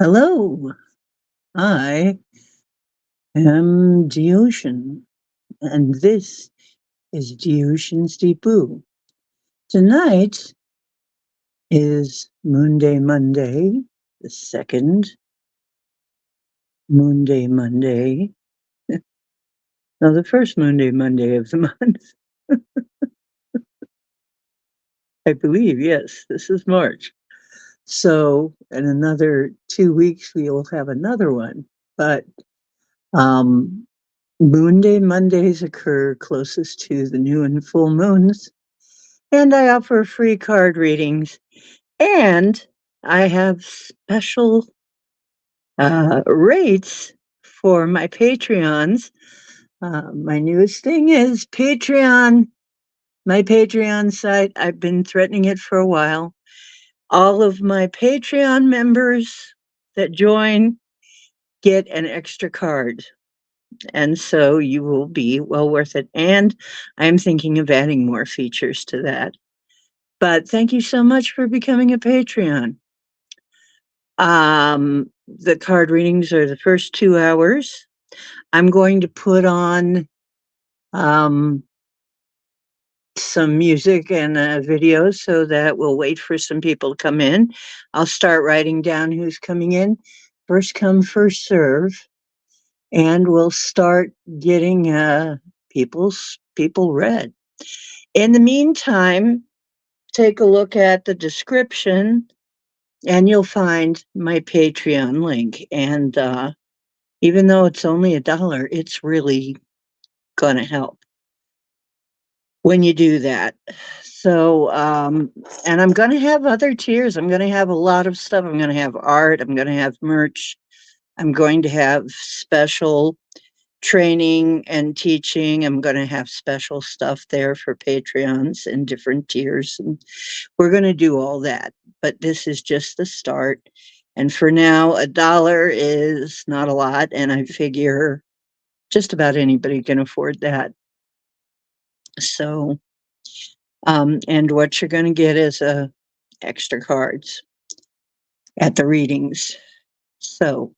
Hello, I am the ocean, and this is the ocean's debut. Tonight is Moonday Monday, the second Moonday Monday. No, the first Moonday Monday of the month. I believe, yes, this is March. So, in another 2 weeks, we will have another one. But um, Moonday Mondays occur closest to the new and full moons. And I offer free card readings. And I have special rates for my Patreons. My newest thing is Patreon, my Patreon site. I've been threatening it for a while. All of my Patreon members that join get an extra card. And so you will be well worth it. And I'm thinking of adding more features to that. But thank you so much for becoming a Patreon. The card readings are the first 2 hours. I'm going to put on um, some music and a video so that we'll wait for some people to come in. I'll start writing down who's coming in. First come, first serve. And we'll start getting people read. In the meantime, take a look at the description and you'll find my Patreon link. And even though it's only $1, it's really going to help when you do that. So, and I'm going to have other tiers. I'm going to have a lot of stuff. I'm going to have art. I'm going to have merch. I'm going to have special training and teaching. I'm going to have special stuff there for Patreons and different tiers. And we're going to do all that. But this is just the start. And for now, $1 is not a lot. And I figure just about anybody can afford that. So, and what you're going to get is extra cards at the readings. So,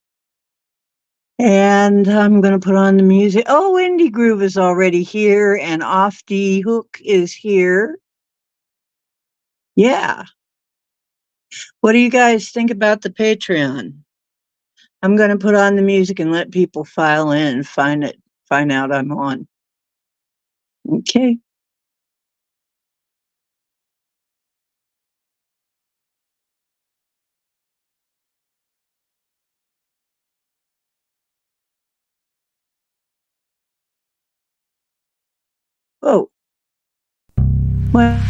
and I'm going to put on the music. Oh, Indie Groove is already here, and Off the Hook is here. Yeah. What do you guys think about the Patreon? I'm going to put on the music and let people file in and find out I'm on. Okay. Oh. Well.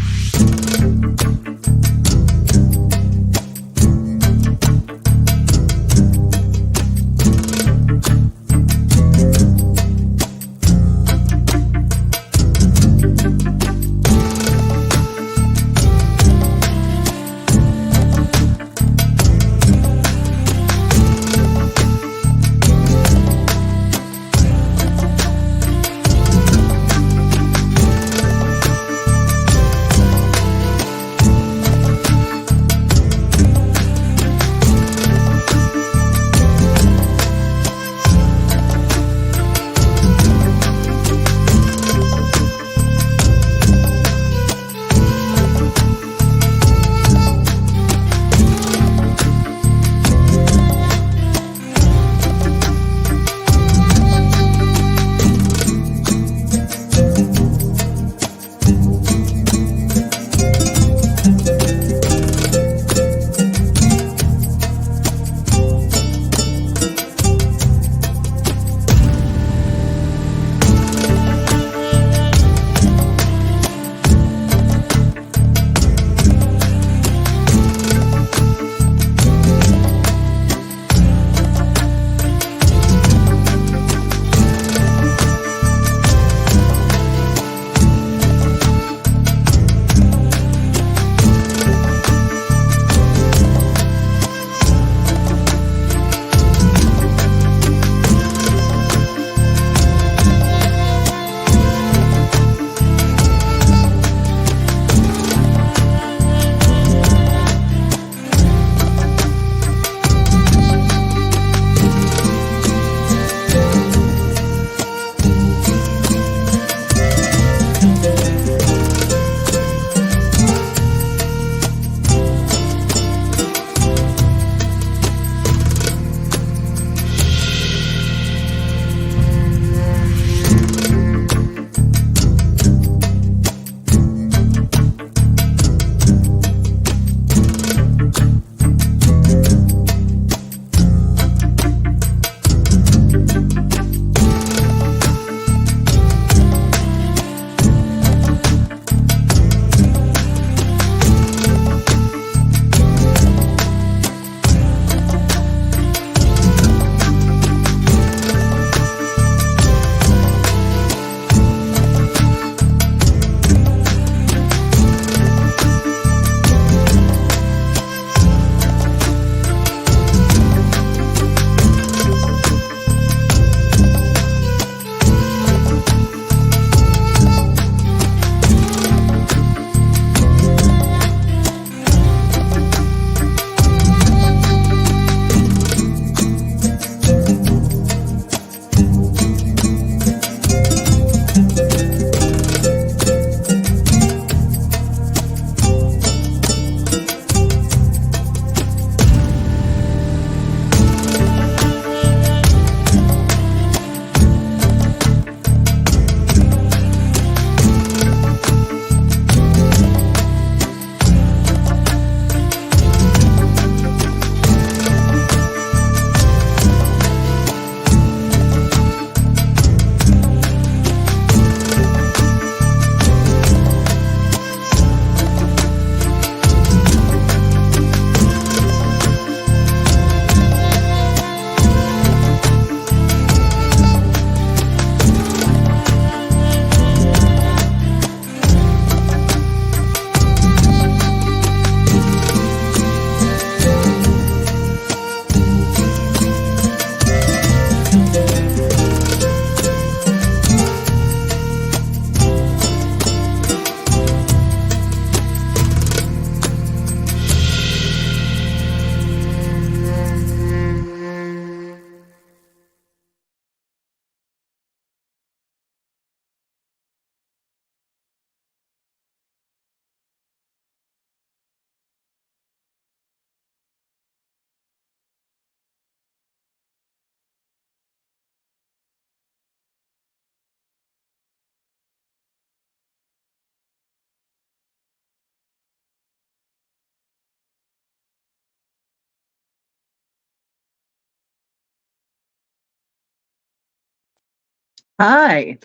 Hi.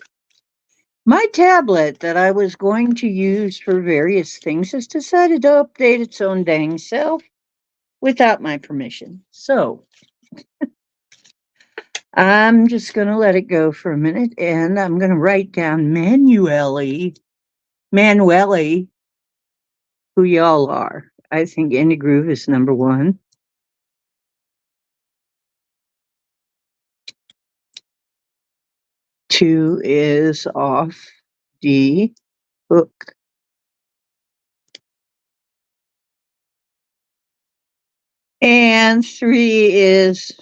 My tablet that I was going to use for various things has decided to update its own dang self without my permission. So I'm just going to let it go for a minute and I'm going to write down manually, who y'all are. I think Indie Groove is number one. Two is off the hook. And three is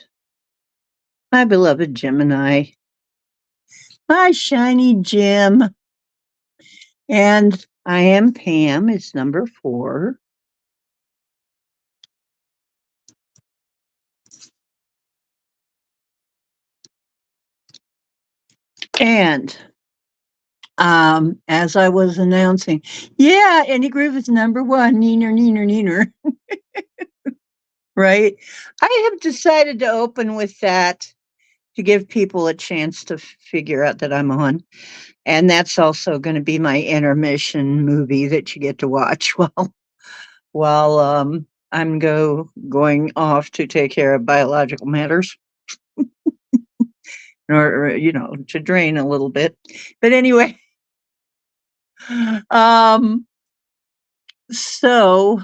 my beloved Gemini, my shiny Jim. And I am Pam is number four. And as I was announcing, yeah, Indie Groove is number one. Neener, neener, neener. Right? I have decided to open with that to give people a chance to figure out that I'm on. And that's also going to be my intermission movie that you get to watch while I'm going off to take care of biological matters or to drain a little bit. But anyway, um so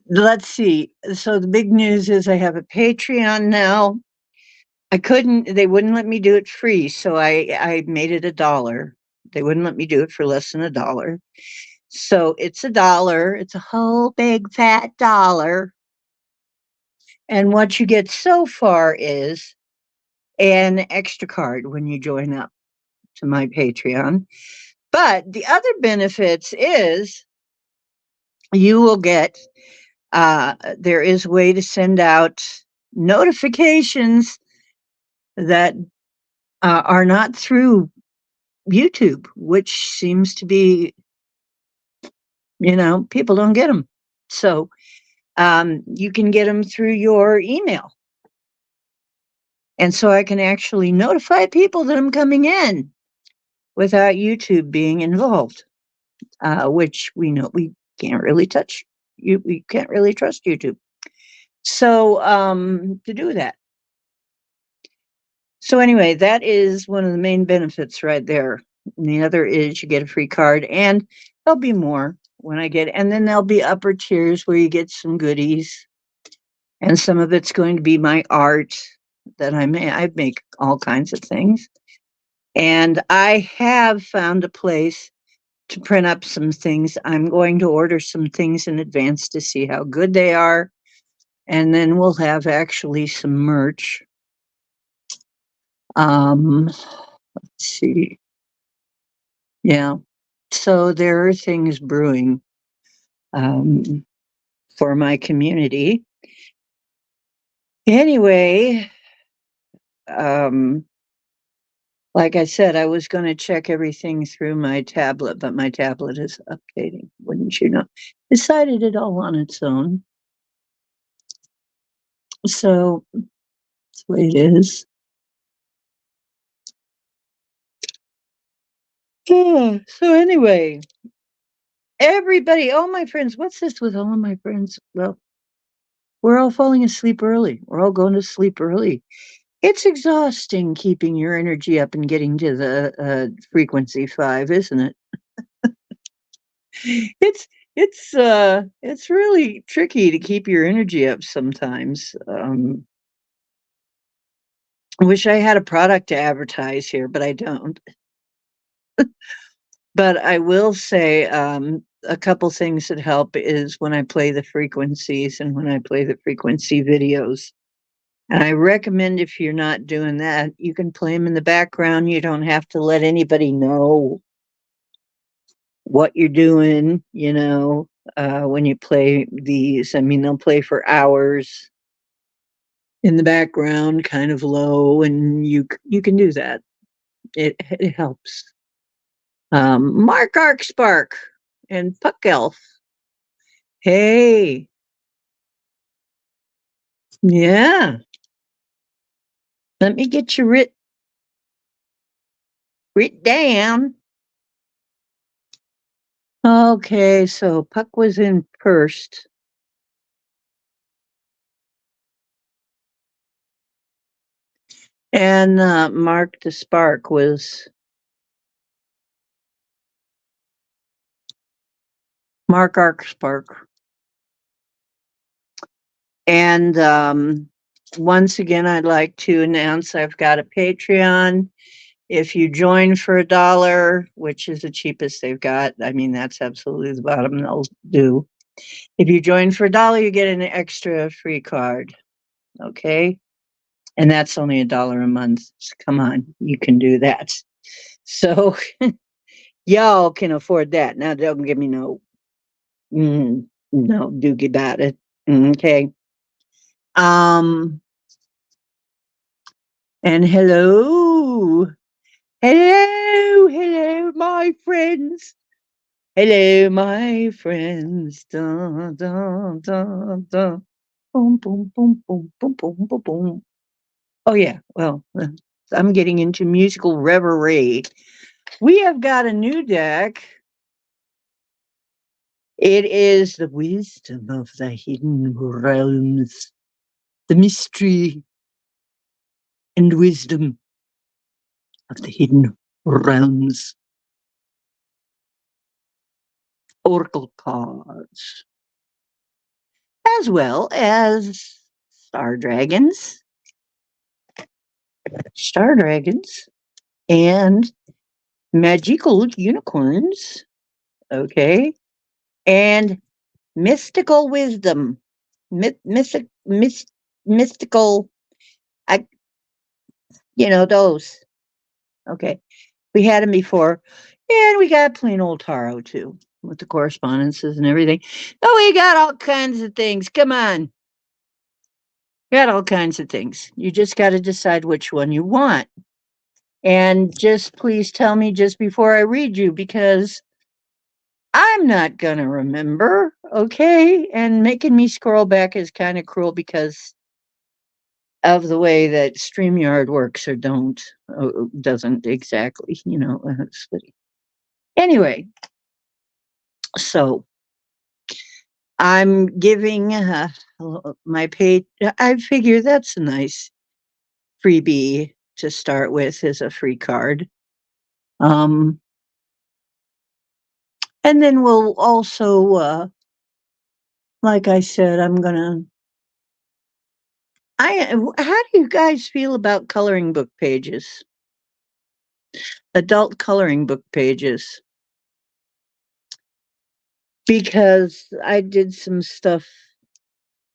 let's see. So the big news is I have a Patreon now. They wouldn't let me do it free, so I made it $1. They wouldn't let me do it for less than $1. So it's $1. It's a whole big fat dollar. And what you get so far is an extra card when you join up to my Patreon. But the other benefits is you will get there is a way to send out notifications that are not through YouTube, which seems to be, people don't get them. So you can get them through your email. And so I can actually notify people that I'm coming in without YouTube being involved, which we know we can't really touch. We can't really trust YouTube. So to do that. So anyway, that is one of the main benefits right there. And the other is you get a free card, and there'll be more when I get, and then there'll be upper tiers where you get some goodies, and some of it's going to be my art that I make all kinds of things, and I have found a place to print up some things. I'm going to order some things in advance to see how good they are, and then we'll have actually some merch. Let's see. Yeah. So there are things brewing um, for my community. Anyway, um, like I said, I was going to check everything through my tablet, but my tablet is updating. Wouldn't you know? Decided it all on its own. So that's the way it is. Yeah, so anyway, everybody, all my friends, what's this with all of my friends? Well, we're all falling asleep early. We're all going to sleep early. It's exhausting keeping your energy up and getting to the frequency 5, isn't it? It's it's really tricky to keep your energy up sometimes. I wish I had a product to advertise here, but I don't. But I will say a couple things that help is when I play the frequencies and when I play the frequency videos. And I recommend if you're not doing that, you can play them in the background. You don't have to let anybody know what you're doing, when you play these. I mean, they'll play for hours in the background, kind of low, and you can do that. It helps. Mark Arc Spark and Puck Elf. Hey, yeah. Let me get you writ. Write down. Okay, so Puck was in first. And Mark the Spark was Mark Arc Spark. And once again, I'd like to announce I've got a Patreon. If you join for $1, which is the cheapest they've got, I mean, that's absolutely the bottom they'll do. If you join for $1, you get an extra free card. Okay. And that's only $1 a month. Come on, you can do that. So y'all can afford that. Now, don't give me no dookie about it. Okay. Um, and hello, my friends. Hello, my friends. Dun, dun, dun, dun. Boom, boom, boom, boom, boom, boom, boom, boom. Oh, yeah. Well, I'm getting into musical reverie. We have got a new deck. It is the wisdom of the hidden realms, the mystery and wisdom of the hidden realms. Oracle cards, as well as star dragons, and magical unicorns. Okay. And mystical wisdom. Mystical, I, those. Okay. We had them before. And we got plain old Taro too, with the correspondences and everything. Oh, we got all kinds of things. Come on. Got all kinds of things. You just got to decide which one you want. And just please tell me just before I read you because I'm not going to remember. Okay. And making me scroll back is kind of cruel because of the way that StreamYard works or doesn't exactly, anyway, so I'm giving my page. I figure that's a nice freebie to start with as a free card. And then we'll also, like I said, how do you guys feel about coloring book pages? Adult coloring book pages? Because I did some stuff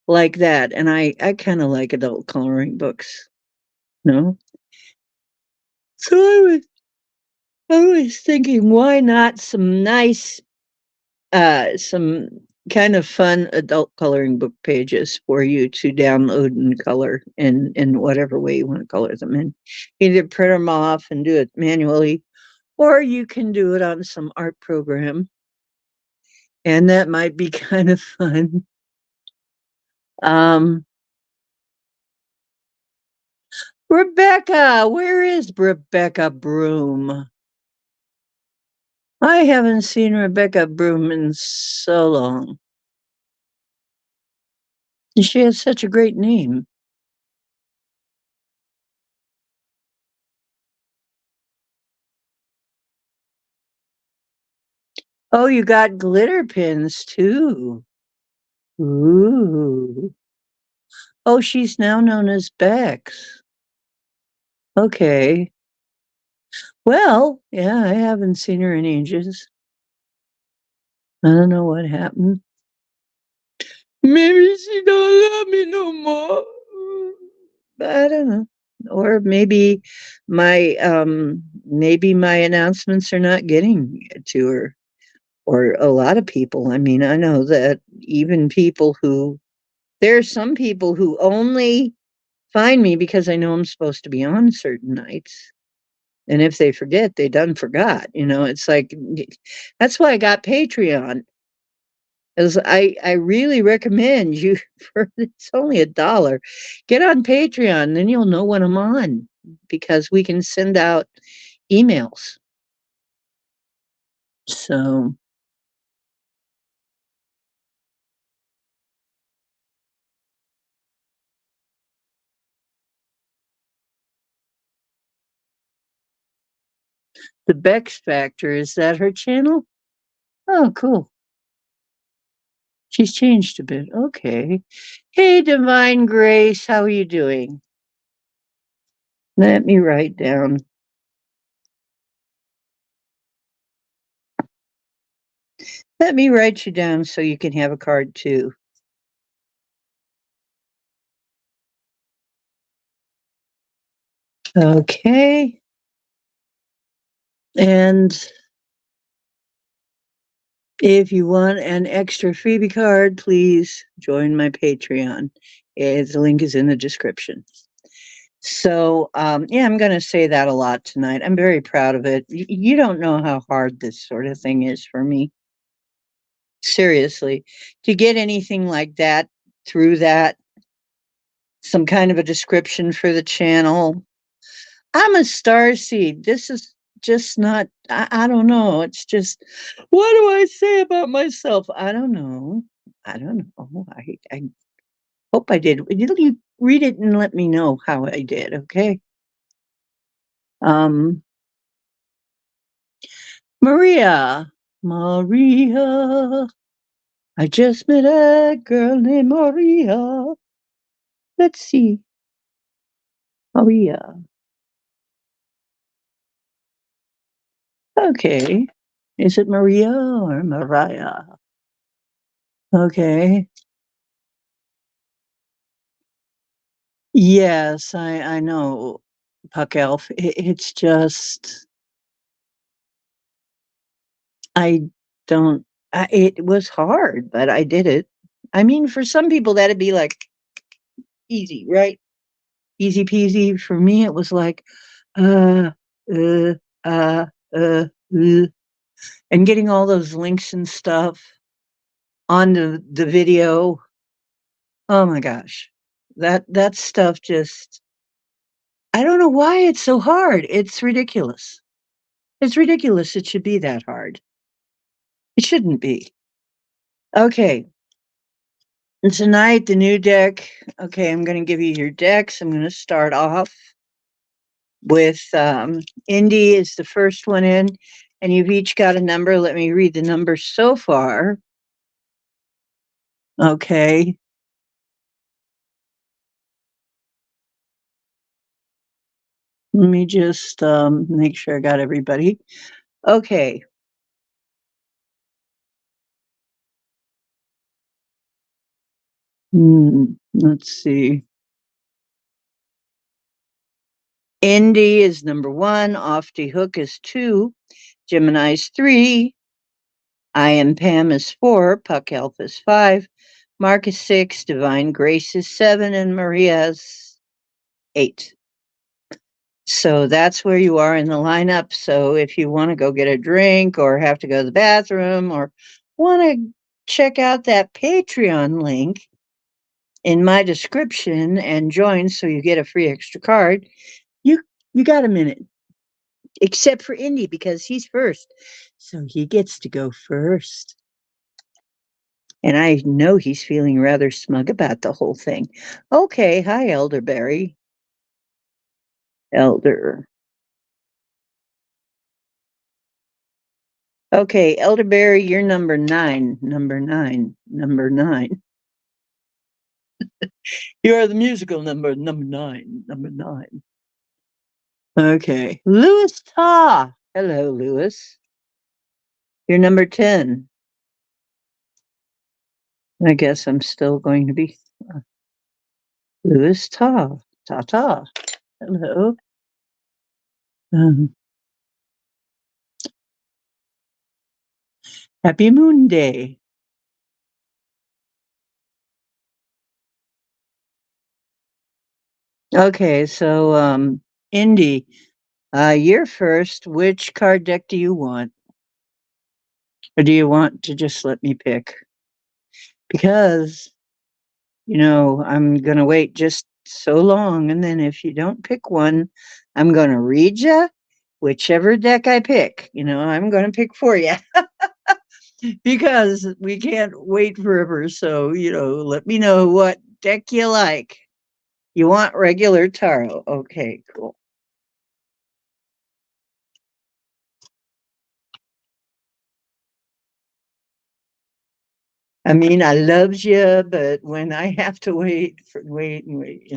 like that, and I kind of like adult coloring books. No? So I was thinking, why not some nice, some kind of fun adult coloring book pages for you to download and color in whatever way you want to color them in. Either print them off and do it manually, or you can do it on some art program. And that might be kind of fun. Um, Rebecca, where is Rebecca Broom? I haven't seen Rebecca Broom in so long. She has such a great name. Oh, you got glitter pins too. Ooh. Oh, she's now known as Bex. Okay. Well, yeah, I haven't seen her in ages. I don't know what happened. Maybe she don't love me no more. I don't know. Or maybe my announcements are not getting to her. Or a lot of people. I mean, I know that even there are some people who only find me because I know I'm supposed to be on certain nights. And if they forget, they done forgot. It's like, that's why I got Patreon. As I really recommend you it's only $1. Get on Patreon, then you'll know when I'm on because we can send out emails. So the Bex Factor, is that her channel? Oh, cool. She's changed a bit. Okay. Hey, Divine Grace, how are you doing? Let me write down. Let me write you down so you can have a card too. Okay. And if you want an extra freebie card, please join my Patreon. The link is in the description. So, yeah, I'm going to say that a lot tonight. I'm very proud of it. You don't know how hard this sort of thing is for me. Seriously, to get anything like that through that, some kind of a description for the channel. I'm a star seed. This is just not, I don't know. It's just, what do I say about myself? I don't know. I don't know. I hope I did. You read it and let me know how I did, okay? Um, Maria. Maria. I just met a girl named Maria. Let's see. Maria. Okay. Is it Maria or Mariah? Okay. Yes, I know, Puck Elf. It's just I don't. It was hard, but I did it. I mean, for some people that'd be like easy, right? Easy peasy. For me, it was like, uh, uh, uh, uh, uh, and getting all those links and stuff on the video. Oh my gosh, that stuff just. I don't know why it's so hard. It's ridiculous. It's ridiculous. It should be that hard. It shouldn't be. Okay. And tonight, the new deck. Okay, I'm going to give you your decks. I'm going to start off with Indy is the first one in, and you've each got a number. Let me read the numbers so far. Okay. Let me just make sure I got everybody. Okay. Let's see. Indy is number one. Off the Hook is two. Gemini's three. I Am Pam is four. Puck Elf is five. Mark is six. Divine Grace is seven. And Maria's eight. So that's where you are in the lineup. So if you want to go get a drink or have to go to the bathroom or want to check out that Patreon link in my description and join so you get a free extra card, you you got a minute. Except for Indy because he's first. So he gets to go first. And I know he's feeling rather smug about the whole thing. Okay, hi, Elderberry. Elder. Okay, Elderberry, you're number nine. Number nine. Number nine. You are the musical number nine. Number nine. Okay. Louis Ta. Hello, Louis. You're number 10. I guess I'm still going to be Louis Ta. Ta ta. Hello. Um, Happy Moon Day. Okay, so Indy, you're first. Which card deck do you want? Or do you want to just let me pick? Because, I'm going to wait just so long. And then if you don't pick one, I'm going to read you. whichever deck I pick, I'm going to pick for you because we can't wait forever. So, let me know what deck you like. You want regular tarot? Okay, cool. I mean, I loves you, but when I have to wait and wait,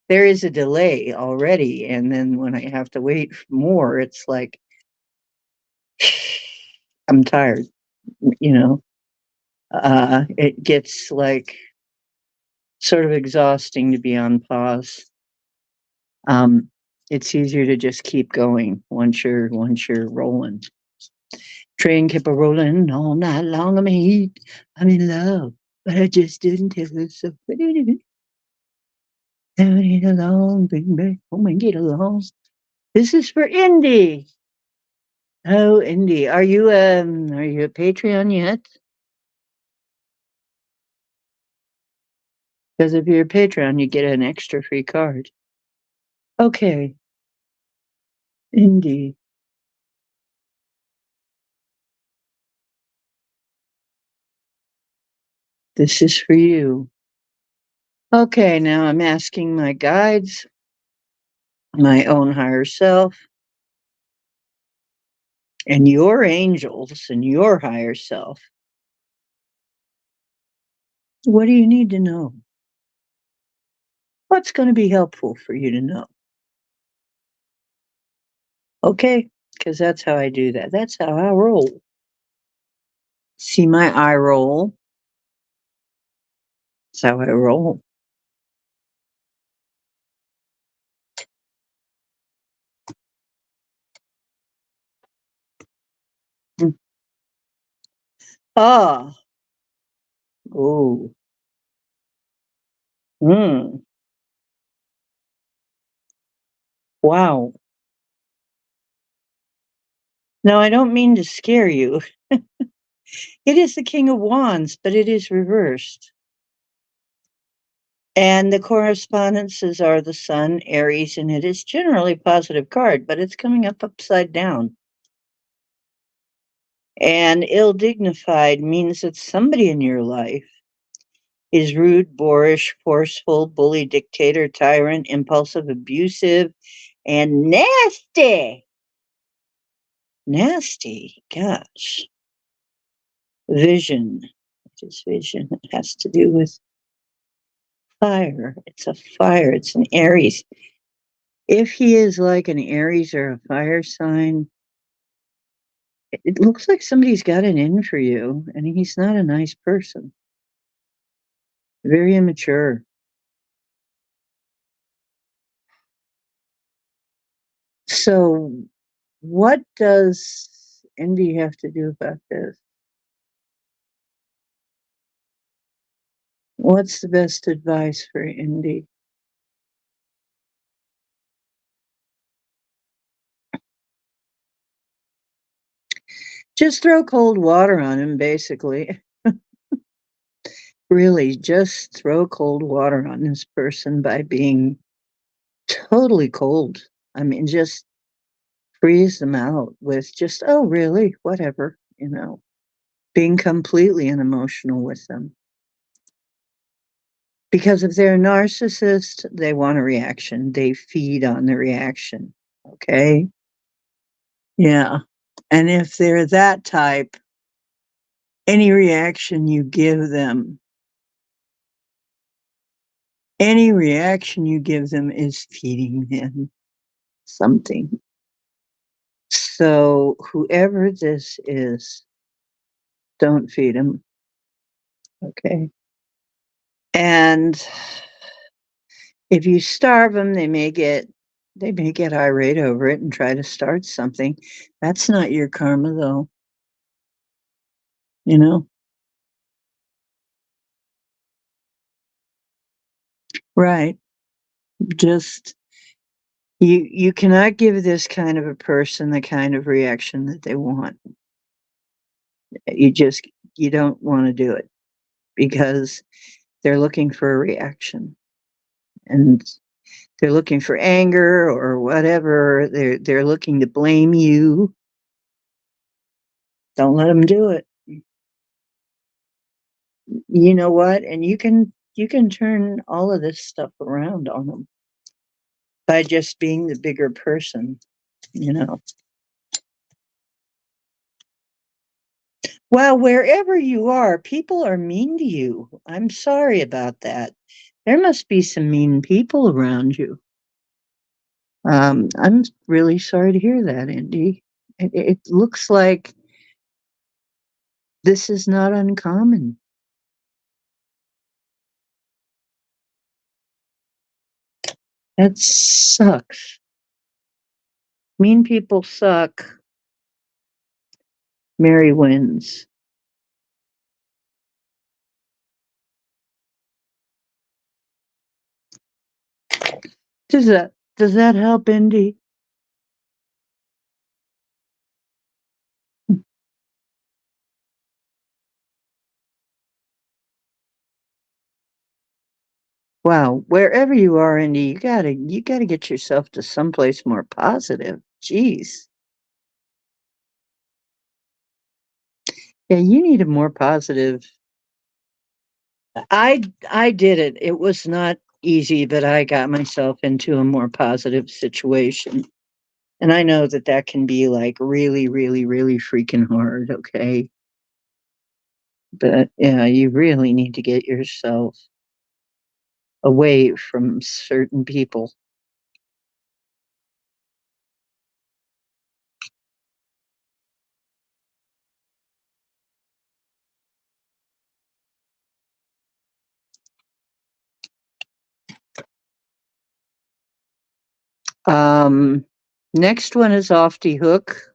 there is a delay already. And then when I have to wait more, it's like, I'm tired, you know. It gets like sort of exhausting to be on pause. Um, it's easier to just keep going once you're rolling. Train kept a rolling all night long. I'm in love, but I just didn't tell her so. Get along, bring back home and get along. This is for Indy. Oh, Indy, are you a Patreon yet? Because if you're a Patreon, you get an extra free card. Okay, Indy. This is for you. Okay, now I'm asking my guides, my own higher self, and your angels and your higher self. What do you need to know? What's going to be helpful for you to know? Okay, because that's how I do that. That's how I roll. See my eye roll? That's how I roll. Mm. Ah, oh, mm, wow. Now, I don't mean to scare you. It is the King of Wands, but it is reversed. And the correspondences are the Sun, Aries, and it is generally a positive card, but it's coming up upside down. And ill dignified means that somebody in your life is rude, boorish, forceful, bully, dictator, tyrant, impulsive, abusive, and nasty. Nasty, gosh. Vision. What is vision? It has to do with fire. It's a fire. It's an Aries. If he is like an Aries or a fire sign, it looks like somebody's got an in for you, and he's not a nice person. Very immature. So, what does Indy have to do about this? What's the best advice for Indy? Just throw cold water on him, basically. Really, just throw cold water on this person by being totally cold. I mean, just freeze them out with just, oh, really? Whatever. Being completely unemotional with them. Because if they're a narcissist, they want a reaction. They feed on the reaction. Okay. Yeah. And if they're that type, any reaction you give them, any reaction you give them is feeding them something. So whoever this is, don't feed them. Okay. And if you starve them, they may get irate over it and try to start something. That's not your karma though, you know? Right. Just you cannot give this kind of a person the kind of reaction that they want. You just you don't want to do it because they're looking for a reaction. And They're looking for anger or whatever. They're looking to blame you. Don't let them do it. You know what? And you can turn all of this stuff around on them by just being the bigger person, you know. Well, wherever you are, people are mean to you. I'm sorry about that. There must be some mean people around you. I'm really sorry to hear that, Indy. It looks like this is not uncommon. That sucks. Mean people suck. Mary wins. Does that help, Indy? Wow, wherever you are, Indy, you gotta get yourself to someplace more positive. Jeez. Yeah, you need a more positive. I did it. It was not easy, but I got myself into a more positive situation. And I know that that can be like really, really, really freaking hard, okay? But yeah, you really need to get yourself away from certain people. Um, Next one is Ofty Hook.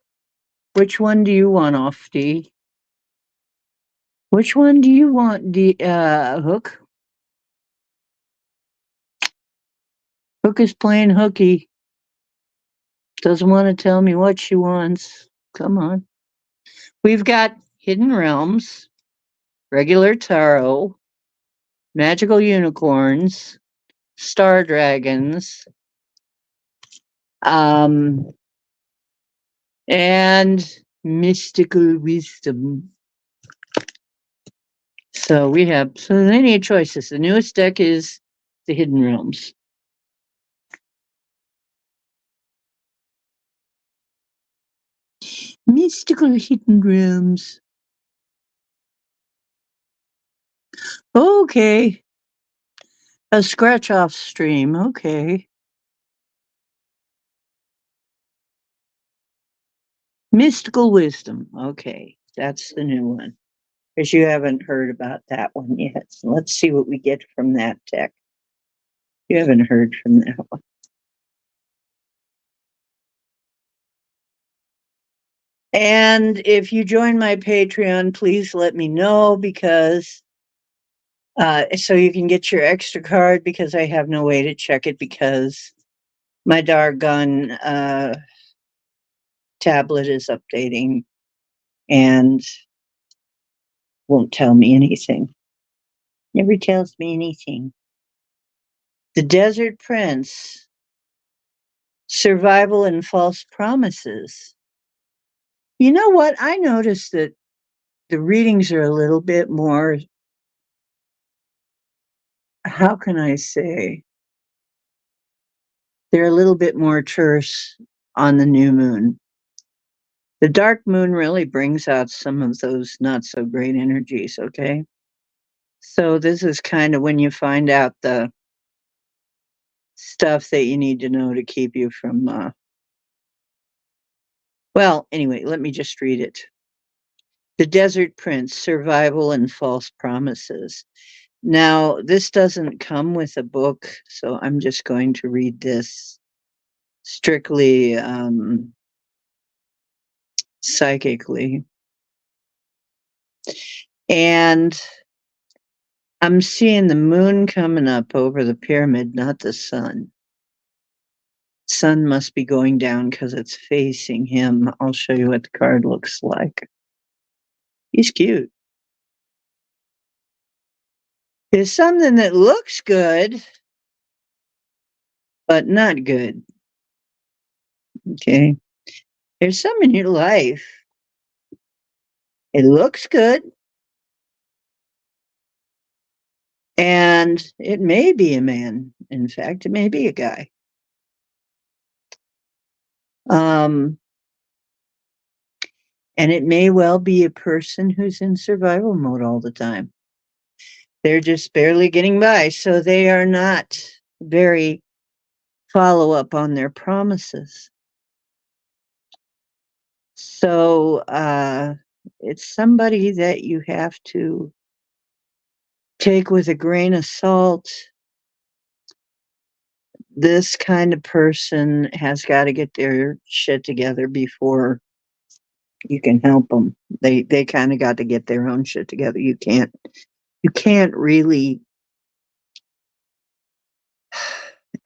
Which one do you want, Ofty? Which one do you want, Hook? Hook is playing hooky. Doesn't want to tell me what she wants. Come on. We've got Hidden Realms, regular tarot, magical unicorns, star dragons, um, and mystical wisdom. So they need choices. The newest deck is the Hidden Realms. Mystical Hidden Realms. Okay. A scratch off stream. Okay. Mystical Wisdom. Okay. That's the new one. Because you haven't heard about that one yet. So let's see what we get from that deck. You haven't heard from that one. And if you join my Patreon, please let me know because so you can get your extra card because I have no way to check it because my doggone tablet is updating and won't tell me anything. Never tells me anything. The Desert Prince, Survival and False Promises. You know what? I noticed that the readings are a little bit more, how can I say, they're a little bit more terse on the new moon. The dark moon really brings out some of those not so great energies, okay? So this is kind of when you find out the stuff that you need to know to keep you from well, anyway, let me just read it. The Desert Prince, Survival and False Promises. Now, this doesn't come with a book, so I'm just going to read this strictly psychically. And I'm seeing the moon coming up over the pyramid, not the sun. Sun must be going down because it's facing him. I'll show you what the card looks like. He's cute. It's something that looks good. but not good. Okay. There's some in your life. It looks good, and it may be a man. In fact, it may be a guy. Um, and it may well be a person who's in survival mode all the time. They're just barely getting by, so they are not very follow up on their promises. So it's somebody that you have to take with a grain of salt. This kind of person has got to get their shit together before you can help them. They kind of got to get their own shit together. You can't really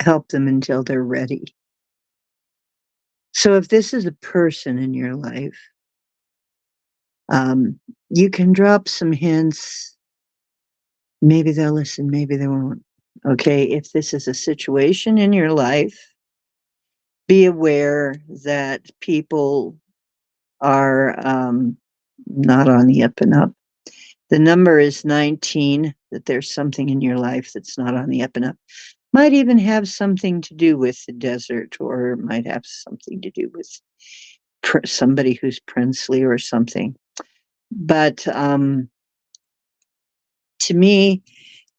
help them until they're ready. So if this is a person in your life, you can drop some hints. Maybe they'll listen, maybe they won't. Okay, if this is a situation in your life, be aware that people are not on the up and up. The number is 19, that there's something in your life that's not on the up and up. Might even have something to do with the desert, or might have something to do with somebody who's princely or something. But to me,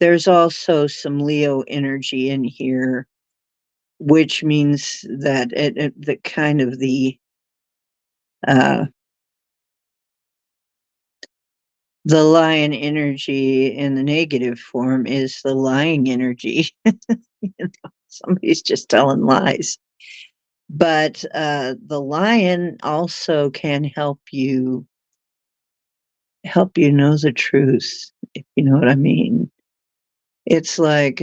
there's also some Leo energy in here, which means that the kind of uh, the lion energy in the negative form is the lying energy. Somebody's just telling lies. But the lion also can help you know the truth, if you know what I mean. It's like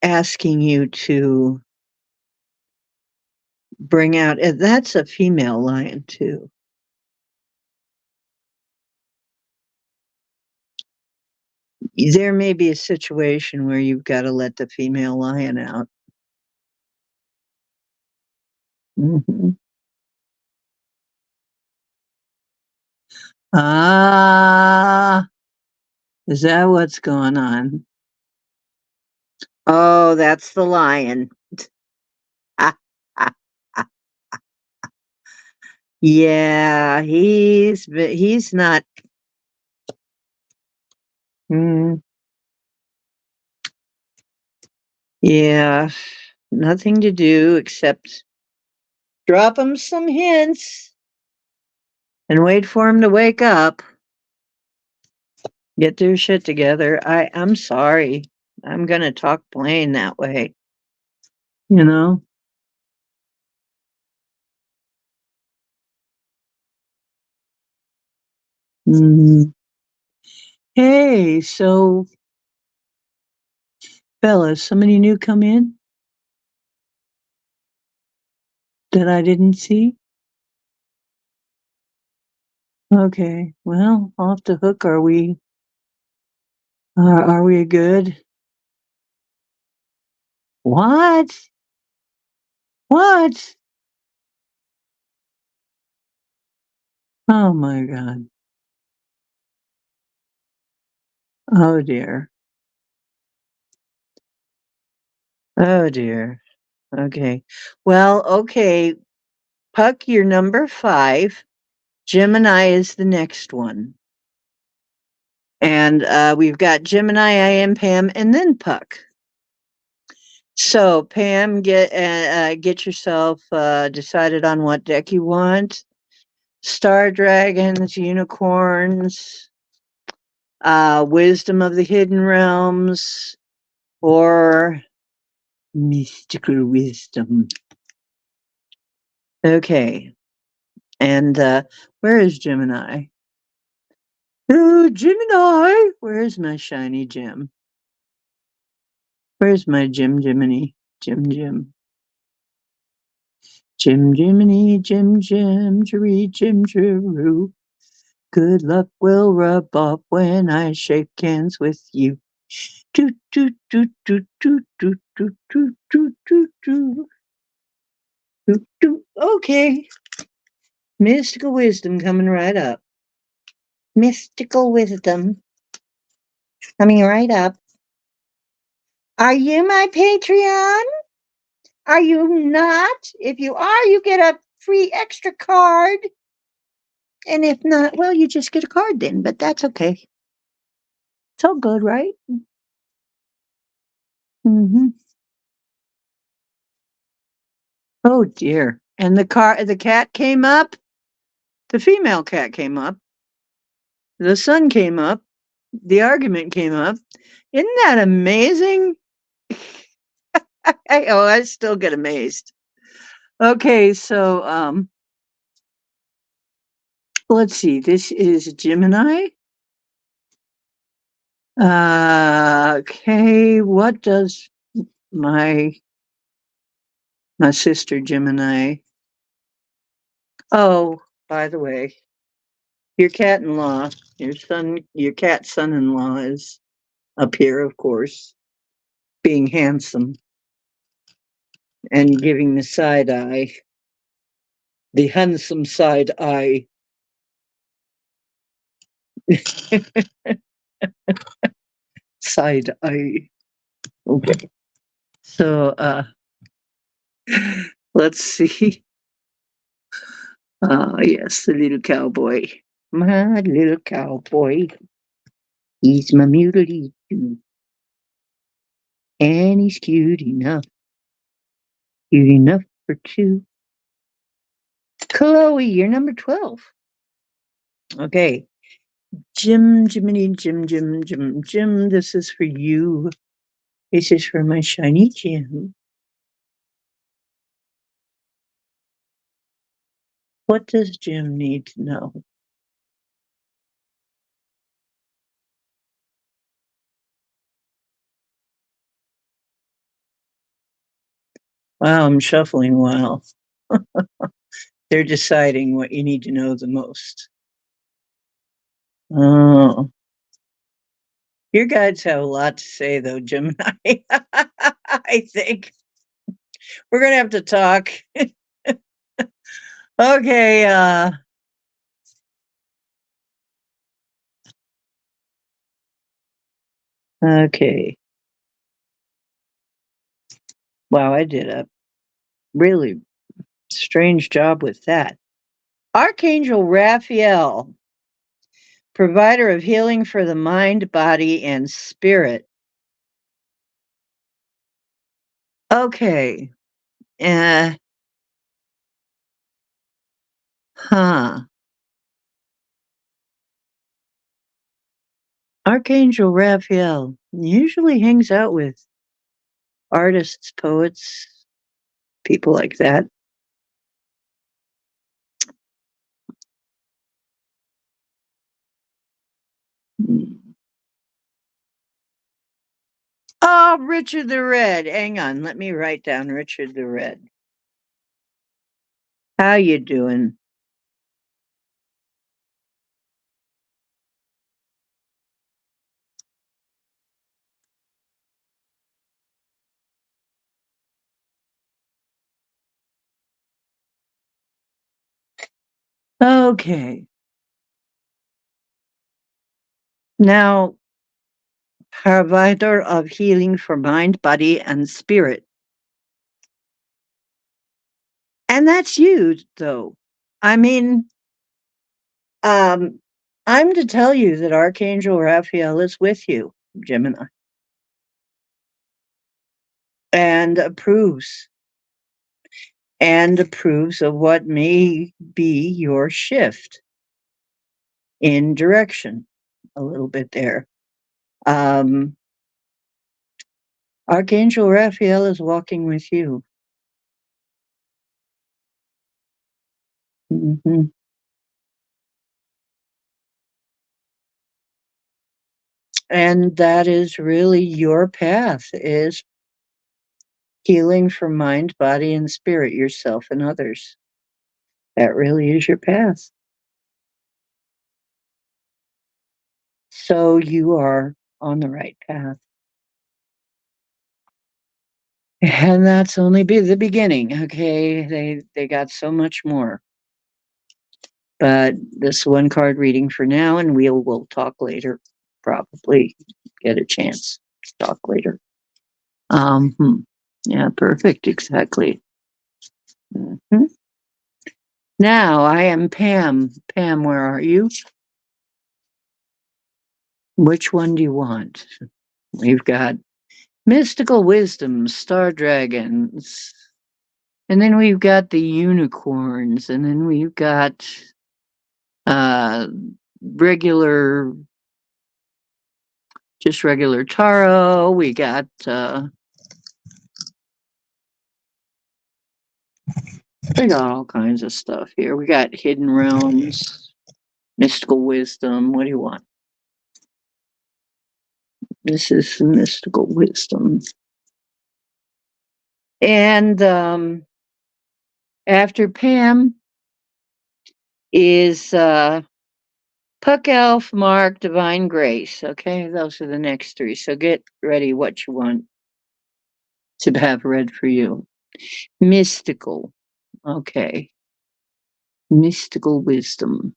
asking you to bring out, that's a female lion too. There may be a situation where you've got to let the female lion out. Mhm. Ah, is that what's going on? Oh, that's the lion. Yeah, he's not. Mm, yeah, nothing to do except drop him some hints and wait for him to wake up, get their shit together. I'm sorry. I'm gonna talk plain that way. You know. Mm. Hey, so fellas, somebody new come in that I didn't see? Okay, well, off the hook. Are we good? What? What? Oh my God. Oh dear. Oh dear. Okay. Well, okay. Puck, you're number 5. Gemini is the next one. And we've got Gemini, I am Pam, and then Puck. So Pam, get yourself decided on what deck you want. Star dragons, unicorns, wisdom of the hidden realms, or mystical wisdom. Okay. And where is Gemini? Oh, Gemini! Where's my shiny gem? Where's my Jim Jiminy? Jim Jim. Jim Jiminy, Jim Jim, Jerry Jim Jeroo. Good luck will rub off when I shake hands with you. Do, do, do, do, do, do, do, do, do, do, do, do, do. Okay. Mystical wisdom coming right up. Mystical wisdom coming right up. Are you my Patreon? Are you not? If you are, you get a free extra card. And if not, well, you just get a card then, but that's okay. It's all good, right? Mm-hmm. Oh dear. And the cat came up. The female cat came up. The sun came up. The argument came up. Isn't that amazing? I still get amazed. Okay, so let's see. This is Gemini. Okay, what does my sister Gemini? Oh, by the way, your cat-in-law, your cat son-in-law is up here, of course, being handsome and giving the side eye, the handsome side eye. Side eye. Okay. So let's see. Yes, the little cowboy. My little cowboy. He's my muley too. And he's cute enough. Cute enough for two. Chloe, you're number 12. Okay. Jiminy, Jim, this is for you. This is for my shiny Jim. What does Jim need to know? Wow, I'm shuffling while they're deciding what you need to know the most. Oh, your guides have a lot to say, though, Gemini. I think we're gonna have to talk. Okay. Okay. Wow, I did a really strange job with that. Archangel Raphael, provider of healing for the mind, body, and spirit. Okay. Uh, huh. Archangel Raphael usually hangs out with artists, poets, people like that. Hmm. Oh, Richard the Red. Hang on, let me write down Richard the Red. How you doing? Okay. Now, provider of healing for mind, body, and spirit. And that's you, though. I mean, um, I'm to tell you that Archangel Raphael is with you, Gemini, and approves of what may be your shift in direction a little bit there. Um, Archangel Raphael is walking with you. Mhm. And that is really your path, is healing for mind, body, and spirit, yourself and others. That really is your path. So you are on the right path. And that's only the beginning, okay? They got so much more. But this one card reading for now, and we'll talk later. Probably get a chance to talk later. Hmm. Yeah, perfect, exactly. Hmm. Now I am Pam. Pam, where are you? Which one do you want? We've got mystical wisdom, star dragons, and then we've got the unicorns, and then we've got uh regular just regular tarot. We got all kinds of stuff here. We got hidden realms, mystical wisdom. What do you want? This is mystical wisdom. And after Pam is Puck Elf, Mark, Divine Grace. Okay, those are the next three. So get ready what you want to have read for you. Mystical. Okay. Mystical wisdom.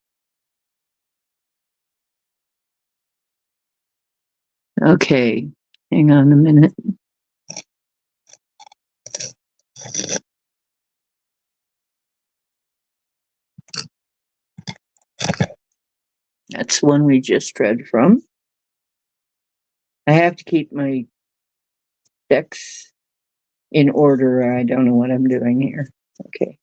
Okay. Hang on a minute. That's one we just read from. I have to keep my decks in order. I don't know what I'm doing here. Okay.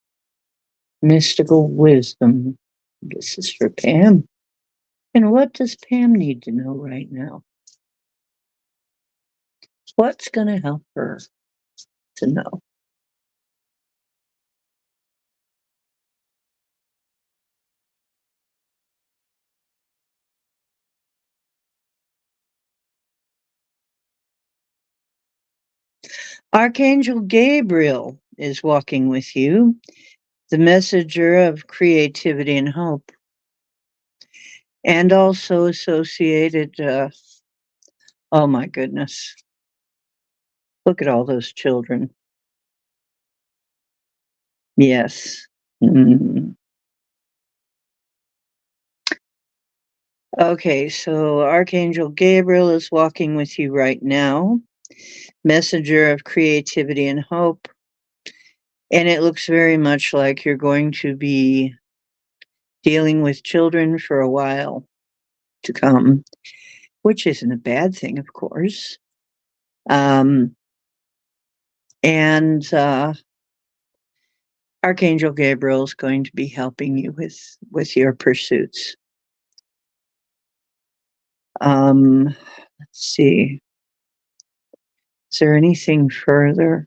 Mystical wisdom. This is for Pam. And what does Pam need to know right now? What's going to help her to know? Archangel Gabriel is walking with you, the messenger of creativity and hope, and also associated. Oh my goodness. Look at all those children. Yes. Mm. Okay, so Archangel Gabriel is walking with you right now, messenger of creativity and hope. And it looks very much like you're going to be dealing with children for a while to come, which isn't a bad thing, of course. Um, and Archangel Gabriel is going to be helping you with your pursuits. Let's see. Is there anything further?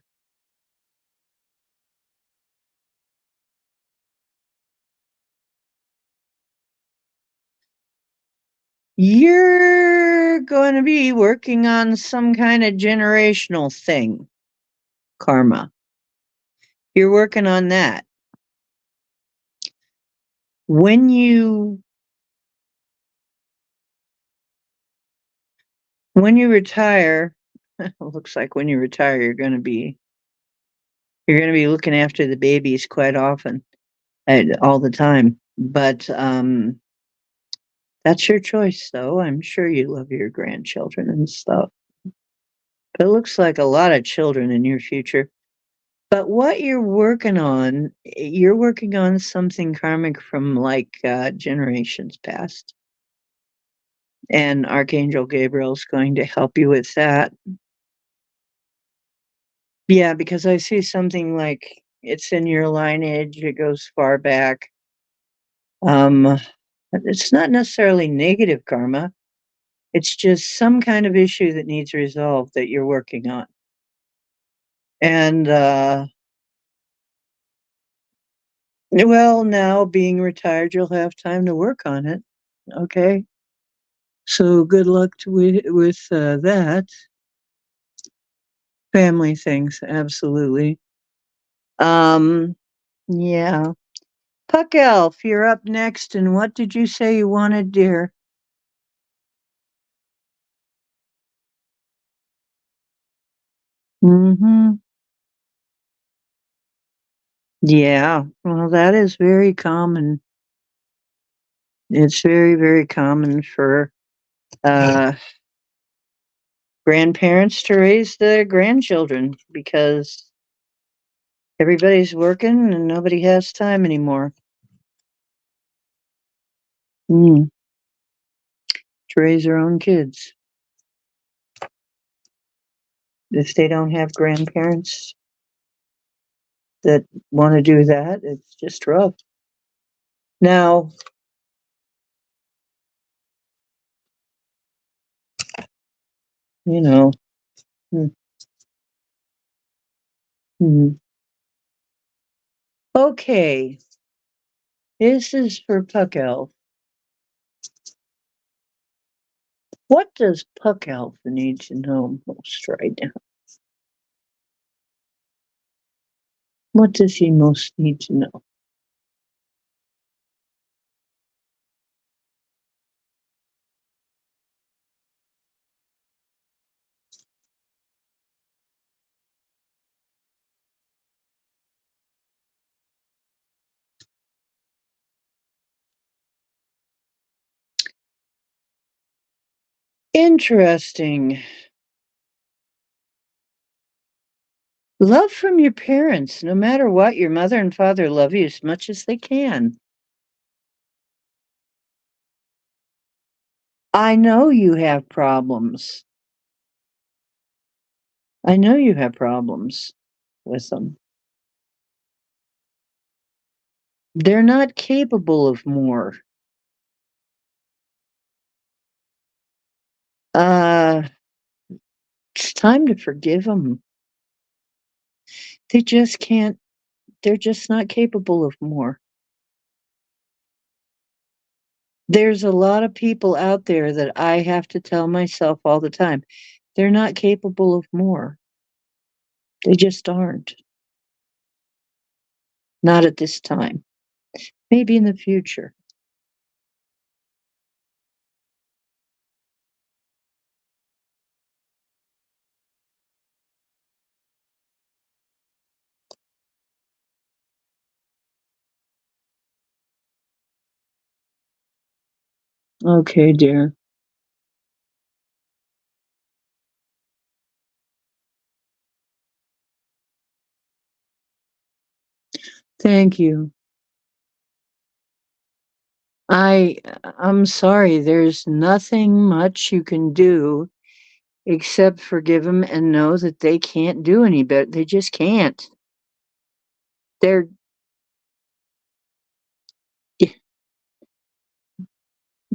You're going to be working on some kind of generational thing, karma. You're working on that. When you retire, it looks like when you retire you're going to be looking after the babies quite often, all the time. But that's your choice, though. I'm sure you love your grandchildren and stuff. But it looks like a lot of children in your future. But what you're working on something karmic from like generations past. And Archangel Gabriel's going to help you with that. Yeah, because I see something like it's in your lineage, it goes far back. It's not necessarily negative karma. It's just some kind of issue that needs resolved that you're working on. And well, now being retired, you'll have time to work on it. Okay. So good luck with that. Family things, absolutely. Um, yeah. Puck Elf, you're up next. And what did you say you wanted, dear? Mhm. Yeah. Well, that is very common. It's very, very common for, uh, grandparents to raise their grandchildren because everybody's working and nobody has time anymore. Mm, to raise their own kids. If they don't have grandparents that wanna do that, it's just rough. Now, you know, mm, mhm. Okay, this is for Puck Elf. What does Puck Elf need to know most right now? What does he most need to know? Interesting. Love from your parents, no matter what, your mother and father love you as much as they can. I know you have problems. I know you have problems with them. They're not capable of more. Uh, it's time to forgive them. They just can't, they're just not capable of more. There's a lot of people out there that I have to tell myself all the time, they're not capable of more. They just aren't. Not at this time. Maybe in the future. Okay, dear. Thank you. I I'm sorry, there's nothing much you can do except forgive them and know that they can't do any better. They just can't. They're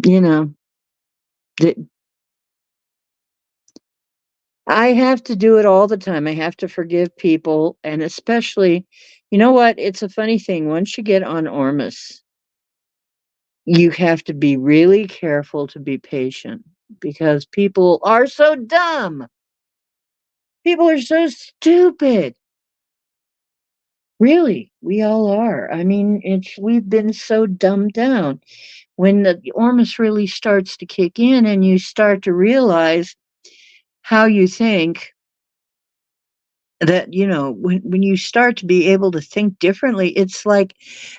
you know, th I have to do it all the time. I have to forgive people, and especially you know what? It's a funny thing, once you get on Ormus, you have to be really careful to be patient because people are so dumb. People are so stupid. Really, we all are. I mean, it's we've been so dumbed down. When the Ormus really starts to kick in and you start to realize how you think, that, when you start to be able to think differently, it's like,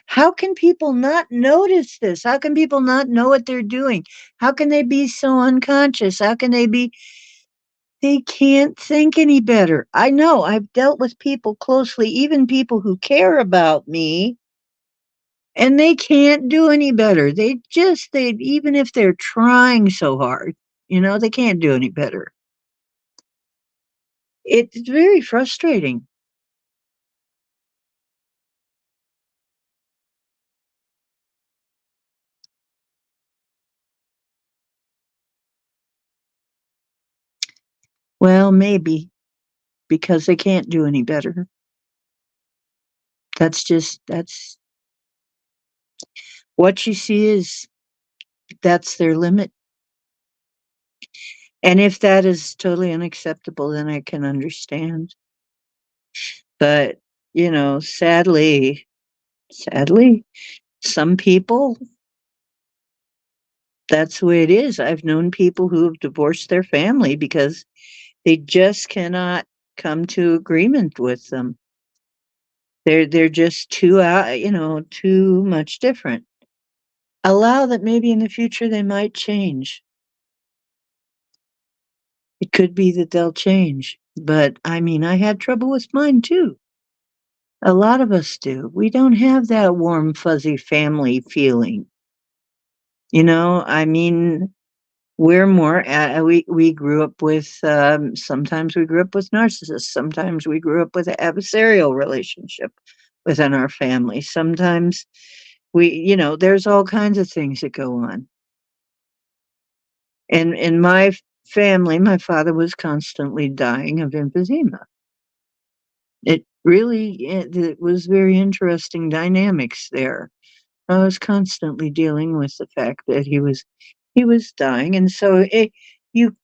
how can people not notice this? How can people not know what they're doing? How can they be so unconscious? How can they can't think any better. I know I've dealt with people closely, even people who care about me, and they can't do any better. They even if they're trying so hard, they can't do any better. It's very frustrating. Well, maybe because they can't do any better. That's what you see is that's their limit. And if that is totally unacceptable, then I can understand. But, sadly, some people, that's the way it is. I've known people who have divorced their family because they just cannot. come to agreement with them. They're just too out, too much different. Allow that maybe in the future they might change. It could be that they'll change. But I mean, I had trouble with mine too. A lot of us do. We don't have that warm, fuzzy family feeling. I mean, we're more, we grew up with, sometimes we grew up with narcissists. Sometimes we grew up with an adversarial relationship within our family. Sometimes there's all kinds of things that go on. And in my family, my father was constantly dying of emphysema. It was very interesting dynamics there. I was constantly dealing with the fact that he was dying, and so you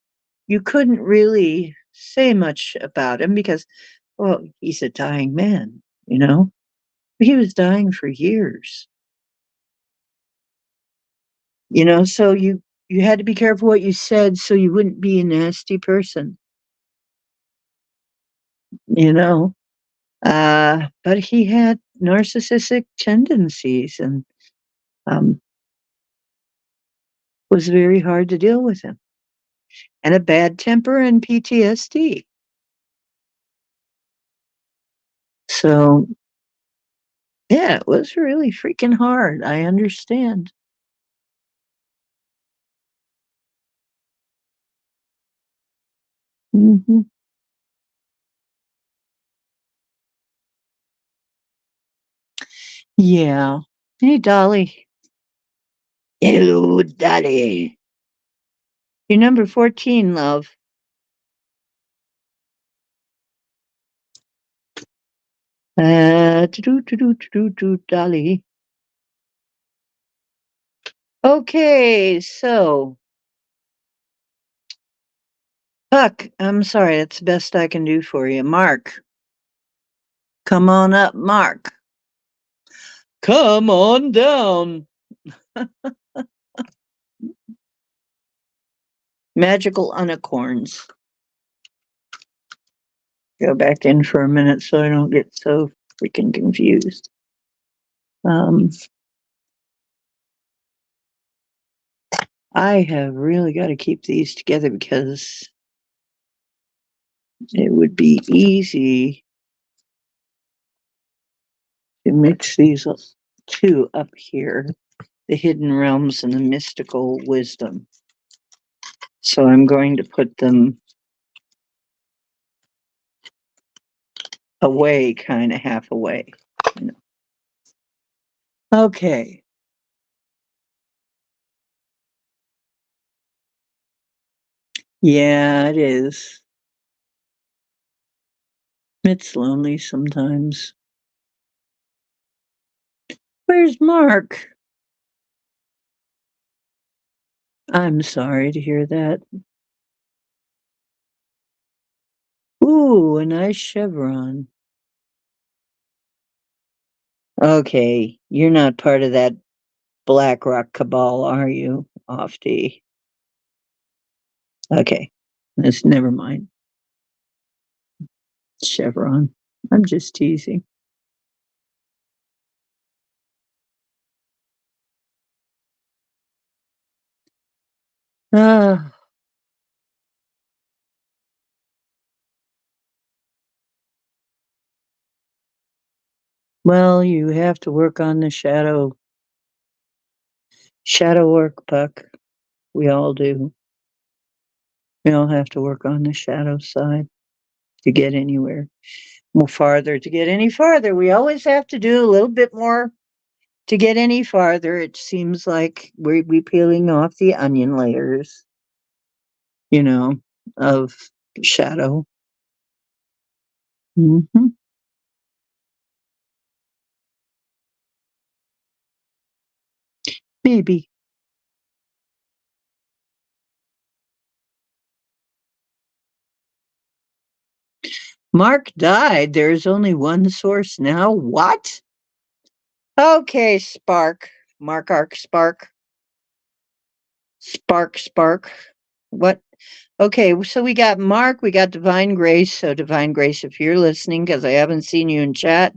you couldn't really say much about him because, well, he's a dying man, you know. He was dying for years, so you had to be careful what you said so you wouldn't be a nasty person, you know. But he had narcissistic tendencies and um, was very hard to deal with him, and a bad temper and PTSD. So, yeah, it was really freaking hard. I understand. Hmm. Yeah. Hey, Dolly. Hello, Dolly. You're number 14, love. Dolly. Okay, so, Puck, I'm sorry, that's the best I can do for you. Mark, come on up, Mark. Come on down. Magical unicorns. Go back in for a minute so I don't get so freaking confused. Um, I have really got to keep these together because it would be easy to mix these two up here, the hidden realms and the mystical wisdom. So I'm going to put them away, kind of half away. Okay. Yeah, it is. It's lonely sometimes. Where's Mark? I'm sorry to hear that. Ooh, a nice chevron. Okay, you're not part of that BlackRock cabal, are you, Ofty? Okay, let's never mind. Chevron. I'm just teasing. Ah, well, you have to work on the shadow work, Puck. We all do. We all have to work on the shadow side to get anywhere. More farther to get any farther. We always have to do a little bit more to get any farther. It seems like we're peeling off the onion layers, you know, of shadow. Hmm. Maybe. Mark died. There's only one source now. What? Okay, Spark. Mark Arc Spark. Spark Spark. What? Okay, so we got Mark, we got Divine Grace. So, Divine Grace, if you're listening, because I haven't seen you in chat,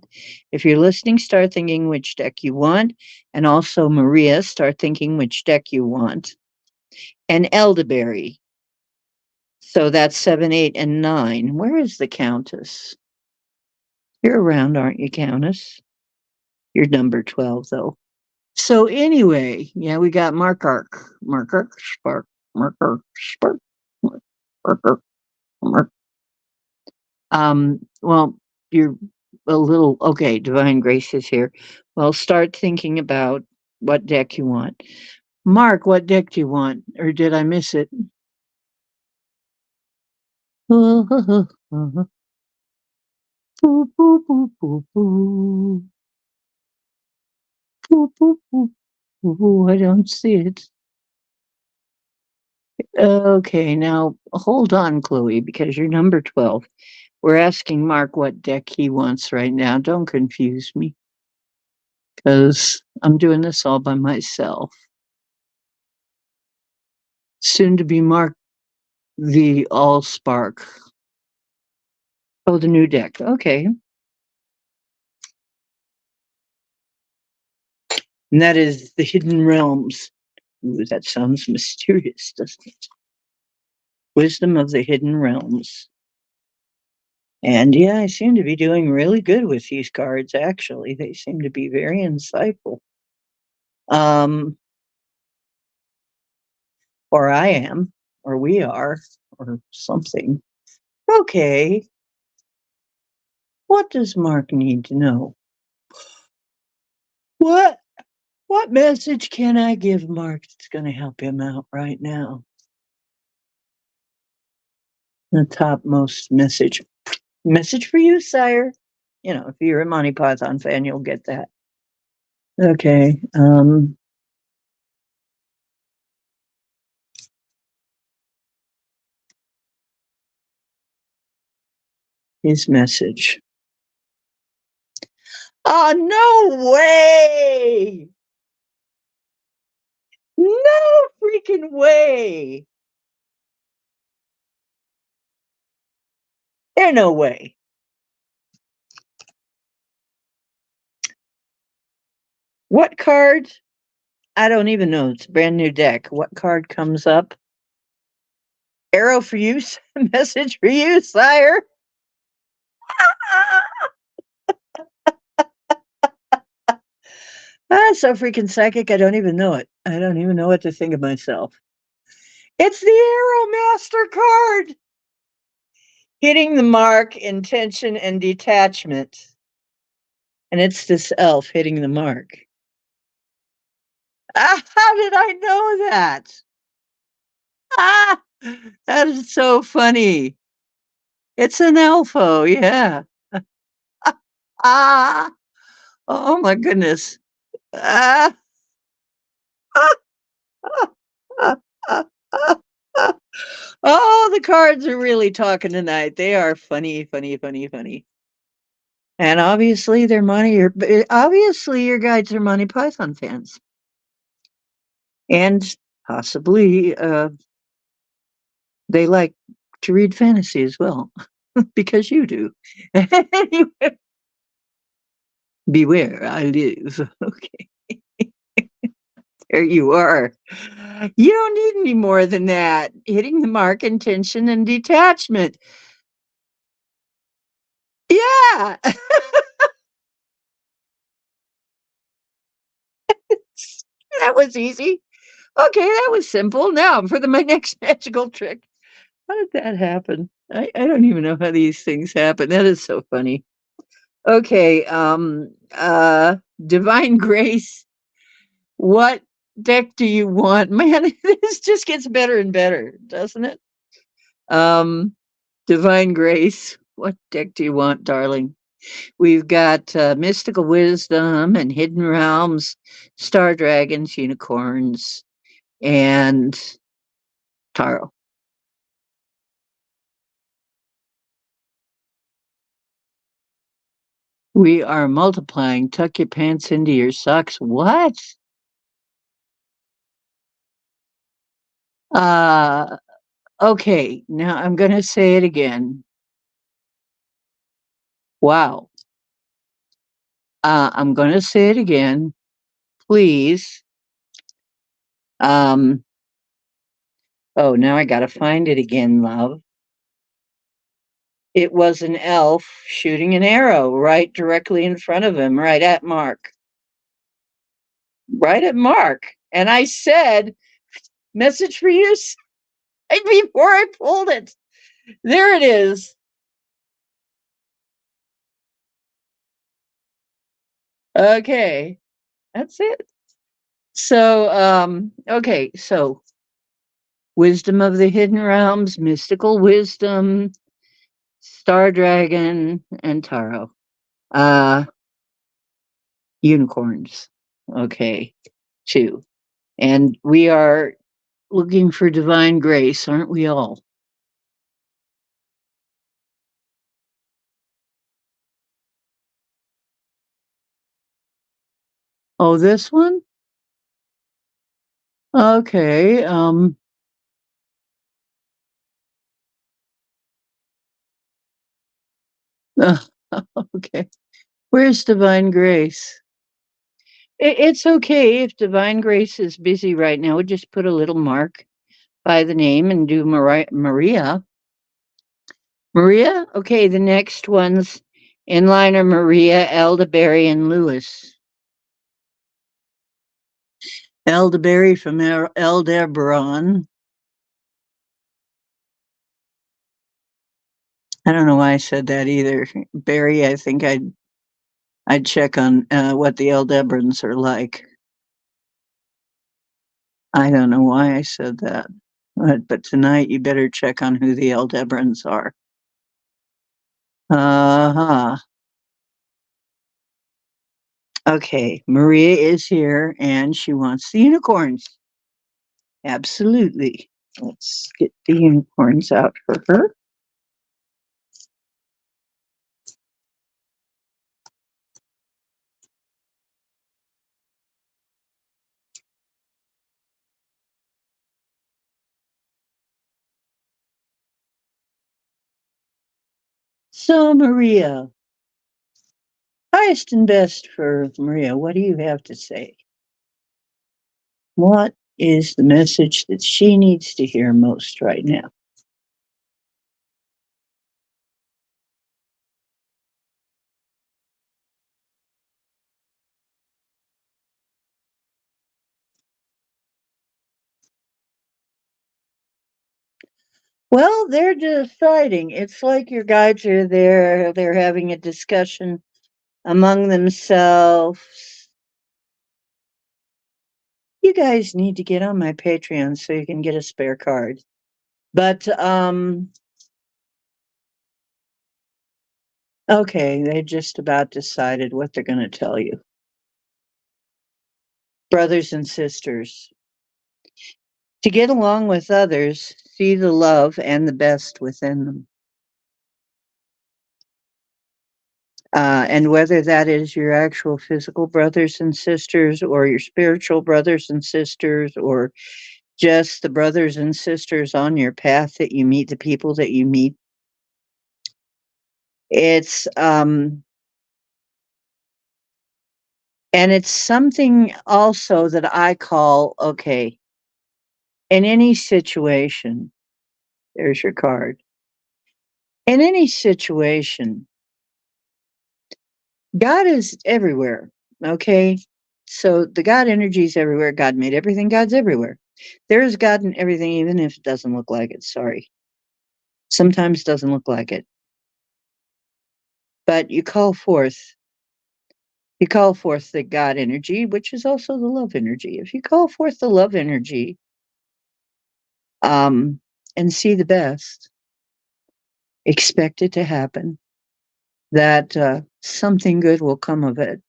if you're listening, start thinking which deck you want. And also, Maria, start thinking which deck you want. And Elderberry. So that's 7, 8, and 9. Where is the Countess? You're around, aren't you, Countess? You're number 12, though. So anyway, yeah, we got Mark Ark. Mark Ark, Spark, Mark Ark, Spark, Mark Ark, Mark. Well, you're a little okay, Divine Grace is here. Well, start thinking about what deck you want. Mark, what deck do you want? Or did I miss it? Boo, boo, boo, boo, boo. Boo, boo, boo, boo. I don't see it. Okay, now hold on, Chloe, because you're number 12. We're asking Mark what deck he wants right now. Don't confuse me, because I'm doing this all by myself. Soon to be Mark the All Spark. Oh, the new deck. Okay. And that is the Hidden Realms. Ooh, that sounds mysterious, doesn't it? Wisdom of the Hidden Realms. And yeah, I seem to be doing really good with these cards, actually. They seem to be very insightful. Um, or I am, or we are, or something. Okay. What does Mark need to know? What what message can I give Mark that's going to help him out right now? The topmost message. Message for you, sire. You know, if you're a Monty Python fan, you'll get that. Okay. His message. Oh, no way! No freaking way! There's no way. What card? I don't even know. It's a brand new deck. What card comes up? Arrow for you. Message for you, sire. So freaking psychic. I don't even know it. I don't even know what to think of myself. It's the Arrow Master card. Hitting the mark, intention, and detachment. And it's this elf hitting the mark. How did I know that? Ah, that is so funny. It's an elfo, yeah. Ah, oh my goodness. Ah, oh, the cards are really talking tonight. They are funny, funny, funny, funny. And obviously, they're obviously your guides are Monty Python fans, and possibly they like to read fantasy as well, because you do. Anyway, beware, I live. Okay, there you are. You don't need any more than that. Hitting the mark, intention, and detachment. Yeah. That was easy. Okay, that was simple. Now for my next magical trick. How did that happen? I don't even know how these things happen. That is so funny. Okay, Divine Grace, what deck do you want? Man, this just gets better and better, doesn't it? Um, Divine Grace, what deck do you want, darling? We've got Mystical Wisdom and Hidden Realms, Star Dragons, Unicorns, and Tarot. We are multiplying. Tuck your pants into your socks. What? Uh, Okay, now I'm going to say it again. Wow. I'm going to say it again. Please. Um, oh, now I got to find it again, love. It was an elf shooting an arrow right directly in front of him, right at Mark. Right at Mark. And I said, message for you right before I pulled it. There it is. Okay. That's it. So, okay. So, wisdom of the hidden realms, mystical wisdom, star dragon, and Taro. Uh, unicorns. Okay. Two. And we are looking for divine grace, aren't we all? Oh, this one? Okay. Okay. Where's divine grace? It's okay if divine grace is busy right now. Just put a little mark by the name and do Maria. Maria? Okay, the next ones in line are Maria, Elderberry, and Lewis. Elderberry from Elderbron. I don't know why I said that either. Barry, I think I'd check on what the Eldebrans are like. I don't know why I said that. But tonight you better check on who the Eldebrans are. Uh-huh. Okay, Maria is here and she wants the unicorns. Absolutely. Let's get the unicorns out for her. So, Maria, highest and best for Maria, what do you have to say? What is the message that she needs to hear most right now? Well, they're deciding. It's like your guides are there, they're having a discussion among themselves. You guys need to get on my Patreon so you can get a spare card. But okay, they just about decided what they're going to tell you. Brothers and sisters, to get along with others, see the love and the best within them. And whether that is your actual physical brothers and sisters, or your spiritual brothers and sisters, or just the brothers and sisters on your path that you meet, the people that you meet, it's and it's something also that I call, okay, in any situation, there's your card. In any situation, God is everywhere. Okay. So the God energy is everywhere. God made everything. God's everywhere. There is God in everything, even if it doesn't look like it. Sorry. Sometimes it doesn't look like it. But you call forth the God energy, which is also the love energy. If you call forth the love energy, um, and see the best, expect it to happen, that something good will come of it.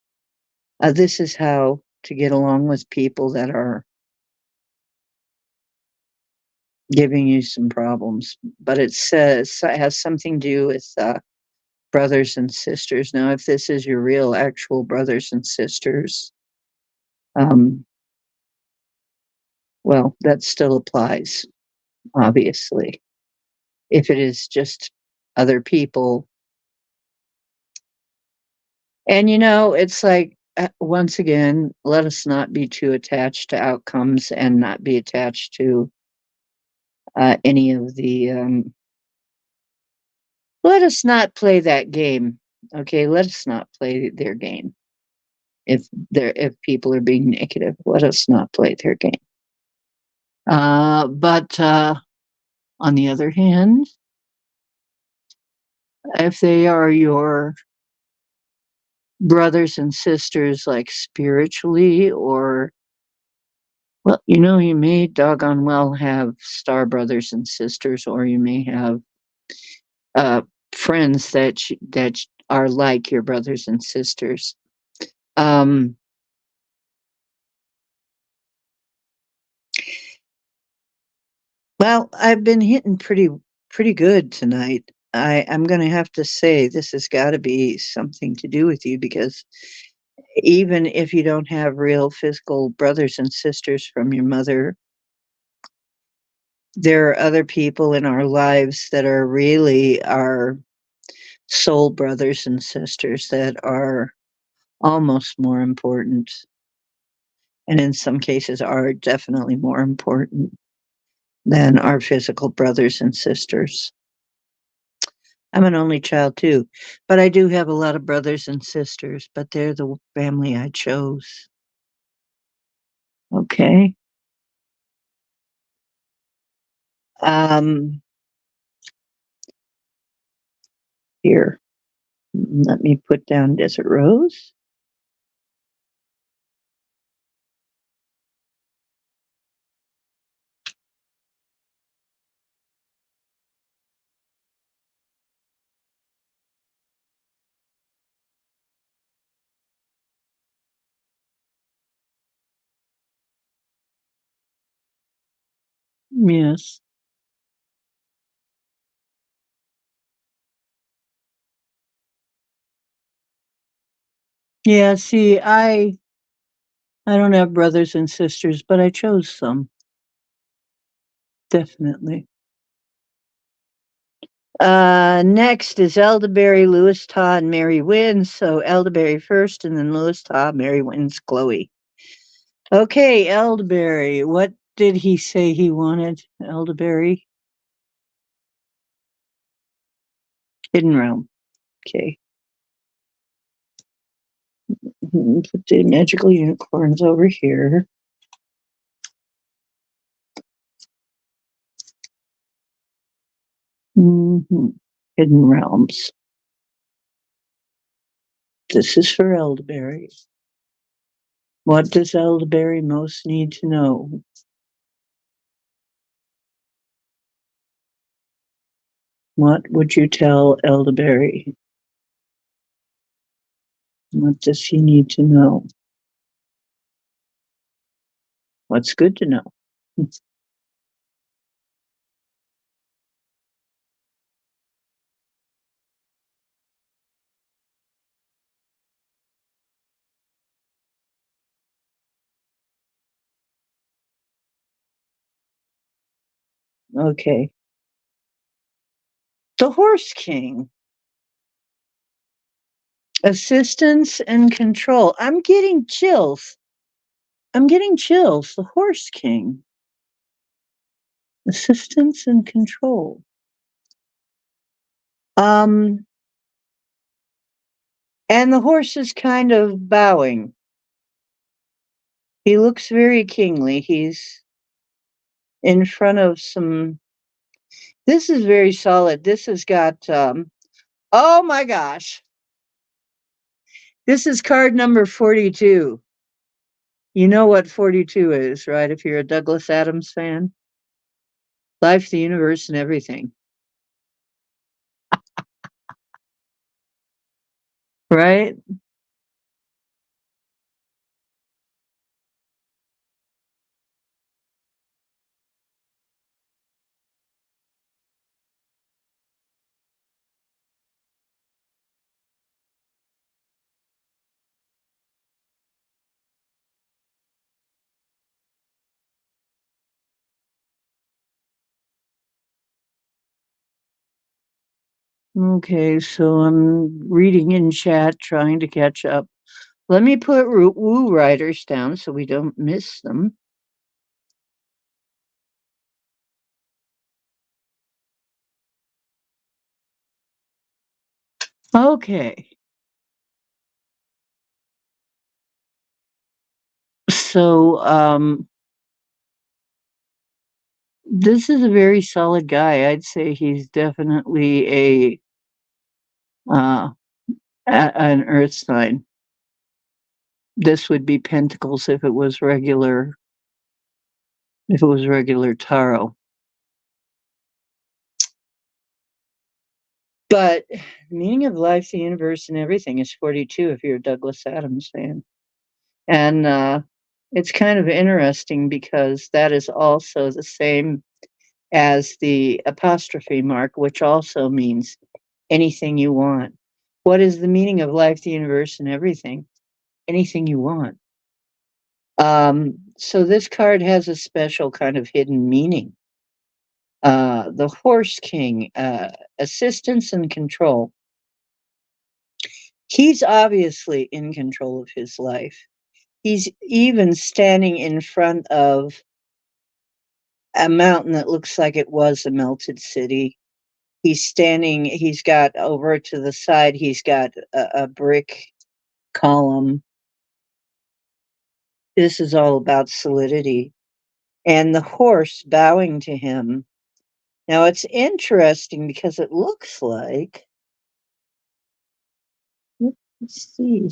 This is how to get along with people that are giving you some problems, but it says it has something to do with brothers and sisters. Now, if this is your real, actual brothers and sisters, um, well, that still applies. obviously. If it is just other people, and it's like, once again, let us not be too attached to outcomes and not be attached to any of the. Let us not play that game. Okay, let us not play their game. If people are being negative, let us not play their game. But on the other hand, if they are your brothers and sisters, like spiritually, or well, you may doggone well have star brothers and sisters, or you may have uh, friends that are like your brothers and sisters. Um, well, I've been hitting pretty good tonight. I'm going to have to say this has got to be something to do with you, because even if you don't have real physical brothers and sisters from your mother, there are other people in our lives that are really our soul brothers and sisters that are almost more important, and in some cases are definitely more important than our physical brothers and sisters. I'm an only child too, but I do have a lot of brothers and sisters, but they're the family I chose. Okay. Um, Here, let me put down Desert Rose. Yes. Yeah, see, I don't have brothers and sisters, but I chose some, definitely. Next is Elderberry, Lewis Todd, and Mary wins. So Elderberry first, and then Lewis Todd, Mary wins, Chloe. Okay, Elderberry. What did he say he wanted? Elderberry? Hidden Realm. Okay. Put the magical unicorns over here. hmm Hidden Realms. This is for Elderberry. What does Elderberry most need to know? What would you tell Elderberry? What does he need to know? What's good to know? Okay. The Horse King. Assistance and control. I'm getting chills. I'm getting chills. The Horse King. Assistance and control. Um, and the horse is kind of bowing. He looks very kingly. He's in front of some. This is very solid. This has got. Oh my gosh. This is card number 42. You know what 42 is, right? If you're a Douglas Adams fan, life, the universe, and everything, right? Okay, so I'm reading in chat, trying to catch up. Let me put woo riders down so we don't miss them. Okay. So, this is a very solid guy. I'd say he's definitely uh, an earth sign. This would be Pentacles if it was regular tarot. But meaning of life, the universe, and everything is 42 if you're a Douglas Adams fan. And it's kind of interesting because that is also the same as the apostrophe mark, which also means anything you want. What is the meaning of life, the universe, and everything? Anything you want. So this card has a special kind of hidden meaning. The Horse King, assistance and control. He's obviously in control of his life. He's even standing in front of a mountain that looks like it was a melted city. He's got over to the side, he's got a brick column. This is all about solidity. And the horse bowing to him. Now it's interesting because it looks like, let's see,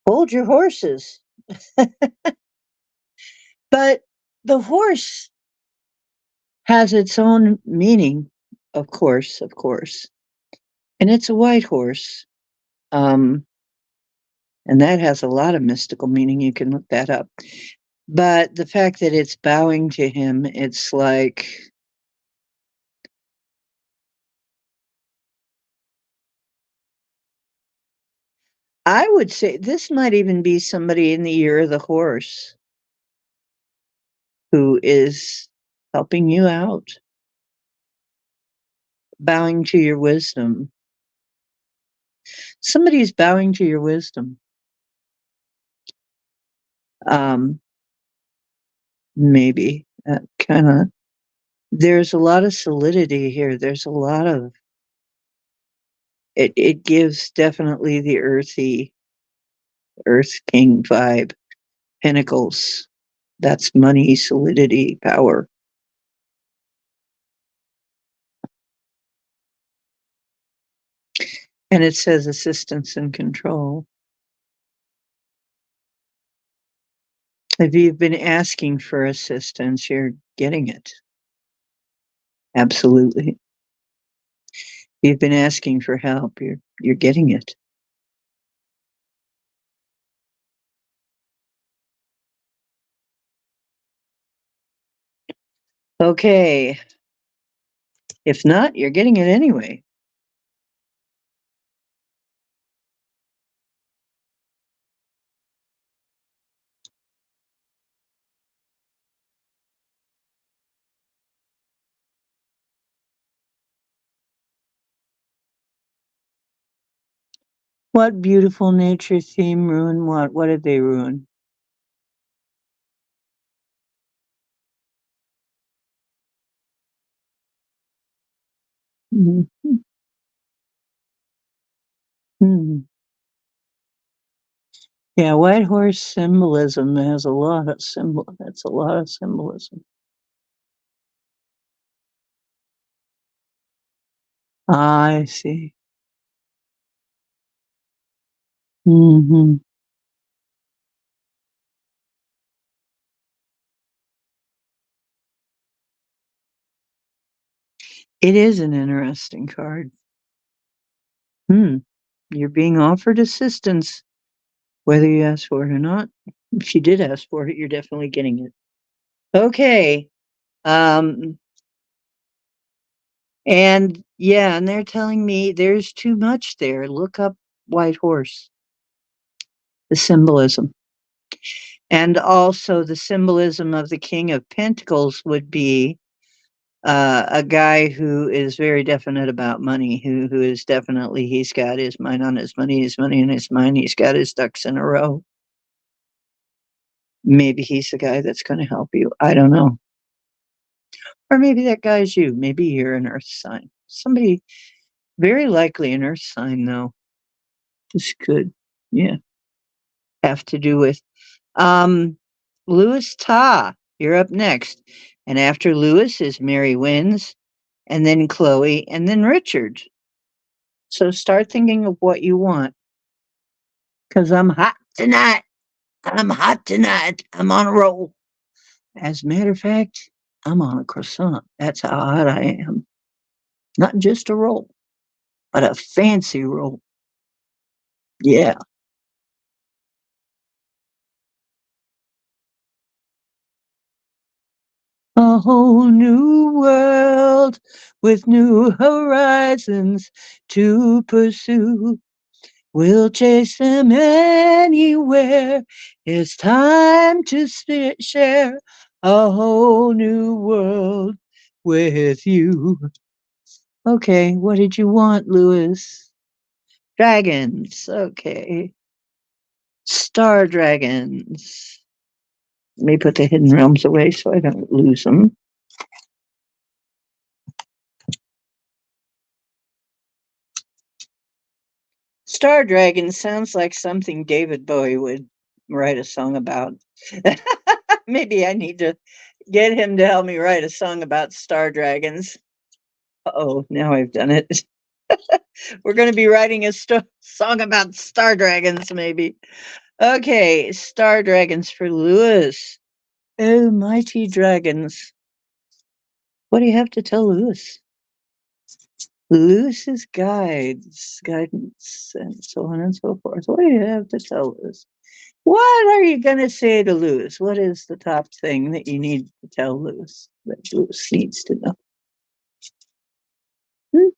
hold your horses. But the horse has its own meaning, of course, of course. And it's a white horse. Um, and that has a lot of mystical meaning. You can look that up. But the fact that it's bowing to him, it's like, I would say this might even be somebody in the year of the horse who is helping you out, bowing to your wisdom. Somebody's bowing to your wisdom. Um, maybe kind of. There's a lot of solidity here. There's a lot of it. It gives definitely the Earth King vibe. Pentacles. That's money, solidity, power. And it says assistance and control. If you've been asking for assistance, you're getting it. Absolutely. You've been asking for help, you're getting it. Okay. If not, you're getting it anyway. What beautiful nature theme ruin what? What did they ruin? Mm-hmm. Hmm. Yeah, white horse symbolism has a lot of symbol. That's a lot of symbolism. I see. Hmm. It is an interesting card. Hmm. You're being offered assistance, whether you ask for it or not. If you did ask for it, you're definitely getting it. Okay. Um, and yeah, and they're telling me there's too much there. Look up white horse, the symbolism. And also the symbolism of the King of Pentacles would be a guy who is very definite about money, who is definitely he's got his mind on his money on his mind, he's got his ducks in a row. Maybe he's the guy that's going to help you. I don't know. Or maybe that guy's you. Maybe you're an earth sign. Somebody very likely an earth sign though. This could, yeah, have to do with Louis Ta. You're up next. And after Louis is Mary Wins, and then Chloe, and then Richard. So start thinking of what you want. Because I'm hot tonight. I'm hot tonight. I'm on a roll. As a matter of fact, I'm on a croissant. That's how hot I am. Not just a roll, but a fancy roll. Yeah. A whole new world with new horizons to pursue. We'll chase them anywhere. It's time to share a whole new world with you. Okay, what did you want, Louis? Dragons. Okay. Star dragons. Let me put the hidden realms away so I don't lose them. Star Dragon sounds like something David Bowie would write a song about. Maybe I need to get him to help me write a song about star dragons. Oh, now I've done it. We're going to be writing a song about star dragons, maybe. Okay, star dragons for Lewis. Oh, mighty dragons. What do you have to tell Lewis? Lewis's guidance, and so on and so forth. What do you have to tell Lewis? What are you going to say to Lewis? What is the top thing that you need to tell Lewis that Lewis needs to know? Hmm?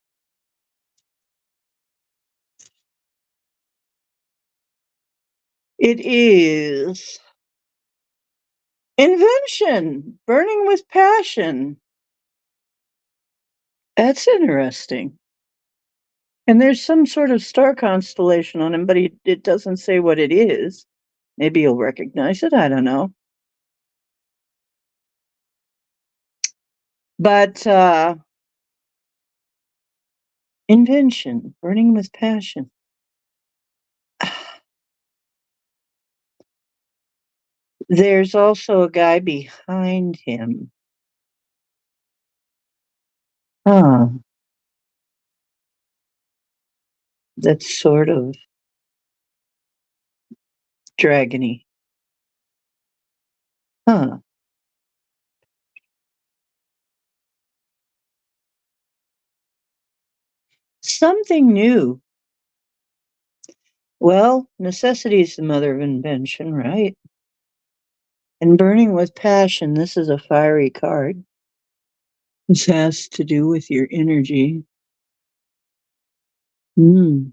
It is invention, burning with passion. That's interesting. And there's some sort of star constellation on him, but it doesn't say what it is. Maybe you'll recognize it. I don't know. But invention, burning with passion. There's also a guy behind him. Huh. That's sort of dragony. Huh. Something new. Well, necessity is the mother of invention, right? And burning with passion, this is a fiery card. This has to do with your energy. Hmm.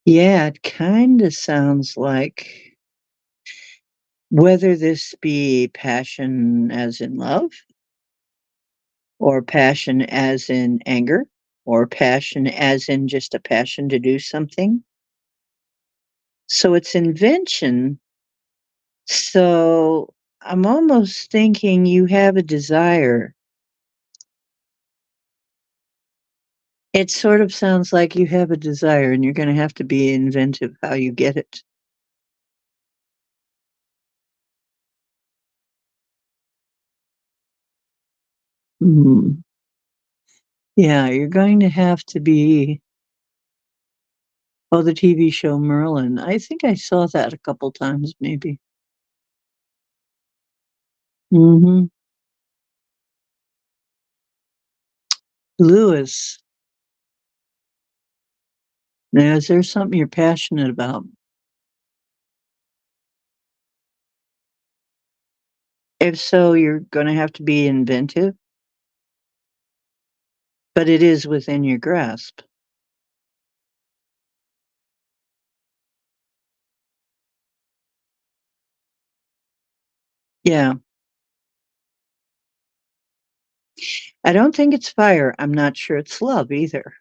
Yeah, it kind of sounds like whether this be passion as in love, or passion as in anger, or passion as in just a passion to do something. So it's invention. So I'm almost thinking you have a desire. It sort of sounds like you have a desire and you're going to have to be inventive how you get it. Hmm. Yeah, you're going to have to be. Oh, the TV show Merlin. I think I saw that a couple times, maybe. Hmm. Lewis. Now, is there something you're passionate about? If so, you're going to have to be inventive, but it is within your grasp. Yeah. I don't think it's fire. I'm not sure it's love either.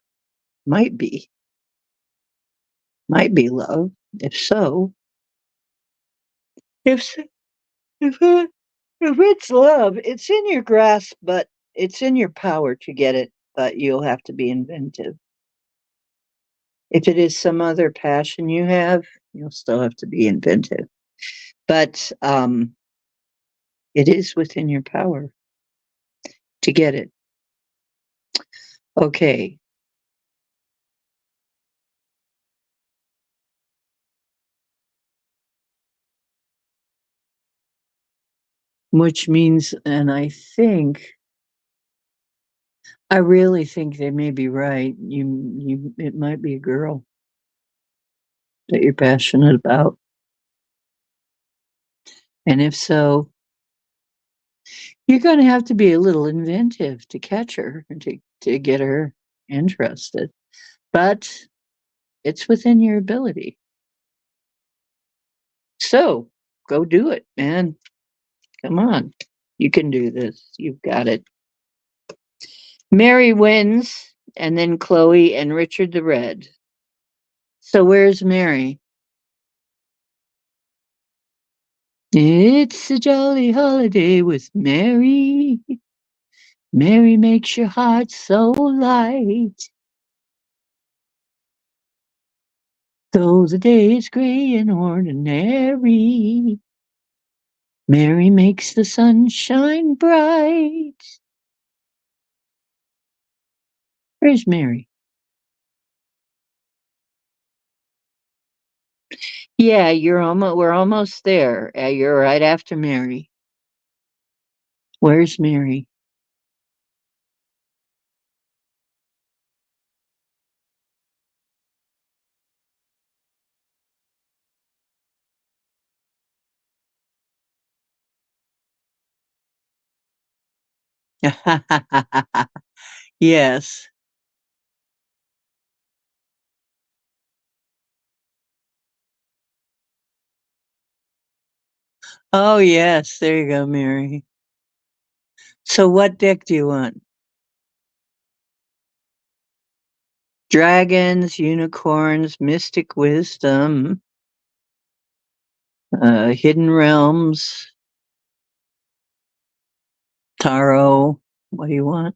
Might be. Might be love. If so, if s- if it, if it's love, it's in your grasp, but it's in your power to get it, but you'll have to be inventive. If it is some other passion you have, you'll still have to be inventive. But it is within your power to get it. Okay. Which means, and I really think they may be right. It might be a girl that you're passionate about. And if so, you're going to have to be a little inventive to catch her and to get her interested. But it's within your ability. So go do it, man. Come on. You can do this. You've got it. Mary wins, and then Chloe and Richard the Red. So where's Mary? It's a jolly holiday with Mary. Mary makes your heart so light. Though the day is gray and ordinary, Mary makes the sun shine bright. Where's Mary? Yeah, we're almost there. You're right after Mary. Where's Mary? Yes. Oh, yes. There you go, Mary. So what deck do you want? Dragons, unicorns, mystic wisdom, hidden realms, tarot. What do you want?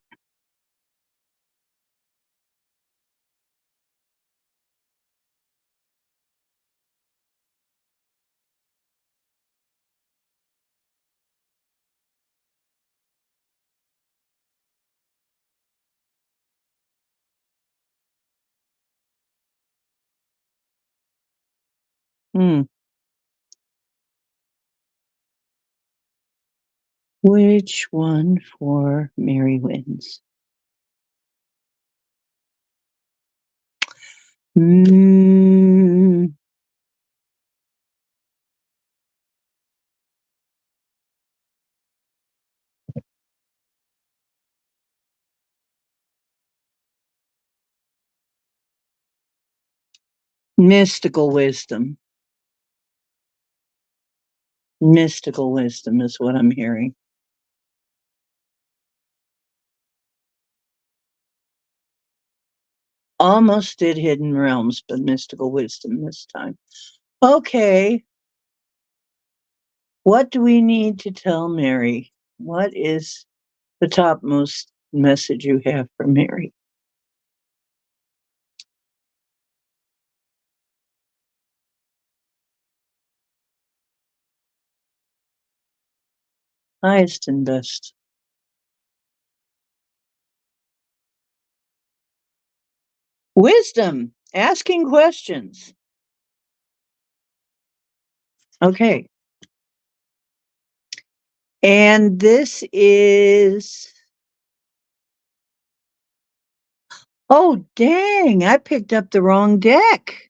Hmm. Which one for Mary wins? Mm, mystical wisdom. Mystical wisdom is what I'm hearing. Almost did hidden realms, but mystical wisdom this time. Okay. What do we need to tell Mary? What is the topmost message you have for Mary? Highest and best. Wisdom, asking questions. Okay. And this is, oh, dang, I picked up the wrong deck.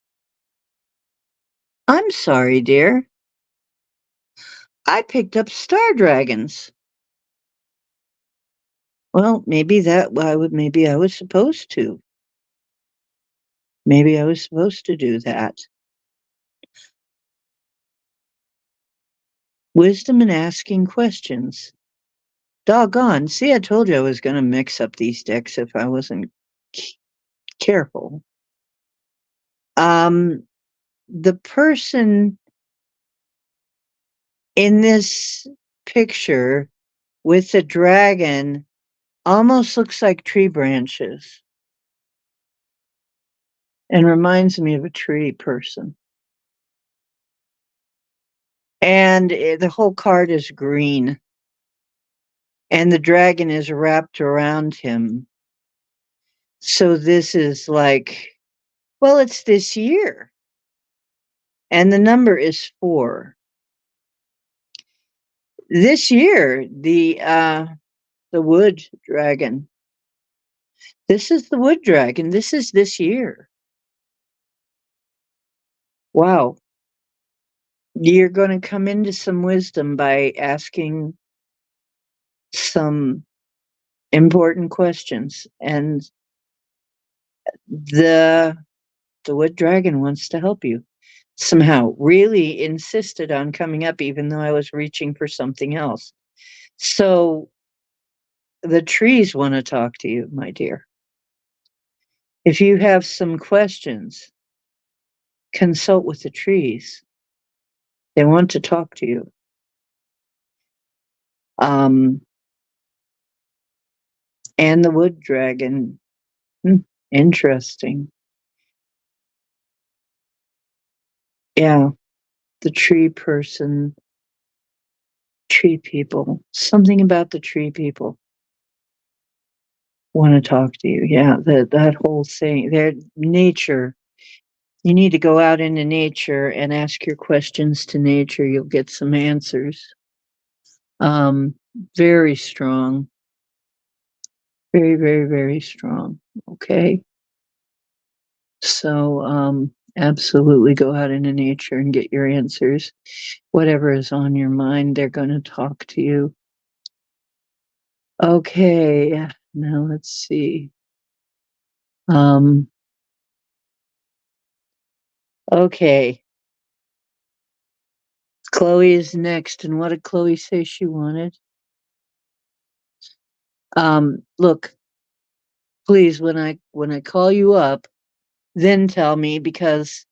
I'm sorry, dear. I picked up Star Dragons. Well, maybe I was supposed to. Maybe I was supposed to do that. Wisdom and asking questions. Doggone. See, I told you I was going to mix up these decks if I wasn't careful. The person in this picture with the dragon almost looks like tree branches and reminds me of a tree person. And the whole card is green. And the dragon is wrapped around him. So this is like, well, it's this year. And the number is 4. This year, the wood dragon. This is the wood dragon. This is this year. Wow. You're going to come into some wisdom by asking some important questions, and the wood dragon wants to help you somehow. Really insisted on coming up even though I was reaching for something else. So the trees want to talk to you, my dear. If you have some questions, consult with the trees. They want to talk to you. And the wood dragon. Interesting. Yeah, the tree person, tree people. Something about the tree people want to talk to you. Yeah, that whole thing. Their nature. You need to go out into nature and ask your questions to nature. You'll get some answers. Um, very strong. Very, very, very strong. Okay. So, absolutely go out into nature and get your answers. Whatever is on your mind, they're going to talk to you. Okay. Now let's see. Okay. Chloe is next. And what did Chloe say she wanted? Look, please, when I call you up, then tell me, because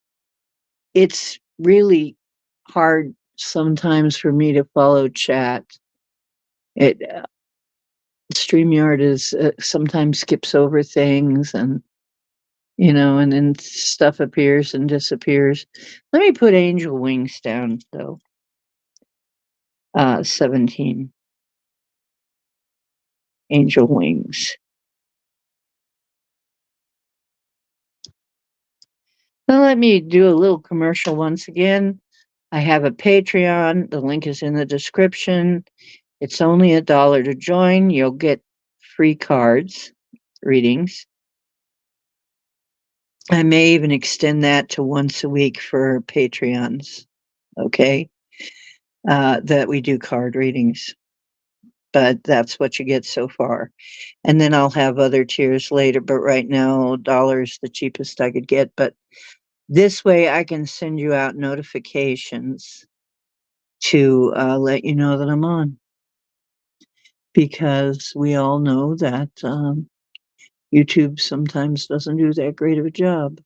it's really hard sometimes for me to follow chat. It StreamYard is sometimes skips over things, and and then stuff appears and disappears. Let me put angel wings down though. 17 angel wings. Now let me do a little commercial once again. I have a Patreon. The link is in the description. It's only $1 to join. You'll get free cards, readings. I may even extend that to once a week for Patreons. Okay. That we do card readings, but that's what you get so far. And then I'll have other tiers later, but right now, $1 is the cheapest I could get. But this way I can send you out notifications to let you know that I'm on. Because we all know that YouTube sometimes doesn't do that great of a job.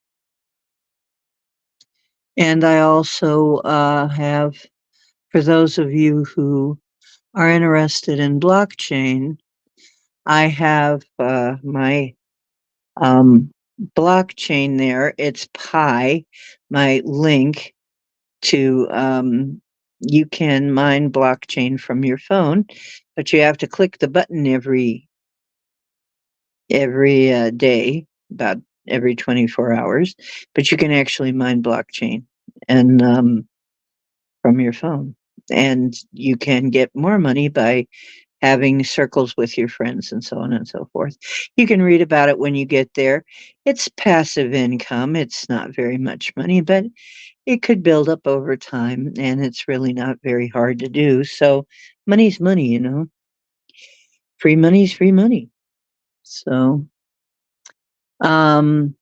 And I also have, for those of you who are interested in blockchain, I have my blockchain there. It's Pi, my link to, you can mine blockchain from your phone, but you have to click the button every day, about every 24 hours. But you can actually mine blockchain and from your phone, and you can get more money by having circles with your friends and so on and so forth. You can read about it when you get there. It's passive income. It's not very much money, but it could build up over time, and it's really not very hard to do. So money's money, free money's free money. So, um,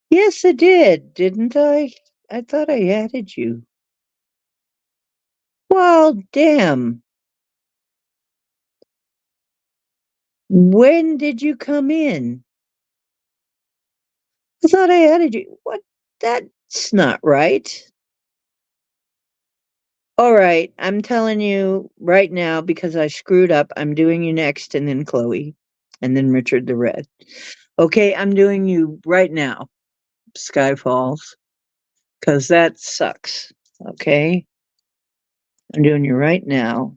Yes, I did, didn't I? I thought I added you. Well, damn. When did you come in? I thought I added you. What? That's not right. All right, I'm telling you right now because I screwed up. I'm doing you next, and then Chloe, and then Richard the Red. Okay, I'm doing you right now, Sky Falls, because that sucks. Okay, I'm doing you right now.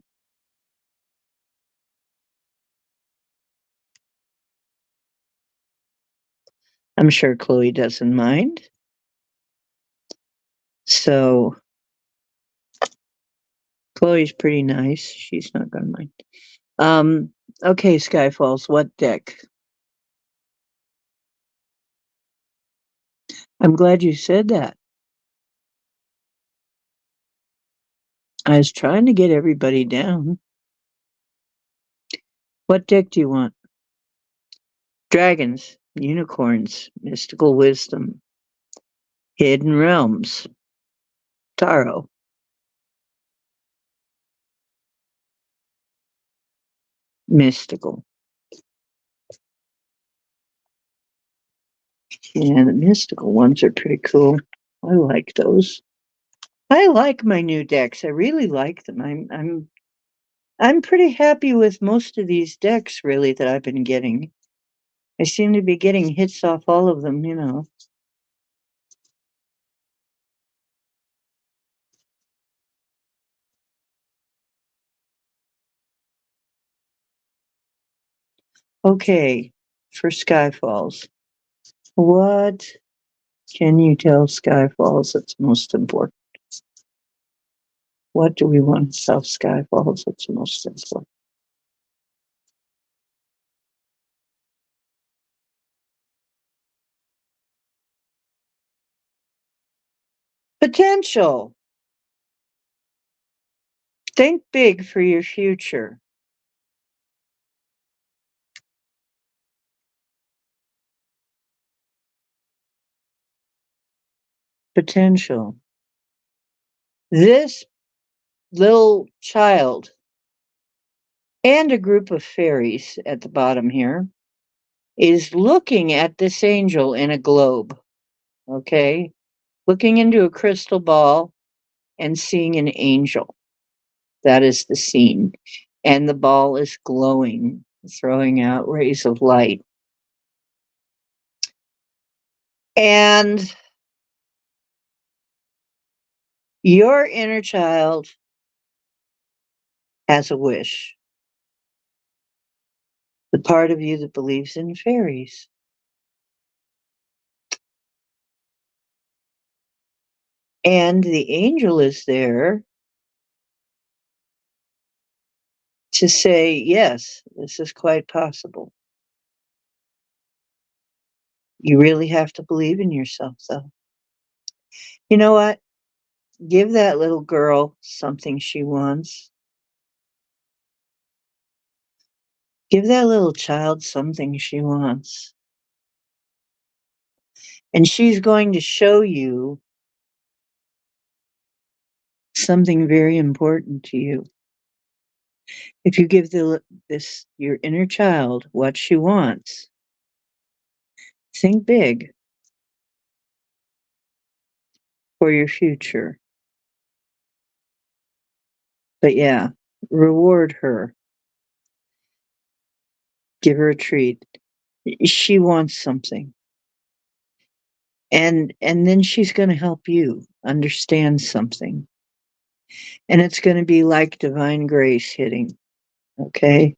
I'm sure Chloe doesn't mind. So Chloe's pretty nice. She's not gonna mind. Okay, Sky Falls, what deck? I'm glad you said that. I was trying to get everybody down. What deck do you want? Dragons, unicorns, mystical wisdom, hidden realms, tarot, mystical. Yeah, the mystical ones are pretty cool. I like those. I like my new decks. I really like them. I'm pretty happy with most of these decks really that I've been getting. I seem to be getting hits off all of them. Okay, for Skyfalls. What can you tell Skyfalls that's most important? What do we want to tell Skyfalls that's most important? Potential. Think big for your future. Potential. This little child and a group of fairies at the bottom here is looking at this angel in a globe, okay? Looking into a crystal ball and seeing an angel. That is the scene. And the ball is glowing, throwing out rays of light. And your inner child has a wish. The part of you that believes in fairies. And the angel is there to say, yes, this is quite possible. You really have to believe in yourself, though. You know what? Give that little girl something she wants. Give that little child something she wants. And she's going to show you something very important to you. If you give this your inner child what she wants, think big for your future. But yeah, reward her. Give her a treat. She wants something. And then she's going to help you understand something. And it's going to be like divine grace hitting, okay?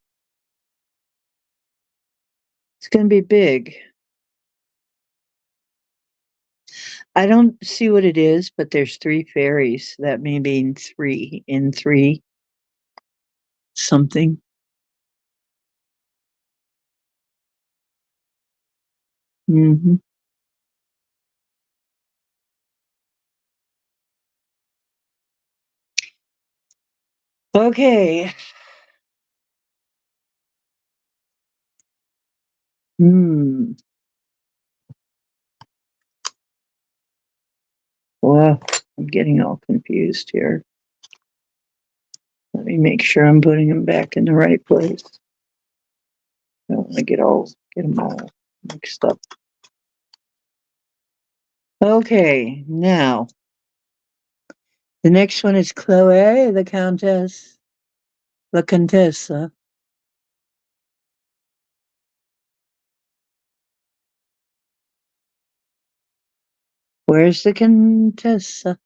It's going to be big. I don't see what it is, but there's three fairies. That may mean three in three something. Hmm. Okay. Hmm. I'm getting all confused here. Let me make sure I'm putting them back in the right place. I don't want to get them all mixed up. Okay, now the next one is Chloe, the Countess, la Contessa. Where's the Contessa?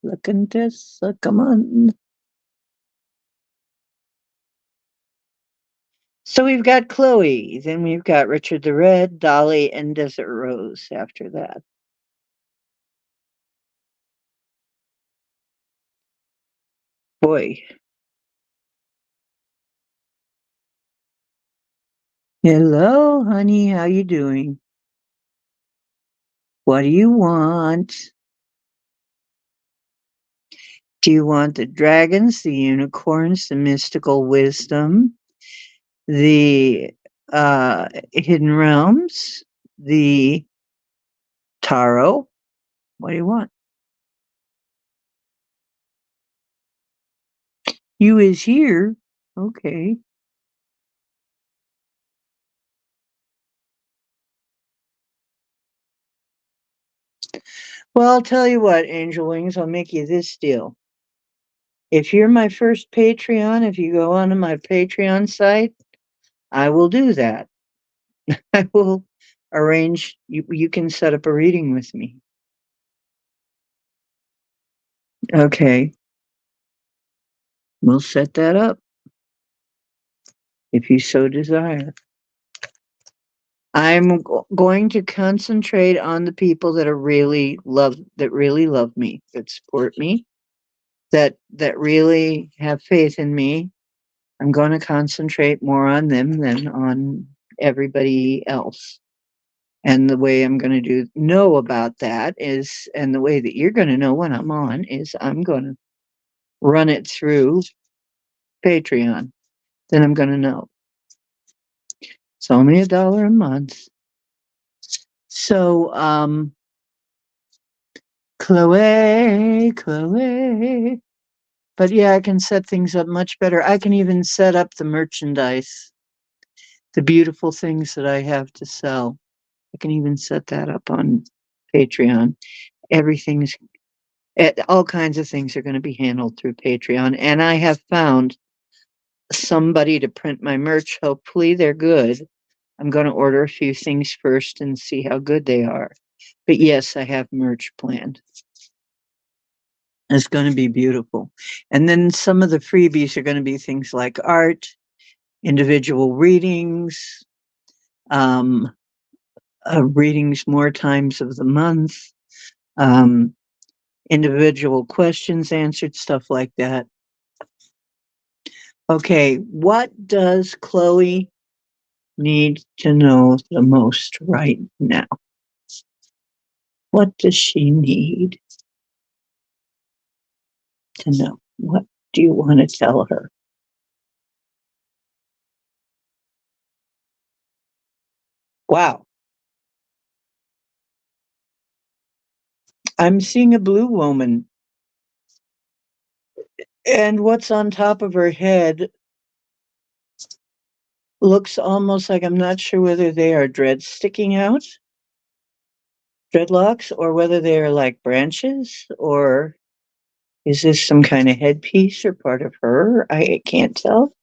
La Contessa, come on. So we've got Chloe, then we've got Richard the Red, Dolly, and Desert Rose after that. Boy. Hello, honey, how you doing? What do you want? Do you want the dragons, the unicorns, the mystical wisdom, the hidden realms, the tarot? What do you want? You is here. Okay. Well, I'll tell you what, Angel Wings, I'll make you this deal. If you're my first Patreon, if you go onto my Patreon site, I will do that. I will arrange, you can set up a reading with me. Okay. We'll set that up if you so desire. I'm going to concentrate on the people that really love me, that support me, that really have faith in me. I'm going to concentrate more on them than on everybody else. And the way I'm going to know about that is, and the way that you're going to know when I'm on is I'm going to run it through Patreon. Then I'm going to know. It's only $1 a month. So, Chloe. But yeah, I can set things up much better. I can even set up the merchandise, the beautiful things that I have to sell. I can even set that up on Patreon. All kinds of things are going to be handled through Patreon. And I have found somebody to print my merch. Hopefully they're good. I'm going to order a few things first and see how good they are. But yes, I have merch planned. It's going to be beautiful. And then some of the freebies are going to be things like art, individual readings, um, readings more times of the month, um, individual questions answered, stuff like that. Okay, what does Chloe need to know the most right now? What does she need to know? What do you want to tell her? Wow. I'm seeing a blue woman. And what's on top of her head looks almost like, I'm not sure whether they are dreads sticking out, dreadlocks, or whether they are like branches, or is this some kind of headpiece or part of her? I can't tell.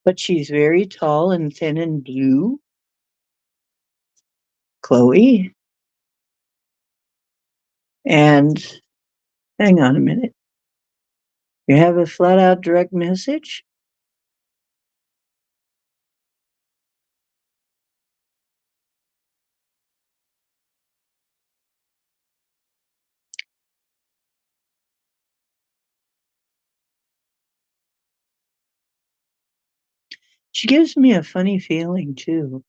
But she's very tall and thin and blue. Chloe. And hang on a minute. You have a flat out direct message? She gives me a funny feeling too.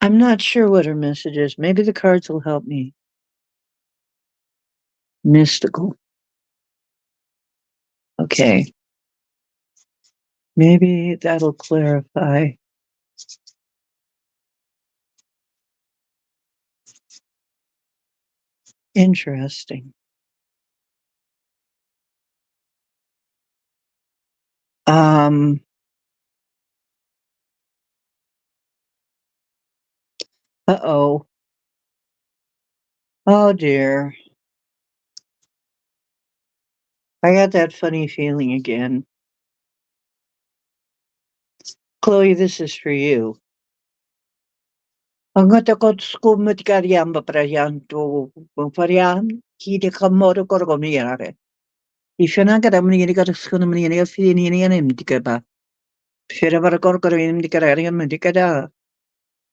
I'm not sure what her message is. Maybe the cards will help me. Mystical. Okay. Maybe that'll clarify. Interesting. Um, uh-oh. Oh dear. I got that funny feeling again. Chloe, this is for you. Ang takot ko matikaryam paprayan to paprayan kide kamoto korgomiyare. Ishana kada muni kada skuna muni ga fini ni ne mtikaba. Shira bara korgorim dikararim mtikada.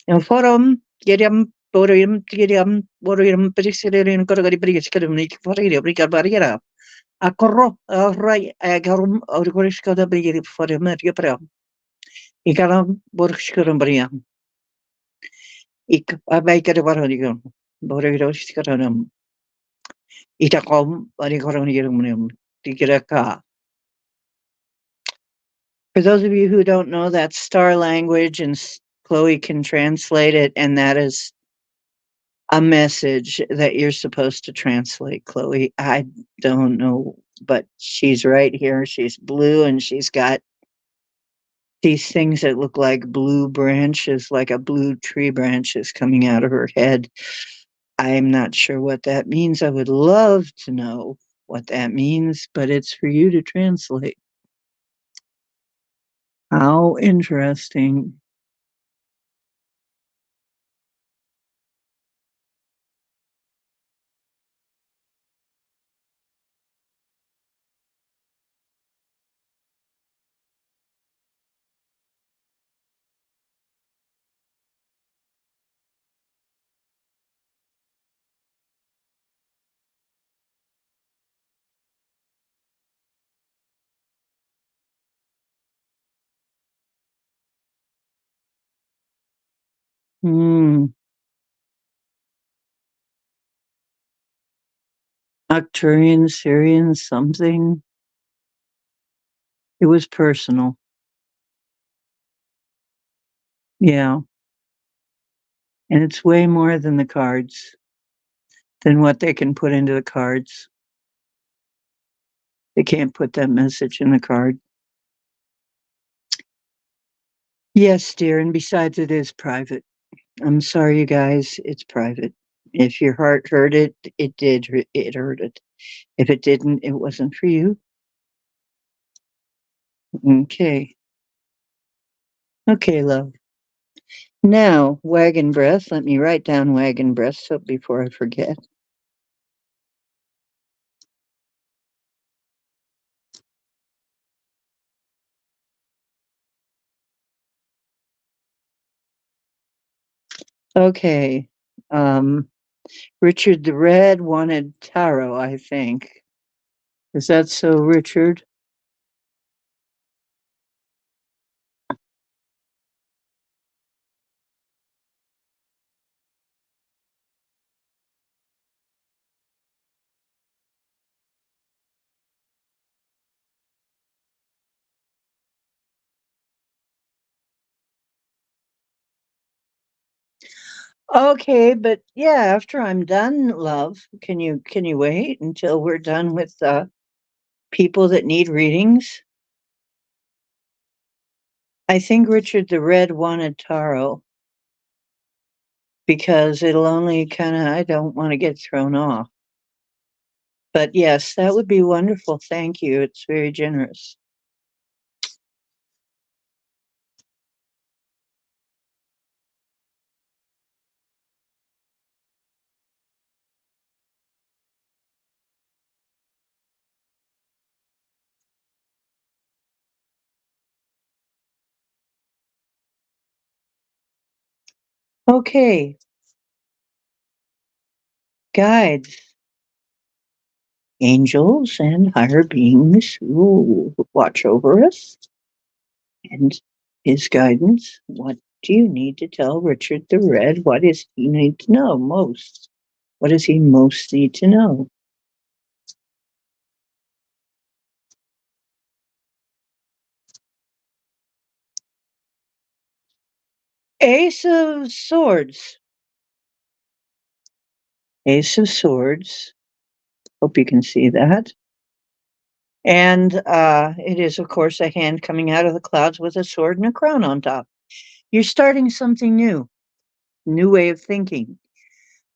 En forum geriam borim geriam borim perisirin korgari periskadum ni foriri brika barriera. A corro rai agarum aurigorishka da brigiri forum yapra. Ikaram borshkurum briam. Ik abaikade baronigun. Borigorishkaram. Itakom barigoronium. Tikiraka. For those of you who don't know, that's star language, and Chloe can translate it, and that is a message that you're supposed to translate, Chloe. I don't know, but she's right here. She's blue, and she's got these things that look like blue branches, like a blue tree branches coming out of her head. I'm not sure what that means. I would love to know what that means, but it's for you to translate. How interesting. Hmm. Arcturian, Syrian, something. It was personal. Yeah. And it's way more than the cards, than what they can put into the cards. They can't put that message in the card. Yes, dear. And besides, it is private. I'm sorry, you guys. It's private. If your heart hurt it, it did. It hurt it. If it didn't, it wasn't for you. Okay. Okay, love. Now, wagon breath. Let me write down wagon breath so before I forget. Okay. Um, Richard the Red wanted taro, I think. Is that so, Richard? Okay, but yeah, after I'm done, love, can you wait until we're done with people that need readings? I think Richard the Red wanted taro because it'll only kind of I don't want to get thrown off. But yes, that would be wonderful. Thank you. It's very generous. Okay, guides, angels, and higher beings who watch over us and his guidance. What do you need to tell Richard the Red? What does he need to know most? What does he most need to know? Ace of Swords. Ace of Swords. Hope you can see that. And it is, of course, a hand coming out of the clouds with a sword and a crown on top. You're starting something new way of thinking.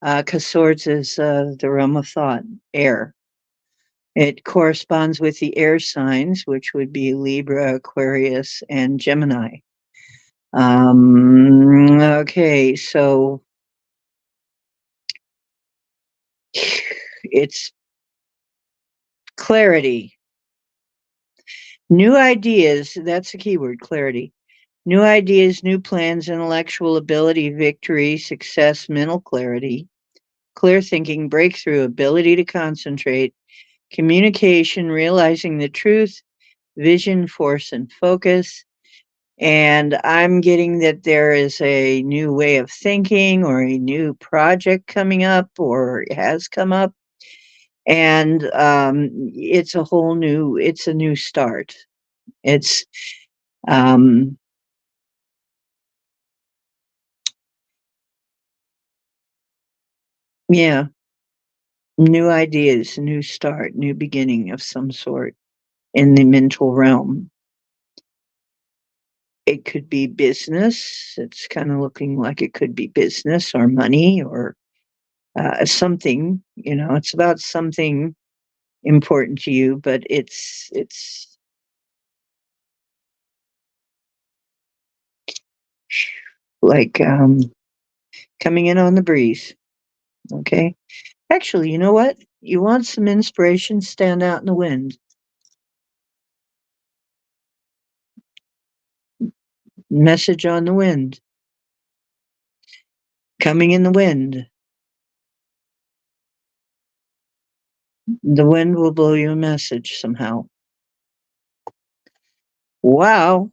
Because swords is the realm of thought, air. It corresponds with the air signs, which would be Libra, Aquarius, and Gemini. Okay, so it's clarity. New ideas, that's the keyword, clarity. New ideas, new plans, intellectual ability, victory, success, mental clarity, clear thinking, breakthrough, ability to concentrate, communication, realizing the truth, vision, force, and focus. And I'm getting that there is a new way of thinking or a new project coming up or has come up. And it's it's a new start. It's, um, yeah, new ideas, new start, new beginning of some sort in the mental realm. It could be business. It's kind of looking like it could be business or money or something. It's about something important to you, but it's like coming in on the breeze. Okay. Actually, you know what? You want some inspiration? Stand out in the wind. Message on the wind. Coming in the wind. The wind will blow you a message somehow. Wow,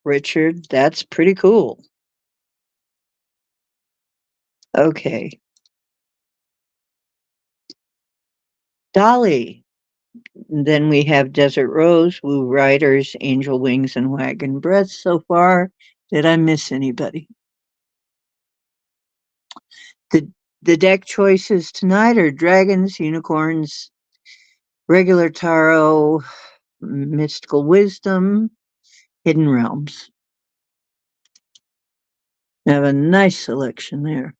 Richard, that's pretty cool. Okay. Dolly. Then we have Desert Rose, Woo Riders, Angel Wings, and Wagon Breath so far. Did I miss anybody? The the deck choices tonight are dragons, unicorns, regular tarot, mystical wisdom, hidden realms. I have a nice selection there.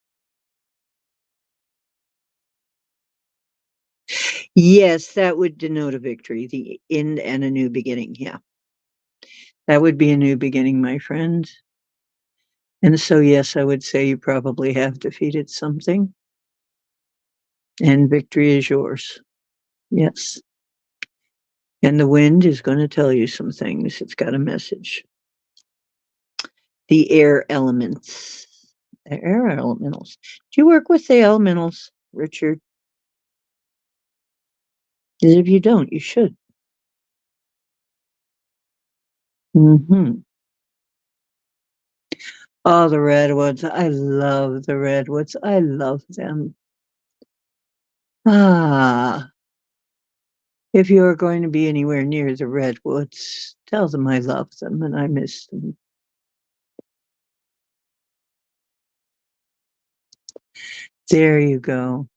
Yes, that would denote a victory, the end and a new beginning. Yeah, that would be a new beginning, my friend. And so, yes, I would say you probably have defeated something, and victory is yours. Yes. And the wind is going to tell you some things. It's got a message. The air elements. The air elementals. Do you work with the elementals, Richard? Because if you don't, you should. Mm-hmm. Oh, the redwoods. I love the redwoods. I love them. Ah, if you are going to be anywhere near the redwoods, tell them I love them and I miss them. There you go.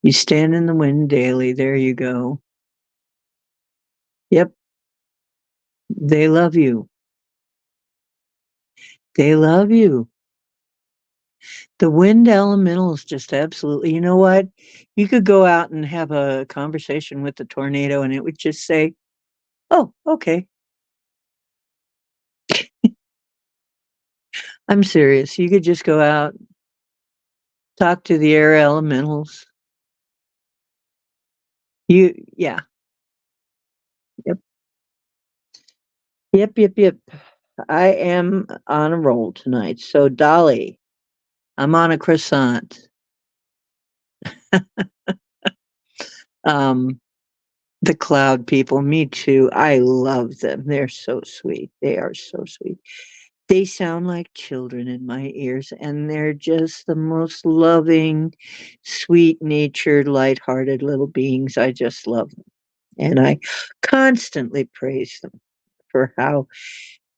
You stand in the wind daily. There you go. Yep. They love you. They love you. The wind elemental is just absolutely, you know what? You could go out and have a conversation with the tornado and it would just say, oh, okay. I'm serious. You could just go out, talk to the air elementals. Yeah. Yep. Yep, yep, yep. I am on a roll tonight. So, Dolly, I'm on a croissant. Um, the cloud people, me too. I love them. They're so sweet. They are so sweet. They sound like children in my ears, and they're just the most loving, sweet-natured, light-hearted little beings. I just love them, and I constantly praise them for how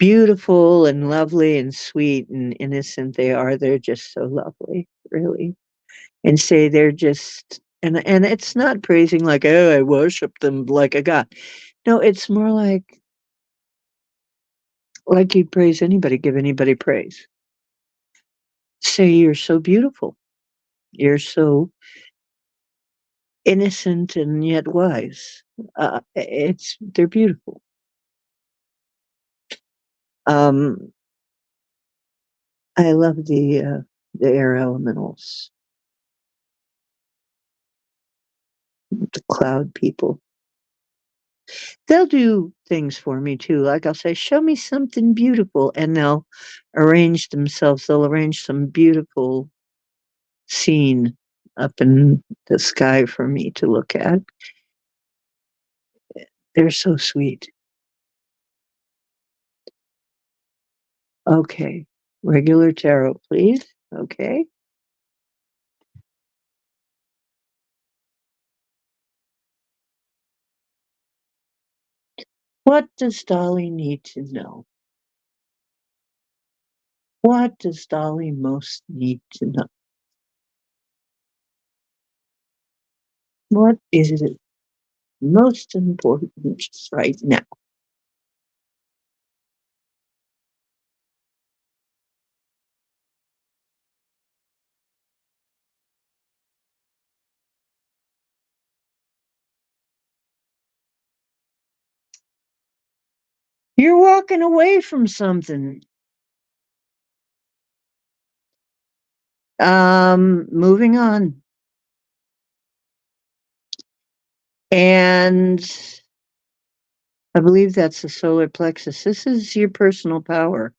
beautiful and lovely and sweet and innocent they are, they're just so lovely, really. And say they're just and it's not praising like, "Oh, I worship them like a god." No, it's more like you'd praise anybody, give anybody praise. Say, "You're so beautiful. You're so innocent and yet wise." It's they're beautiful. Um, I love the air elementals, the cloud people. They'll do things for me too, like I'll say, "Show me something beautiful," and they'll arrange some beautiful scene up in the sky for me to look at. They're so sweet. Okay. Regular tarot, please. Okay. What does Dolly need to know? What does Dolly most need to know? What is it most important right now? You're walking away from something. Moving on. And I believe that's the solar plexus. This is your personal power.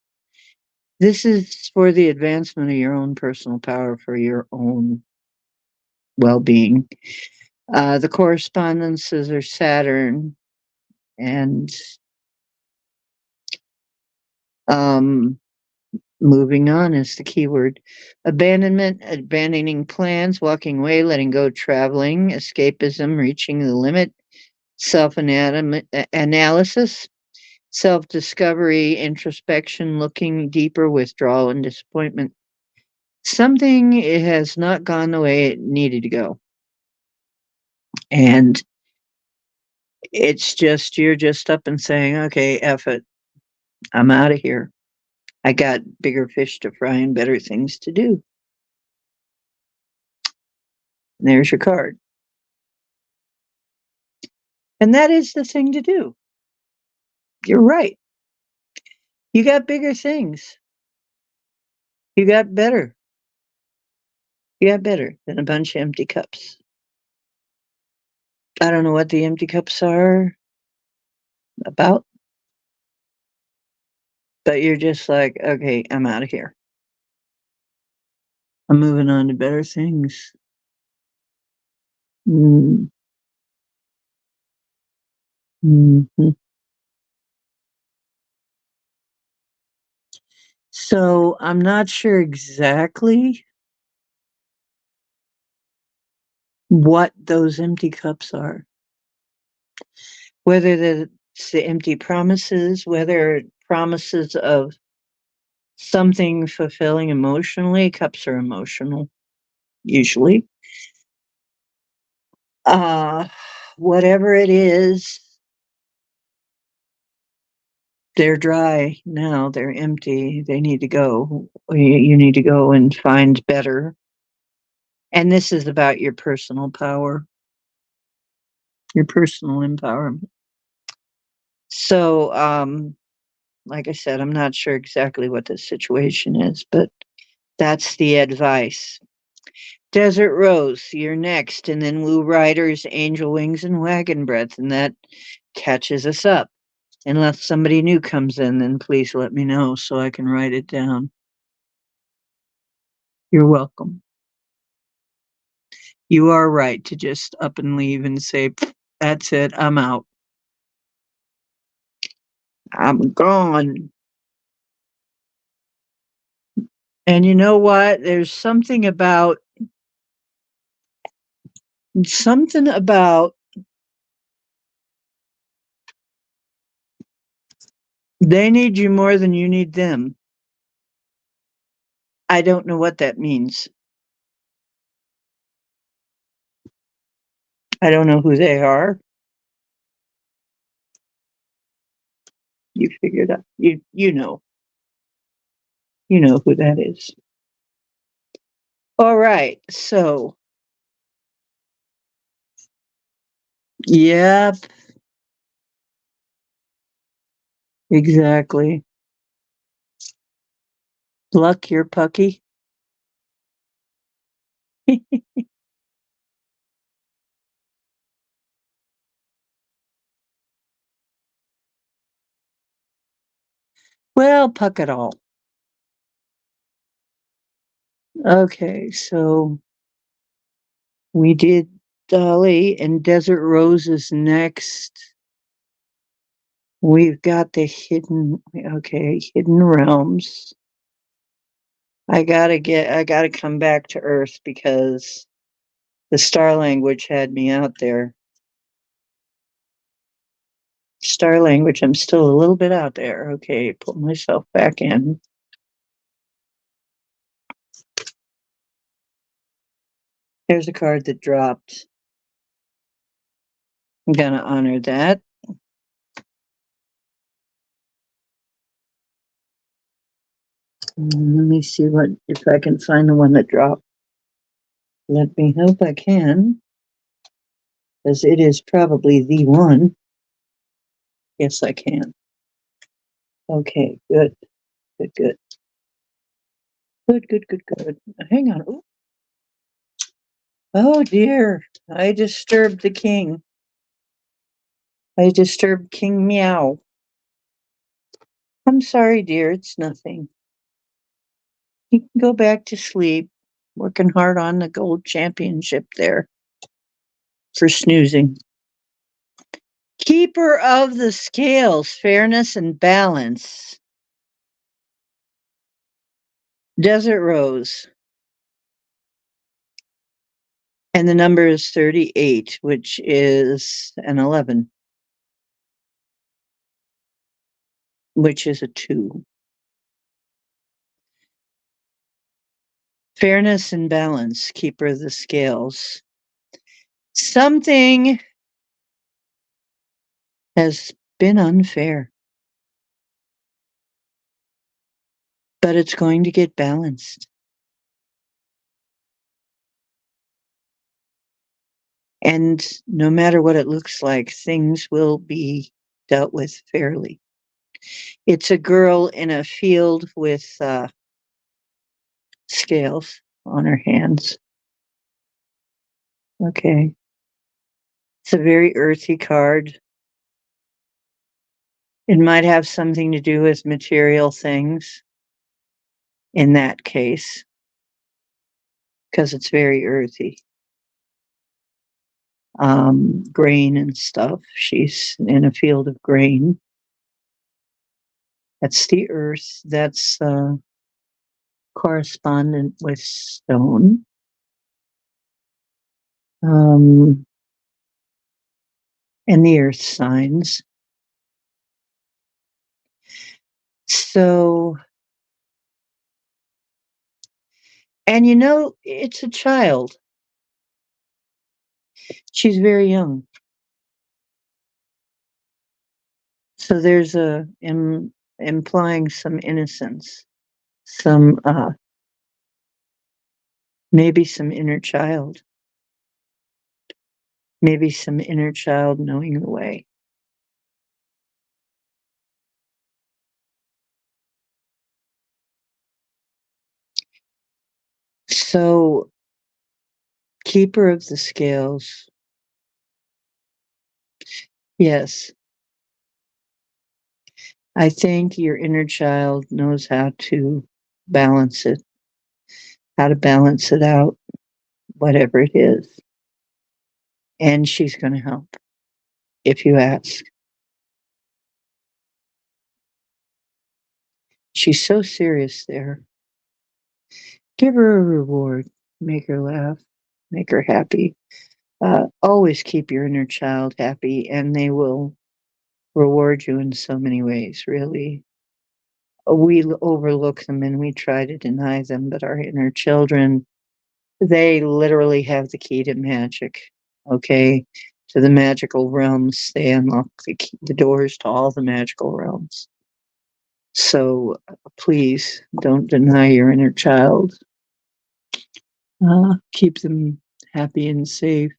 This is for the advancement of your own personal power for your own well being. The correspondences are Saturn and um, moving on is the key word. Abandonment, abandoning plans, walking away, letting go, traveling, escapism, reaching the limit, self analysis, self discovery, introspection, looking deeper, withdrawal, and disappointment. Something it has not gone the way it needed to go. And it's just, you're just up and saying, okay, F it. I'm out of here. I got bigger fish to fry and better things to do. And there's your card. And that is the thing to do. You're right. You got bigger things. You got better. You got better than a bunch of empty cups. I don't know what the empty cups are about, but you're just like, okay, I'm out of here. I'm moving on to better things. Mm, mhm. So I'm not sure exactly what those empty cups are. Whether it's the empty promises, whether promises of something fulfilling emotionally, cups are emotional, usually. Uh, Whatever it is, they're dry now, they're empty, they need to go. You need to go and find better. And this is about your personal power, your personal empowerment. So, like I said, I'm not sure exactly what the situation is, but that's the advice. Desert Rose, you're next, and then Woo Riders, Angel Wings, and Wagon Breath, and that catches us up. Unless somebody new comes in, then please let me know so I can write it down. You're welcome. You are right to just up and leave and say, that's it, I'm out. I'm gone. And you know what? There's something about They need you more than you need them. I don't know what that means. I don't know who they are. You figured out. You know who that is. All right. So, yep, exactly. Luck your pucky. Well, puck it all. Okay, so we did Dolly and Desert Roses next. We've got the Hidden Realms. I gotta come back to Earth because the star language had me out there. Star language, I'm still a little bit out there. Okay, pull myself back in. There's a card that dropped. I'm gonna honor that. Let me see what if I can find the one that dropped. Let me hope I can, because it is probably the one. Yes, I can. Okay, good, good, good, good, good, good, good. Hang on. Ooh. Oh dear, I disturbed the king. I disturbed King Meow. I'm sorry, dear. It's nothing. You can go back to sleep. Working hard on the gold championship there for snoozing. Keeper of the scales, fairness and balance. Desert Rose. And the number is 38, which is an 11, which is a 2. Fairness and balance, keeper of the scales. Something has been unfair, but it's going to get balanced. And no matter what it looks like, things will be dealt with fairly. It's a girl in a field with scales on her hands. Okay. It's a very earthy card. It might have something to do with material things in that case, because it's very earthy. Grain and stuff. She's in a field of grain. That's the earth. That's correspondent with stone. And the earth signs. So, and it's a child. She's very young. So there's implying some innocence, some maybe some inner child, maybe some inner child knowing the way. So, keeper of the scales. Yes, I think your inner child knows how to balance it, how to balance it out, whatever it is. And she's going to help if you ask. She's so serious there. Give her a reward, make her laugh, make her happy. Always keep your inner child happy, and they will reward you in so many ways, really. We overlook them and we try to deny them, but our inner children, they literally have the key to magic, okay? To the magical realms. They unlock the doors to all the magical realms. So please don't deny your inner child. Keep them happy and safe.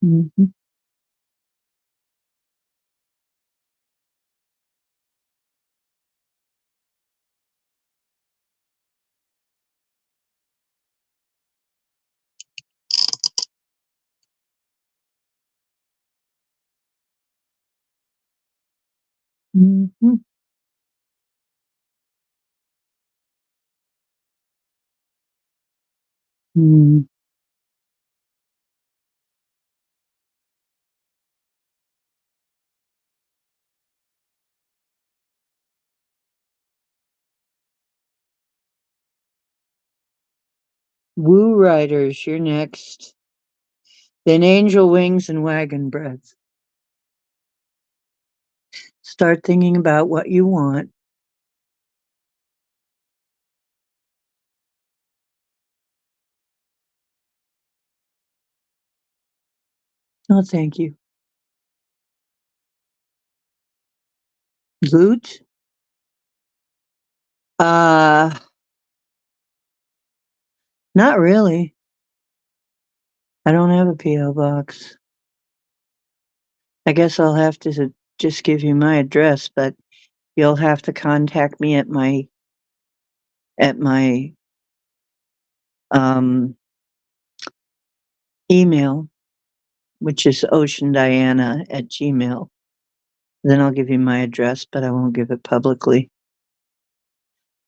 Mhm. Mhm. Mm. Woo Riders, you're next. Then Angel Wings and Wagon Breath. Start thinking about what you want. Oh, thank you. Loot? Uh, Not really. I don't have a P.O. box. I guess I'll have to just give you my address, but you'll have to contact me at my um email, which is oceandiana@gmail. Then I'll give you my address, but I won't give it publicly.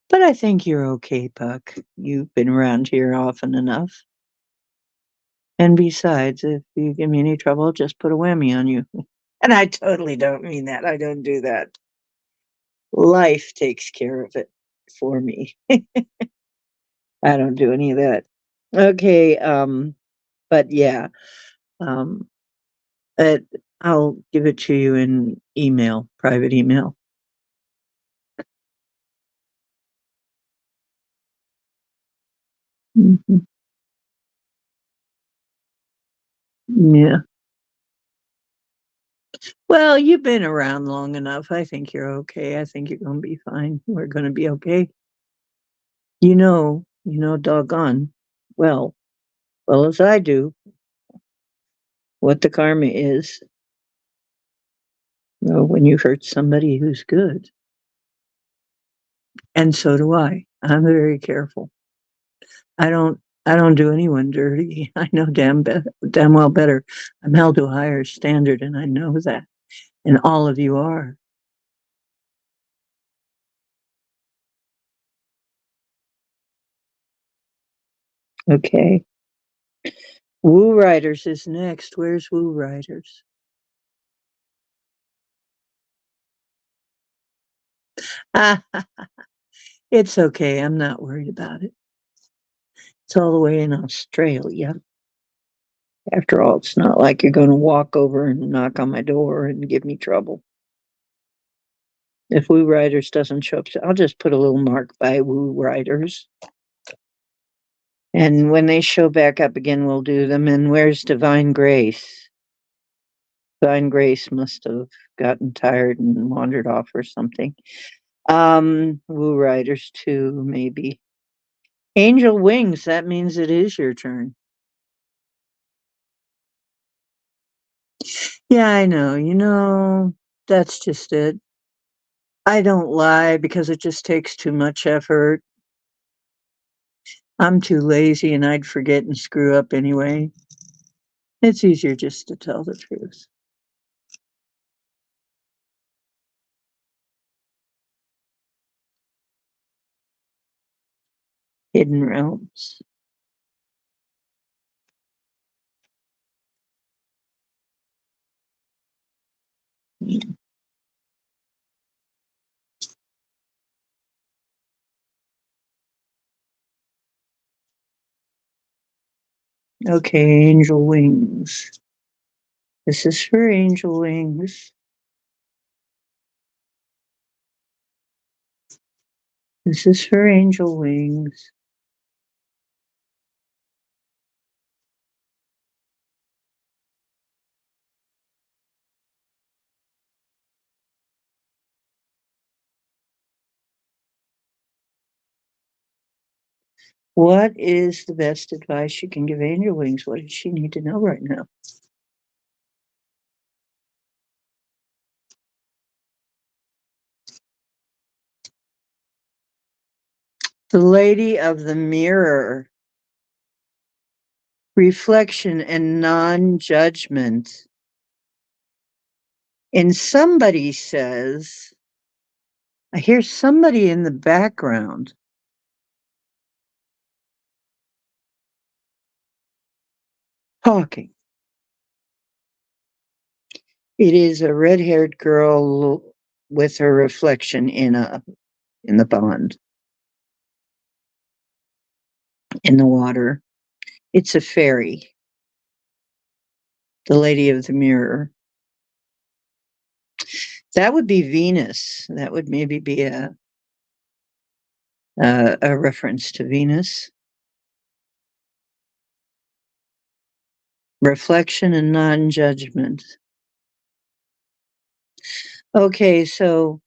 But I think you're okay, Puck. You've been around here often enough. And besides, if you give me any trouble, I'll just put a whammy on you. And I totally don't mean that. I don't do that. Life takes care of it for me. I don't do any of that. Okay, but yeah, um, uh, I'll give it to you in email, private email. Mhm. Yeah. Well, you've been around long enough. I think you're okay. I think you're gonna be fine. We're gonna be okay. Doggone well, well as I do, what the karma is, when you hurt somebody who's good. And so do I. I'm very careful. I don't I don't do anyone dirty. I know damn well better. I'm held to a higher standard and I know that. And all of you are. Okay. Woo Riders is next. Where's Woo Riders? Ah, it's okay. I'm not worried about it. It's all the way in Australia. After all, it's not like you're going to walk over and knock on my door and give me trouble. If Woo Riders doesn't show up, I'll just put a little mark by Woo Riders. And when they show back up again, we'll do them. And where's Divine Grace? Divine Grace must have gotten tired and wandered off or something. Woo Riders too, maybe. Angel Wings, that means it is your turn. Yeah, I know. That's just it. I don't lie because it just takes too much effort. I'm too lazy and I'd forget and screw up anyway. It's easier just to tell the truth. Hidden realms. Okay, angel wings. This is for angel wings. This is for angel wings. What is the best advice you can give angel wings? What does she need to know right now? The Lady of the Mirror. Reflection and non-judgment. And somebody says, I hear somebody in the background talking. It is a red-haired girl with her reflection in the pond, in the water. It's a fairy, the Lady of the Mirror. That would be Venus. That would maybe be a reference to Venus. Reflection and non-judgment. Okay, so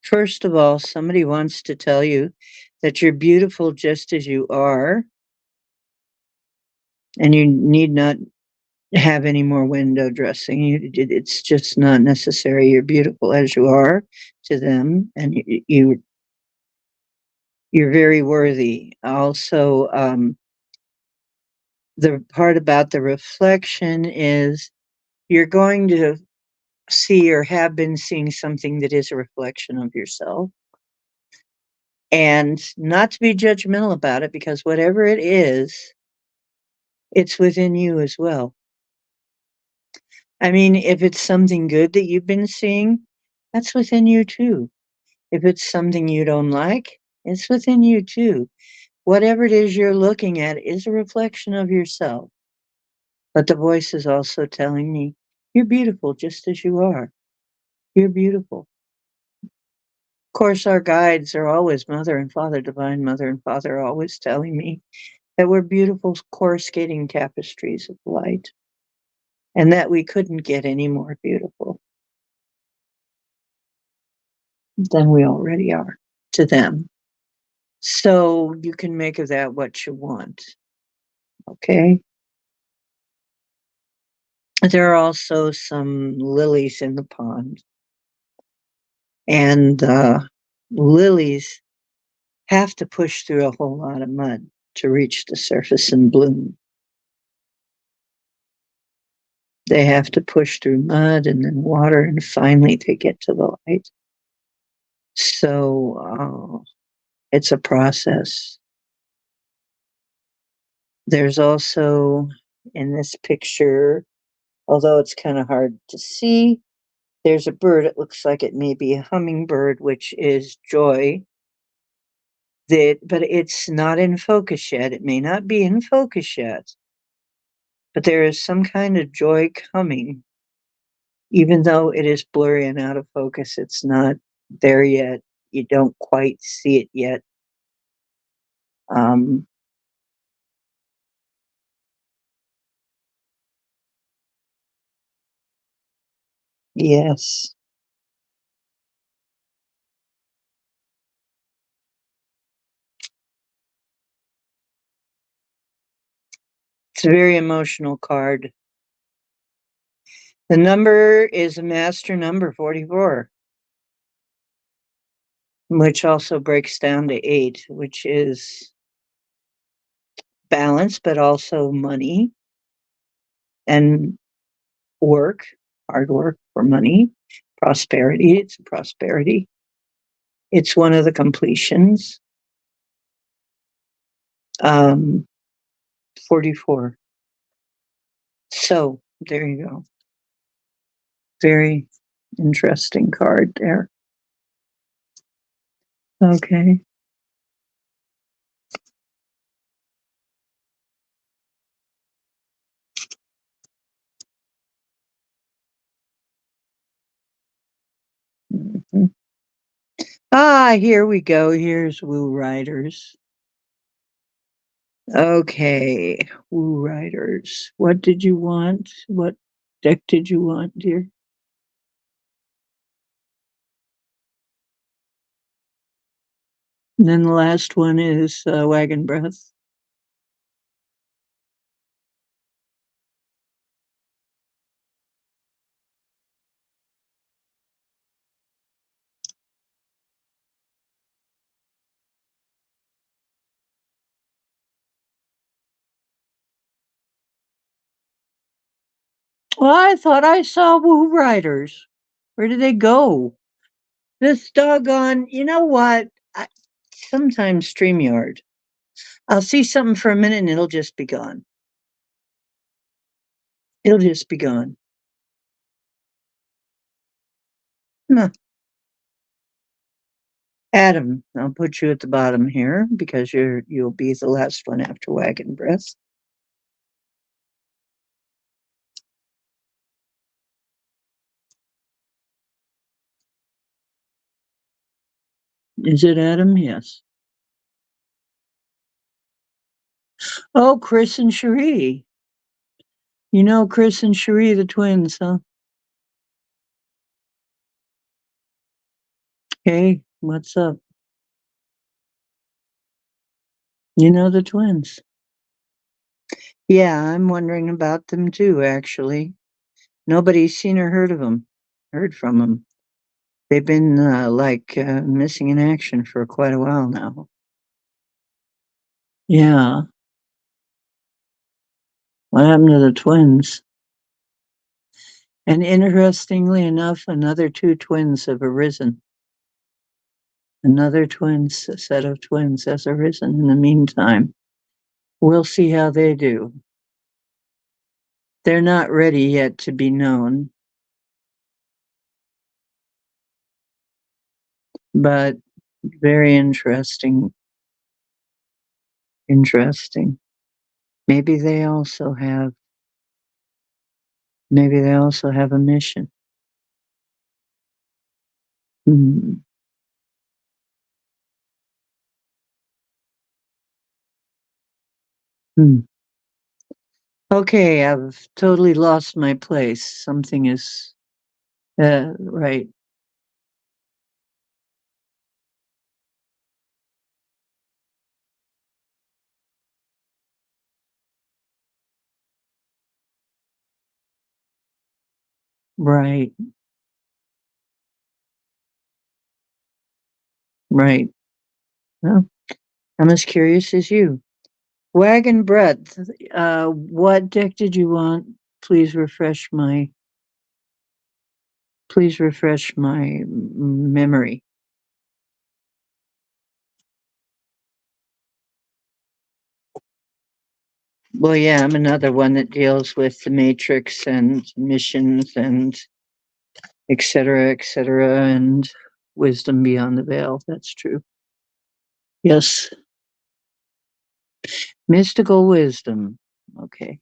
first of all, somebody wants to tell you that you're beautiful just as you are, and you need not have any more window dressing. It's just not necessary. You're beautiful as you are to them, and you're very worthy. Also, the part about the reflection is you're going to see or have been seeing something that is a reflection of yourself. And not to be judgmental about it, because whatever it is, it's within you as well. I mean, if it's something good that you've been seeing, that's within you too. If it's something you don't like, it's within you too. Whatever it is you're looking at is a reflection of yourself. But the voice is also telling me, you're beautiful just as you are. You're beautiful. Of course, our guides are always Mother and Father, Divine Mother and Father, are always telling me that we're beautiful coruscating tapestries of light and that we couldn't get any more beautiful than we already are to them. So you can make of that what you want. Okay. There are also some lilies in the pond, and lilies have to push through a whole lot of mud to reach the surface and bloom. They have to push through mud and then water, and finally they get to the light. So it's a process. There's also in this picture, although it's kind of hard to see, there's a bird. It looks like it may be a hummingbird, which is joy. But it's not in focus yet. It may not be in focus yet, but there is some kind of joy coming. Even though it is blurry and out of focus, it's not there yet. You don't quite see it yet. Um, yes, it's a very emotional card. The number is a master number 44, which also breaks down to 8, which is balance, but also money and work, hard work for money, prosperity. It's prosperity. It's one of the completions. Um, 44. So there you go. Very interesting card there. Okay. Mm. Ah, here we go. Here's Woo Riders. Okay, Woo Riders. What did you want? What deck did you want, dear? And then the last one is Wagon Breath. Well, I thought I saw Woo Riders. Where did they go? This doggone, you know what? Sometimes StreamYard. I'll see something for a minute and it'll just be gone. It'll just be gone. Huh. Adam, I'll put you at the bottom here because you'll be the last one after Wagon Breath. Is it Adam? Yes. Oh, Chris and Cherie. You know Chris and Cherie, the twins, huh? Hey, what's up? You know the twins. Yeah, I'm wondering about them too, actually. Nobody's seen or heard from them. They've been missing in action for quite a while now. Yeah. What happened to the twins? And interestingly enough, another two twins have arisen. Another set of twins has arisen in the meantime. We'll see how they do. They're not ready yet to be known, but very interesting. Interesting. Maybe they also have a mission. Hmm. Hmm. Okay, I've totally lost my place. Something is right. Right. Right. Well, I'm as curious as you. Wagon breadth. What deck did you want? Please refresh my memory. Well, yeah, I'm another one that deals with the matrix and missions and et cetera, and wisdom beyond the veil. That's true. Yes, mystical wisdom. Okay.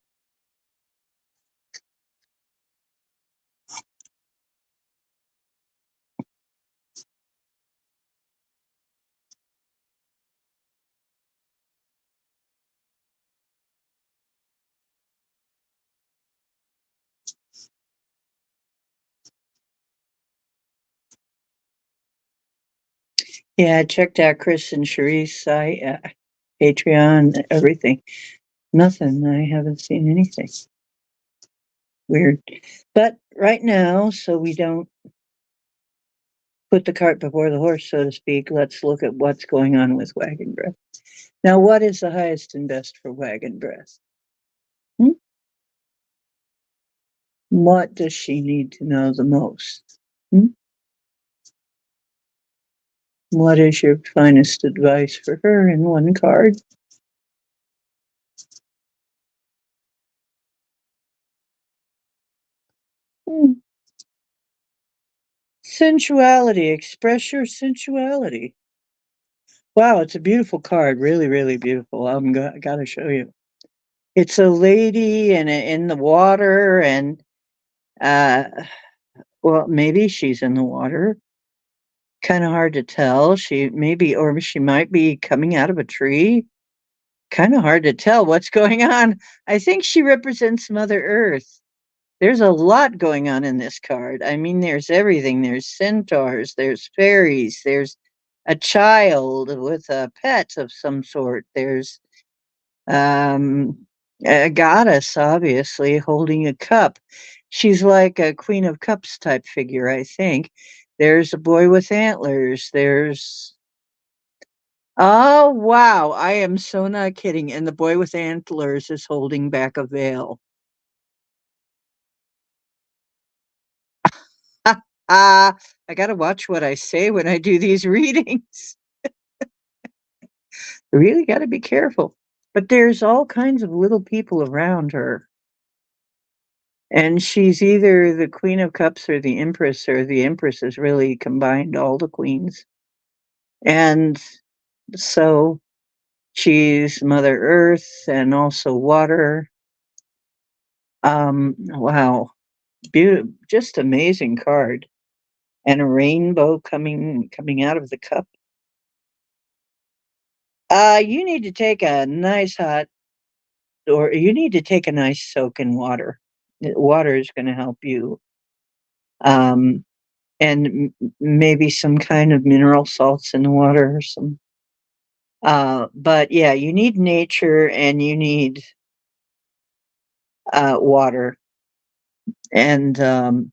Yeah, I checked out Chris and Cherie's site, Patreon, everything. Nothing. I haven't seen anything. Weird. But right now, so we don't put the cart before the horse, so to speak, let's look at what's going on with Wagon Breath. Now, what is the highest and best for Wagon Breath? Hmm? What does she need to know the most? Hmm? What is your finest advice for her in one card? Hmm. Sensuality. Express your sensuality. Wow, it's a beautiful card. Really, really beautiful. Gotta show you. It's a lady in the water, and uh, well, maybe she's in the water. Kinda hard to tell. She might be coming out of a tree. Kinda hard to tell what's going on. I think she represents Mother Earth. There's a lot going on in this card. I mean, there's everything. There's centaurs, there's fairies, there's a child with a pet of some sort. There's um, a goddess, obviously, holding a cup. She's like a Queen of Cups type figure, I think. There's a boy with antlers. There's Oh, wow. I am so not kidding. And the boy with antlers is holding back a veil. I gotta watch what I say when I do these readings. Really gotta be careful. But there's all kinds of little people around her. And she's either the Queen of Cups or the Empress has really combined all the queens. And so she's Mother Earth and also water. Wow. Just amazing card. And a rainbow coming out of the cup. You need to take a nice hot or you need to take a nice soak in water. Water is gonna help you. Um, and maybe some kind of mineral salts in the water or some but yeah, you need nature and you need water and um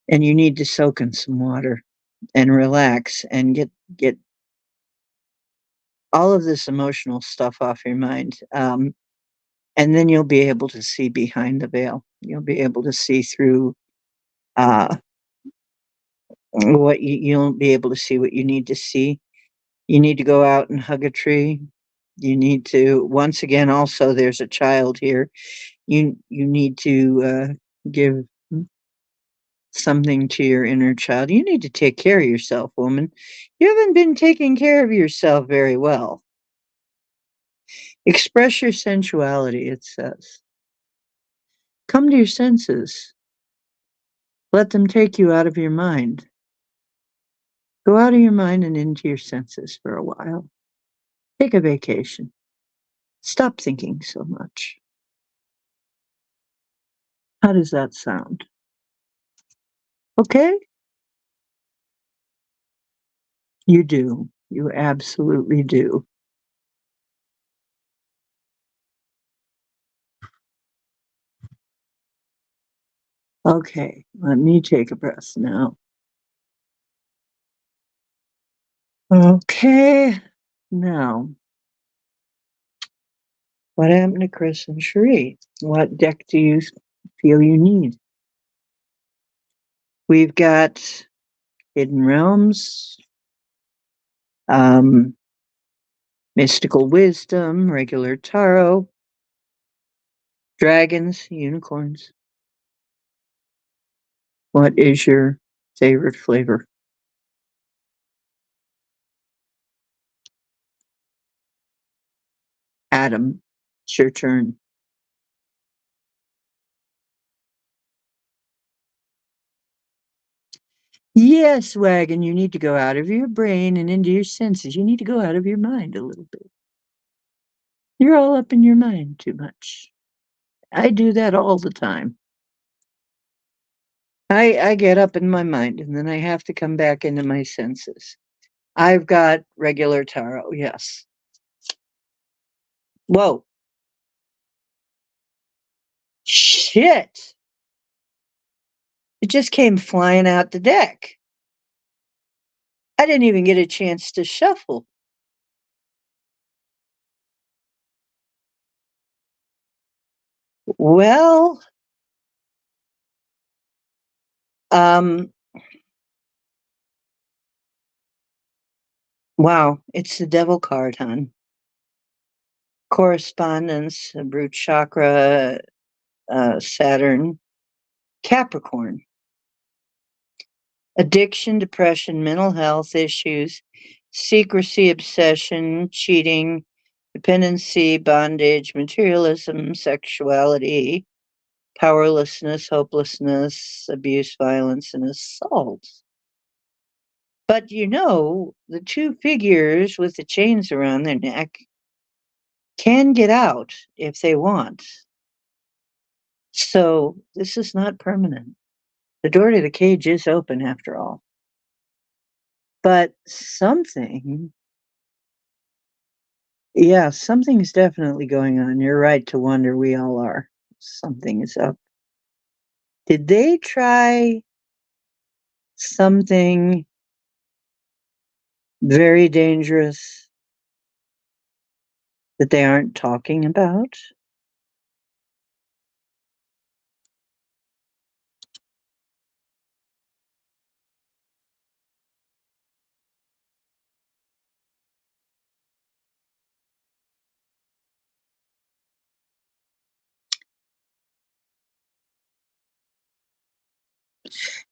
and you need to soak in some water and relax and get all of this emotional stuff off your mind. And then you'll be able to see behind the veil. You'll be able to see through uh you won't be able to see what you need to see. You need to go out and hug a tree. You need to once again also there's a child here. You need to give something to your inner child. You need to take care of yourself, woman. You haven't been taking care of yourself very well. Express your sensuality, it says. Come to your senses. Let them take you out of your mind. Go out of your mind and into your senses for a while. Take a vacation. Stop thinking so much. How does that sound? Okay? You do. You absolutely do. Okay, let me take a breath now. Okay, now, what happened to Chris and Cherie? What deck do you feel you need? We've got Hidden Realms, um, Mystical Wisdom, regular Tarot, Dragons, Unicorns. What is your favorite flavor? Adam, it's your turn. Yes, Wagon, you need to go out of your brain and into your senses. You need to go out of your mind a little bit. You're all up in your mind too much. I do that all the time. I get up in my mind and then I have to come back into my senses. I've got regular tarot, yes. Whoa. Shit. It just came flying out the deck. I didn't even get a chance to shuffle. Well, um, wow, it's the devil card, hon. Correspondence, root chakra, Saturn, Capricorn. Addiction, depression, mental health issues, secrecy, obsession, cheating, dependency, bondage, materialism, sexuality, powerlessness, hopelessness, abuse, violence, and assault. But the two figures with the chains around their neck can get out if they want. So this is not permanent. The door to the cage is open after all. But something's definitely going on. You're right to wonder. We all are. Something is up. Did they try something very dangerous that they aren't talking about?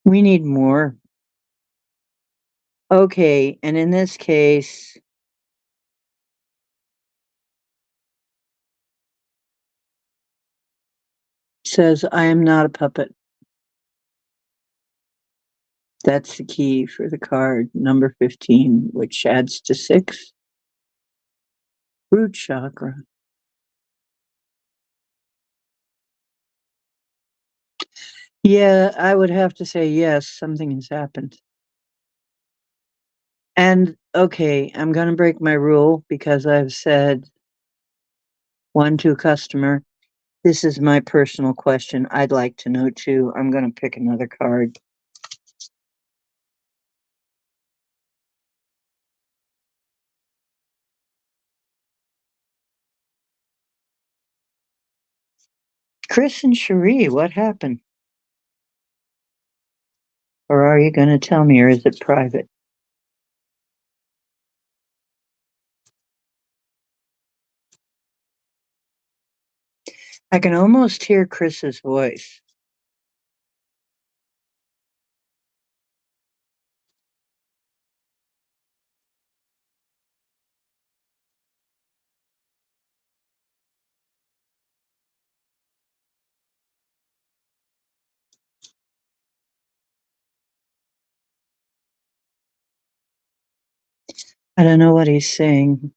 We need more. Okay, and in this case, says, I am not a puppet. That's the key for the card, number 15, which adds to 6. Root chakra. Yeah, I would have to say yes, something has happened. And okay, I'm going to break my rule because I've said one to a customer. This is my personal question. I'd like to know too. I'm going to pick another card. Chris and Cherie, what happened? Or are you going to tell me, or is it private? I can almost hear Chris's voice. I don't know what he's saying,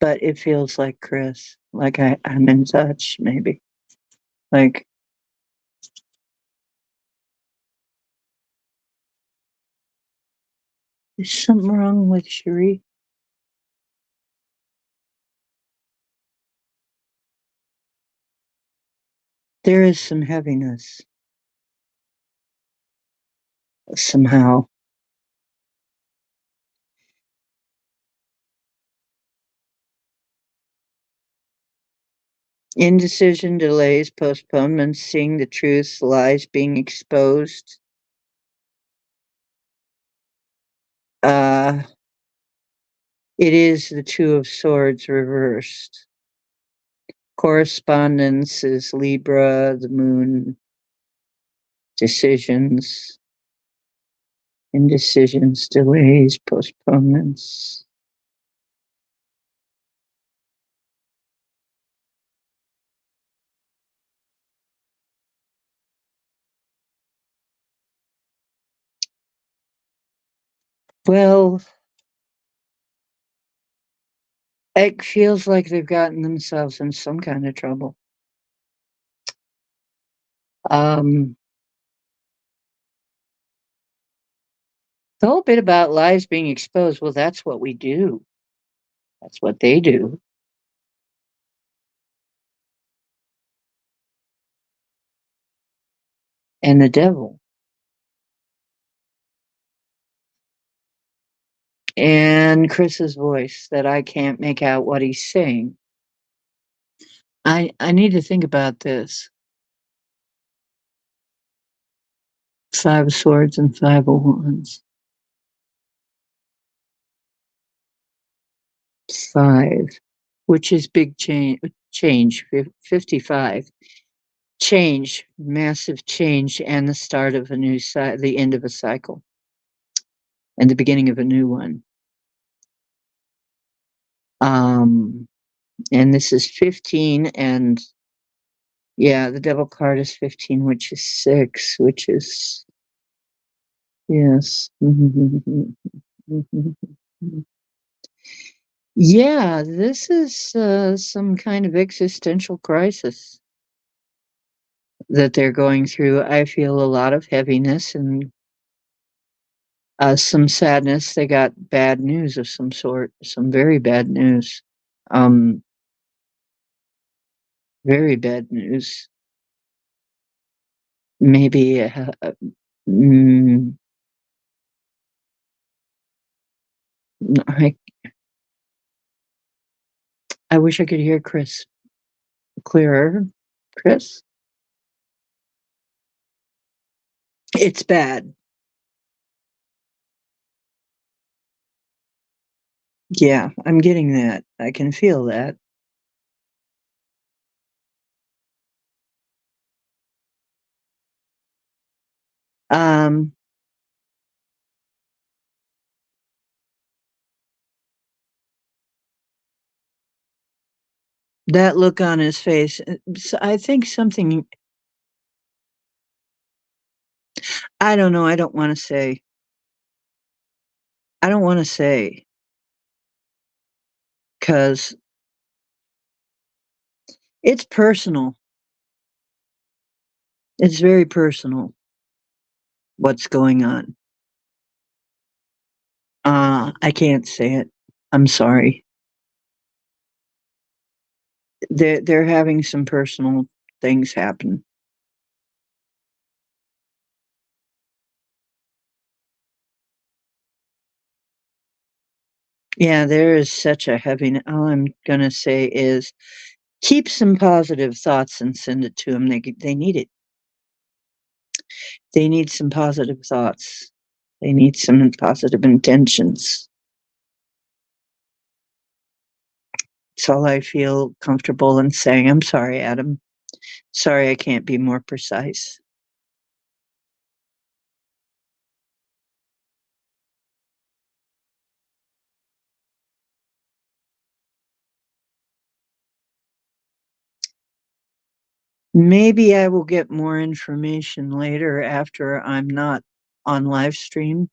but it feels like Chris. Like I'm in touch, maybe. Like, is something wrong with Cherie? There is some heaviness somehow. Indecision, delays, postponements, seeing the truth, lies being exposed. Uh, it is the Two of Swords reversed. Correspondence is Libra, the moon, decisions, indecisions, delays, postponements. Well, it feels like they've gotten themselves in some kind of trouble. Um, the whole bit about lies being exposed, well, that's what we do. That's what they do. And the devil. And Chris's voice that I can't make out what he's saying. I need to think about this. 5 of Swords and 5 of Wands. 5, which is big change, 55. Change, massive change, and the start of a new the end of a cycle, and the beginning of a new one. And this is 15, and yeah, the devil card is 15, which is 6, which is Yes. Yeah, this is some kind of existential crisis that they're going through. I feel a lot of heaviness and some sadness. They got bad news of some sort, some very bad news. Um, very bad news. Maybe, mm, I, I wish I could hear Chris clearer. Chris? It's bad. Yeah, I'm getting that. I can feel that. Um, that look on his face, I think something, I don't know, I don't wanna say. I don't wanna say, 'cause it's personal. It's very personal what's going on. I can't say it. I'm sorry. They're having some personal things happen. Yeah, there is such a heavy all I'm gonna say is keep some positive thoughts and send it to them. They need it. They need some positive thoughts. They need some positive intentions. It's all I feel comfortable in saying. I'm sorry, Adam. Sorry I can't be more precise. Maybe I will get more information later after I'm not on live stream.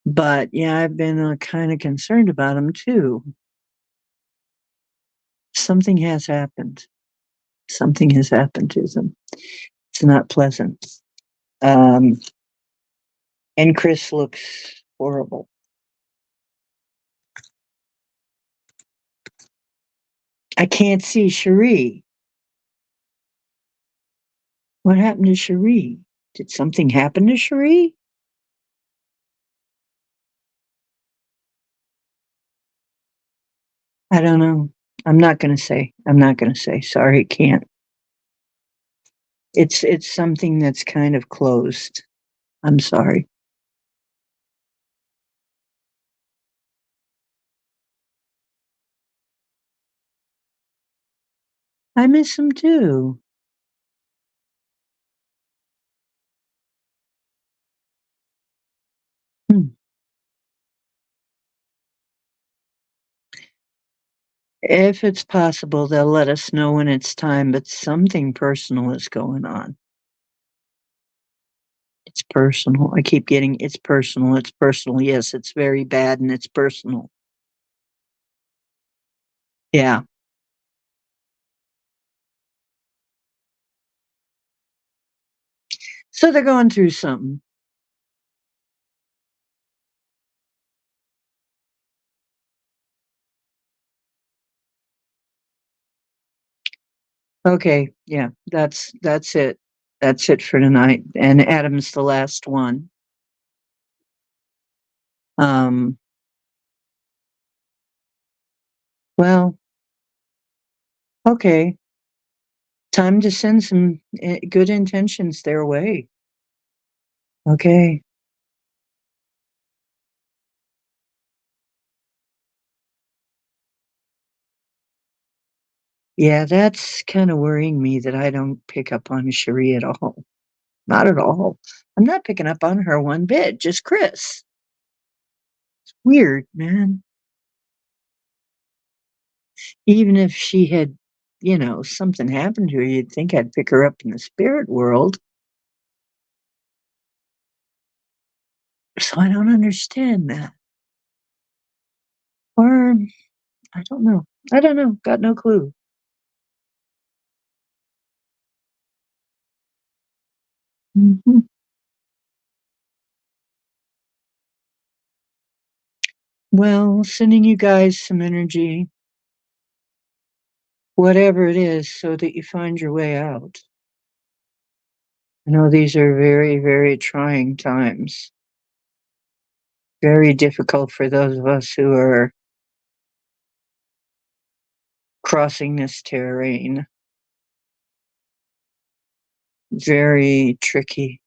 But yeah, I've been kind of concerned about them too. Something has happened. Something has happened to them. It's not pleasant. Um, and Chris looks horrible. I can't see Cherie. What happened to Cherie? Did something happen to Cherie? I don't know. I'm not gonna say. I'm not gonna say. Sorry, can't. It's something that's kind of closed. I'm sorry. I miss him too. Hmm. If it's possible, they'll let us know when it's time, but something personal is going on. It's personal. I keep getting it's personal. It's personal. Yes, it's very bad and it's personal. Yeah. So they're going through something. Okay. Yeah. That's it. That's it for tonight. And Adam's the last one. Um, well, okay. Time to send some good intentions their way. Okay. Yeah, that's kind of worrying me that I don't pick up on Cherie at all. Not at all. I'm not picking up on her one bit, just Chris. Weird, man. Even if she had, something happened to her, you'd think I'd pick her up in the spirit world. So I don't understand that. Or I don't know. I don't know. Got no clue. Mhm. Well, sending you guys some energy, whatever it is, so that you find your way out. I know these are very, very trying times. Very difficult for those of us who are crossing this terrain. Very tricky.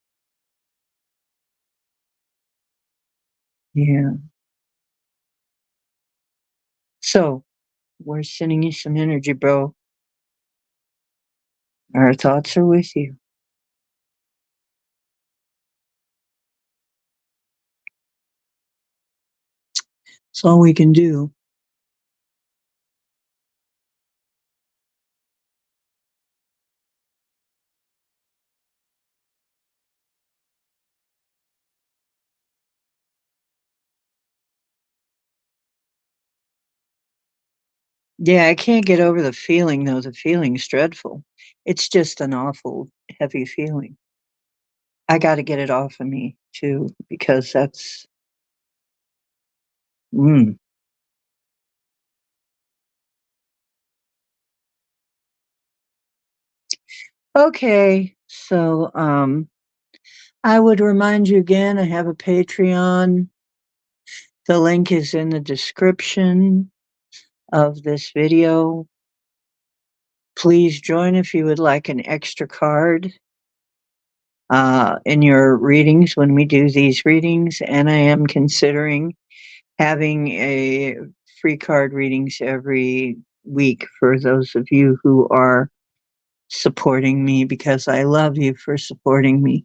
Yeah. So, we're sending you some energy, bro. Our thoughts are with you. It's all we can do. Yeah, I can't get over the feeling, though. The feeling's dreadful. It's just an awful, heavy feeling. I got to get it off of me, too, because that's. Mm. Okay. So, I would remind you again, I have a Patreon. The link is in the description of this video. Please join if you would like an extra card in your readings when we do these readings. And I am considering having a free card readings every week for those of you who are supporting me because I love you for supporting me.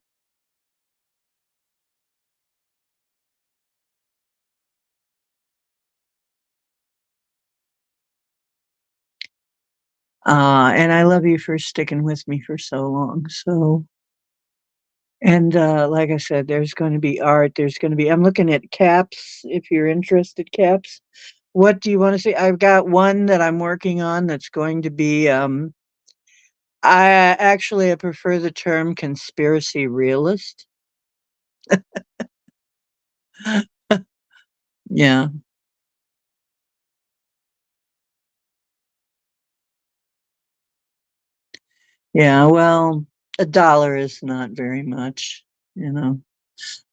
And I love you for sticking with me for so long. So, and like I said, there's going to be art. There's going to be, I'm looking at caps if you're interested, caps. What do you want to see? I've got one that I'm working on that's going to be, I prefer the term conspiracy realist. Yeah. Yeah. Well, a dollar is not very much, you know.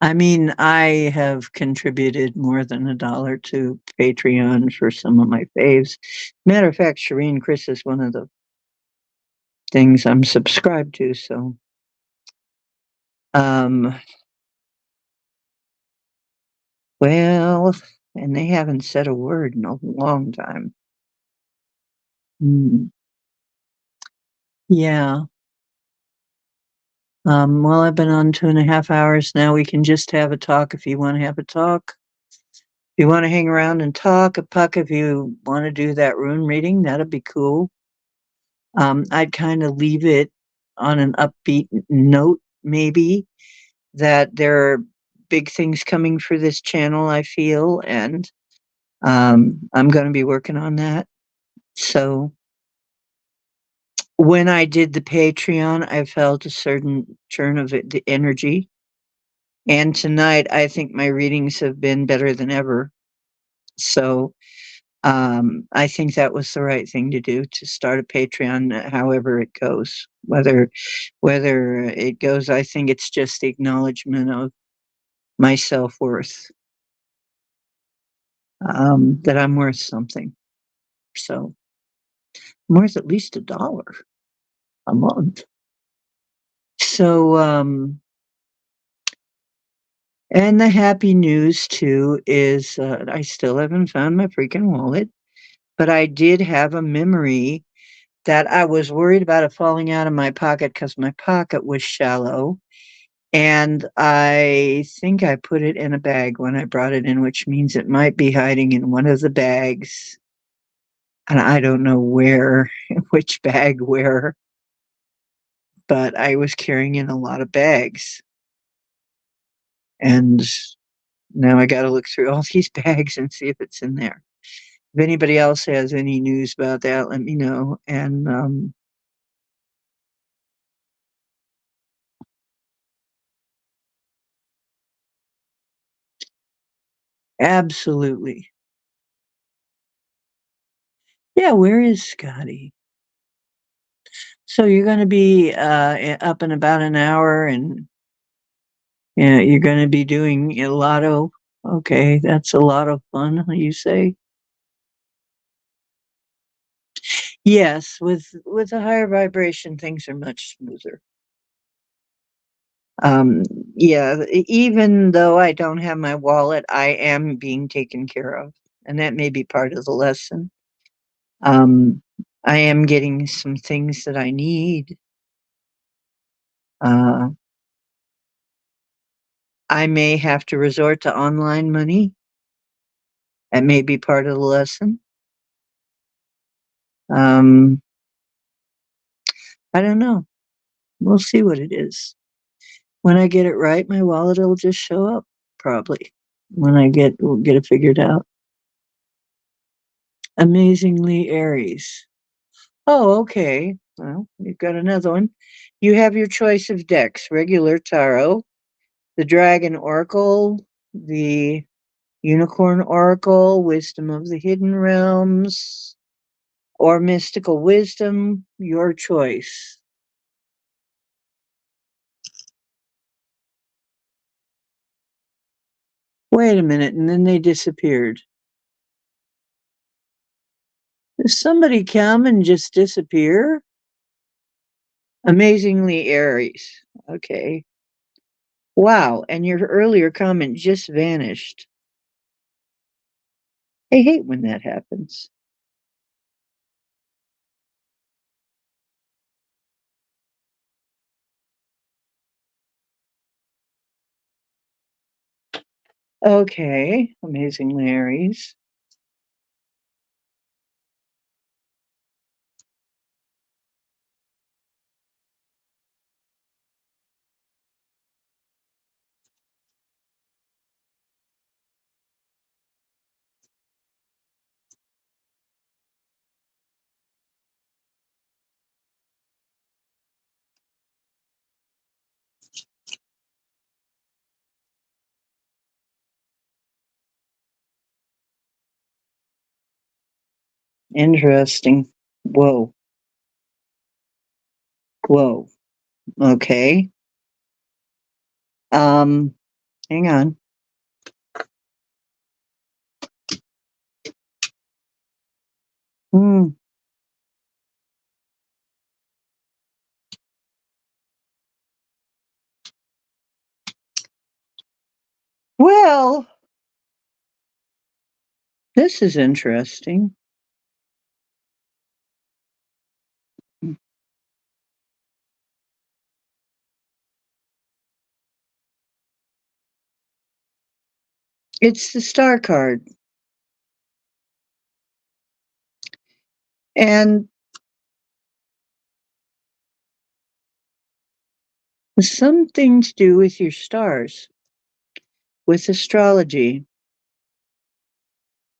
I mean, I have contributed more than a dollar to Patreon for some of my faves. Matter of fact, Shireen Chris is one of the things I'm subscribed to. So, um, well, and they haven't said a word in a long time. Mm, yeah. Well, I've been on 2.5 hours now. We can just have a talk if you want to have a talk. If you want to hang around and talk, a puck, if you want to do that rune reading, that'd be cool. I'd kind of leave it on an upbeat note, maybe that there are big things coming for this channel, I feel, and I'm going to be working on that. So when I did the Patreon, I felt a certain turn of it, the energy. And tonight, I think my readings have been better than ever. So I think that was the right thing to do to start a Patreon, however it goes. Whether it goes, I think it's just the acknowledgement of my self worth, that I'm worth something. So I'm worth at least $1 a month. So, and the happy news too is I still haven't found my freaking wallet, but I did have a memory that I was worried about it falling out of my pocket because my pocket was shallow. And I think I put it in a bag when I brought it in, which means it might be hiding in one of the bags. And I don't know where, which bag where, but I was carrying in a lot of bags. And Now I got to look through all these bags and see if it's in there. If anybody else has any news about that, let me know. And absolutely. Yeah, where is Scotty? So you're going to be up in about an hour, and yeah, you're going to be doing a lotto. Okay, that's a lot of fun, you say? Yes, with a higher vibration, things are much smoother. Um, yeah, even though I don't have my wallet, I am being taken care of, and that may be part of the lesson. Um, I am getting some things that I need. Uh, I may have to resort to online money. That may be part of the lesson. Um, I don't know. We'll see what it is. When I get it right, my wallet will just show up, probably. When we'll get it figured out. Amazingly Aries. Oh, okay. Well, you've got another one. You have your choice of decks: regular tarot, the Dragon Oracle, the Unicorn Oracle, Wisdom of the Hidden Realms, or Mystical Wisdom. Your choice. Wait a minute, and then they disappeared. Does somebody come and just disappear? Amazingly Aries. Okay. Wow, and your earlier comment just vanished. I hate when that happens. Okay, amazingly Aries. Interesting. Whoa, whoa. Okay. Um, hang on. Hmm. Well, this is interesting. It's the star card. And something to do with your stars, with astrology.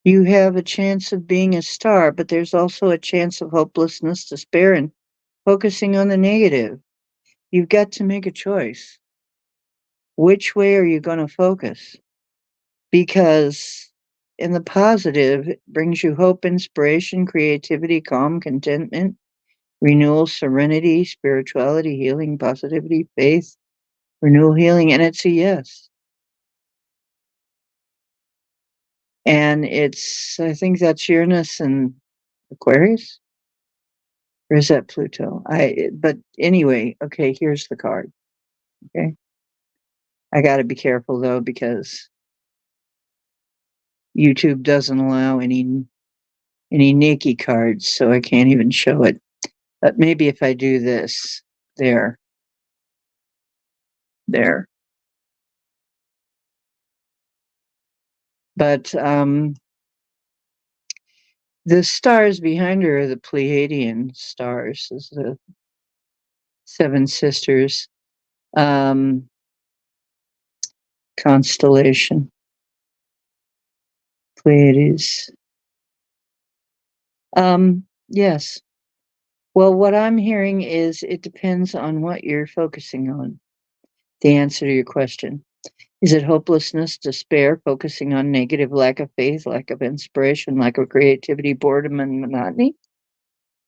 You have a chance of being a star, but there's also a chance of hopelessness, despair, and focusing on the negative. You've got to make a choice. Which way are you going to focus? Because in the positive, it brings you hope, inspiration, creativity, calm, contentment, renewal, serenity, spirituality, healing, positivity, faith, renewal, healing, and it's a yes. And I think that's Uranus and Aquarius, or is that Pluto? But anyway, okay, here's the card. Okay. I got to be careful though, because YouTube doesn't allow any Nikki cards, so I can't even show it. But maybe if I do this, there, there. But the stars behind her are the Pleiadian stars, is the Seven Sisters um, constellation. Pleiades. Yes. Well, what I'm hearing is it depends on what you're focusing on. The answer to your question. Is it hopelessness, despair, focusing on negative, lack of faith, lack of inspiration, lack of creativity, boredom, and monotony?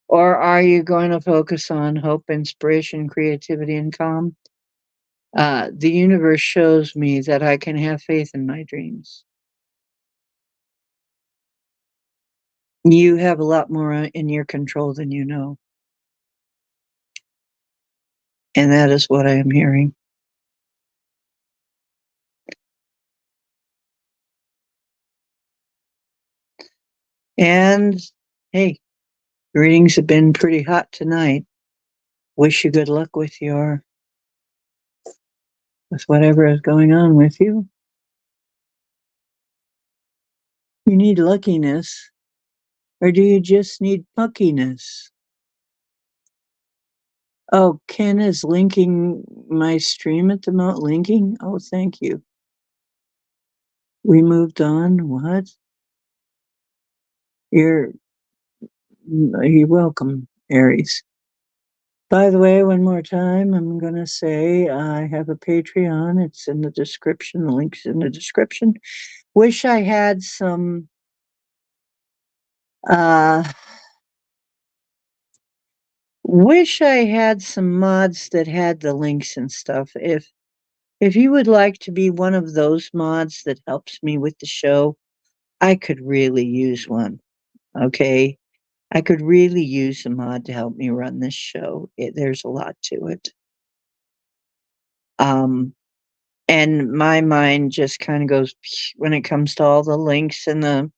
Or are you going to focus on hope, inspiration, creativity, and calm? The universe shows me that I can have faith in my dreams. You have a lot more in your control than you know. And that is what I am hearing. And hey, readings have been pretty hot tonight. Wish you good luck with whatever is going on with you. You need luckiness, or do you just need puckiness? Oh, Ken is linking my stream at the moment. Linking? Oh, thank you. We moved on. What? You're you're welcome, Aries. By the way, one more time, I'm going to say I have a Patreon. It's in the description. The link's in the description. Wish I had some uh wish I had some mods that had the links and stuff. If you would like to be one of those mods that helps me with the show, I could really use one. Okay? I could really use a mod to help me run this show. There's a lot to it. Um and my mind just kind of goes when it comes to all the links and the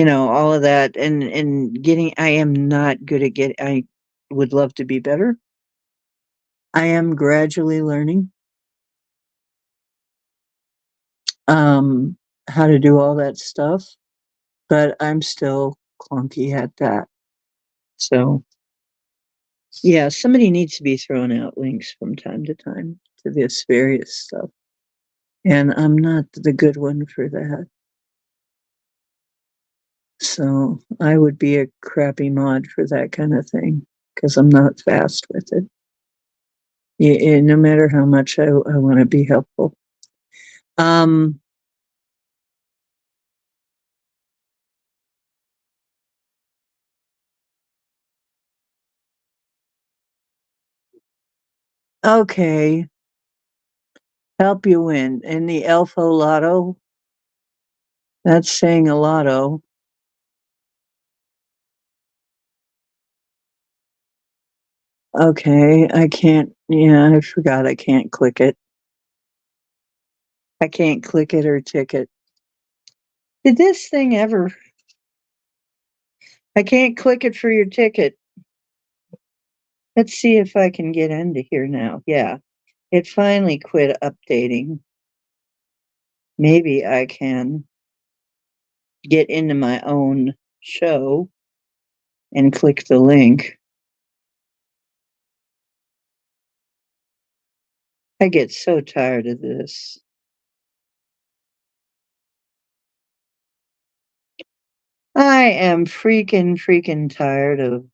all of that and getting I am not good at getting I would love to be better. I am gradually learning um how to do all that stuff, but I'm still clunky at that. So yeah, somebody needs to be throwing out links from time to time to this various stuff. And I'm not the good one for that. So I would be a crappy mod for that kind of thing because I'm not fast with it. Yeah, no matter how much I want to be helpful. Um, okay, help you win. In the Elfo Lotto, that's saying a lotto. Okay, I can't, yeah, I forgot I can't click it. I can't click it or tick it. Did this thing ever? I can't click it for your ticket. Let's see if I can get into here now. Yeah, it finally quit updating. Maybe I can get into my own show and click the link. I get so tired of this. I am freaking tired of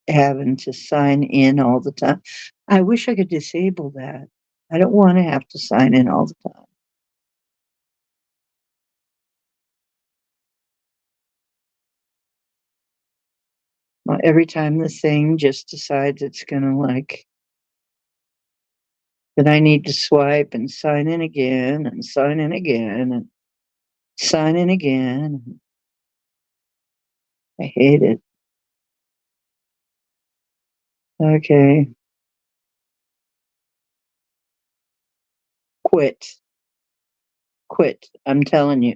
having to sign in all the time. I wish I could disable that. I don't want to have to sign in all the time. Well, every time the thing just decides it's going to that I need to swipe and sign in again and sign in again and sign in again. I hate it. Okay. Quit. Quit. I'm telling you.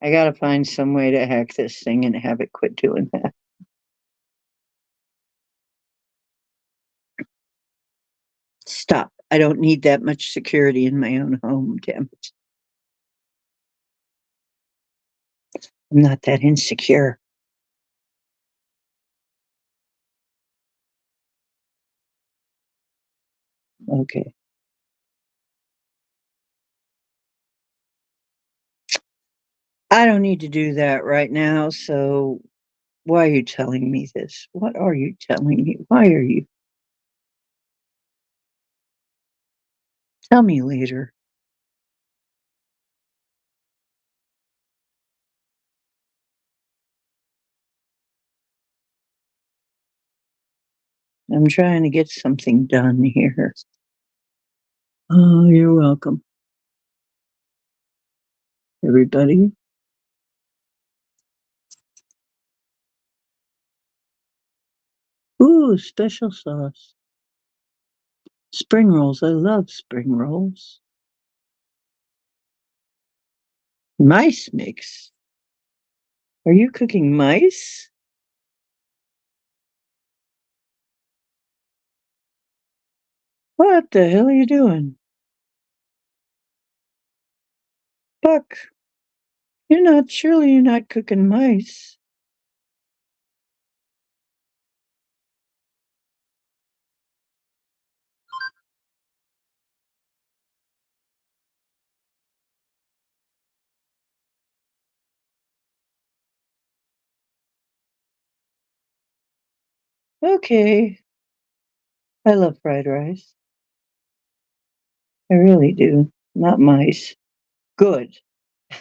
I got to find some way to hack this thing and have it quit doing that. Stop. I don't need that much security in my own home, damn it. I'm not that insecure. Okay. I don't need to do that right now, so why are you telling me this? What are you telling me? Why are you? Tell me later. I'm trying to get something done here. Oh, you're welcome, everybody. Ooh, special sauce. Spring rolls. I love spring rolls. Mice mix. Are you cooking mice? What the hell are you doing? Buck, surely you're not cooking mice. Okay. I love fried rice. I really do. Not mice. Good.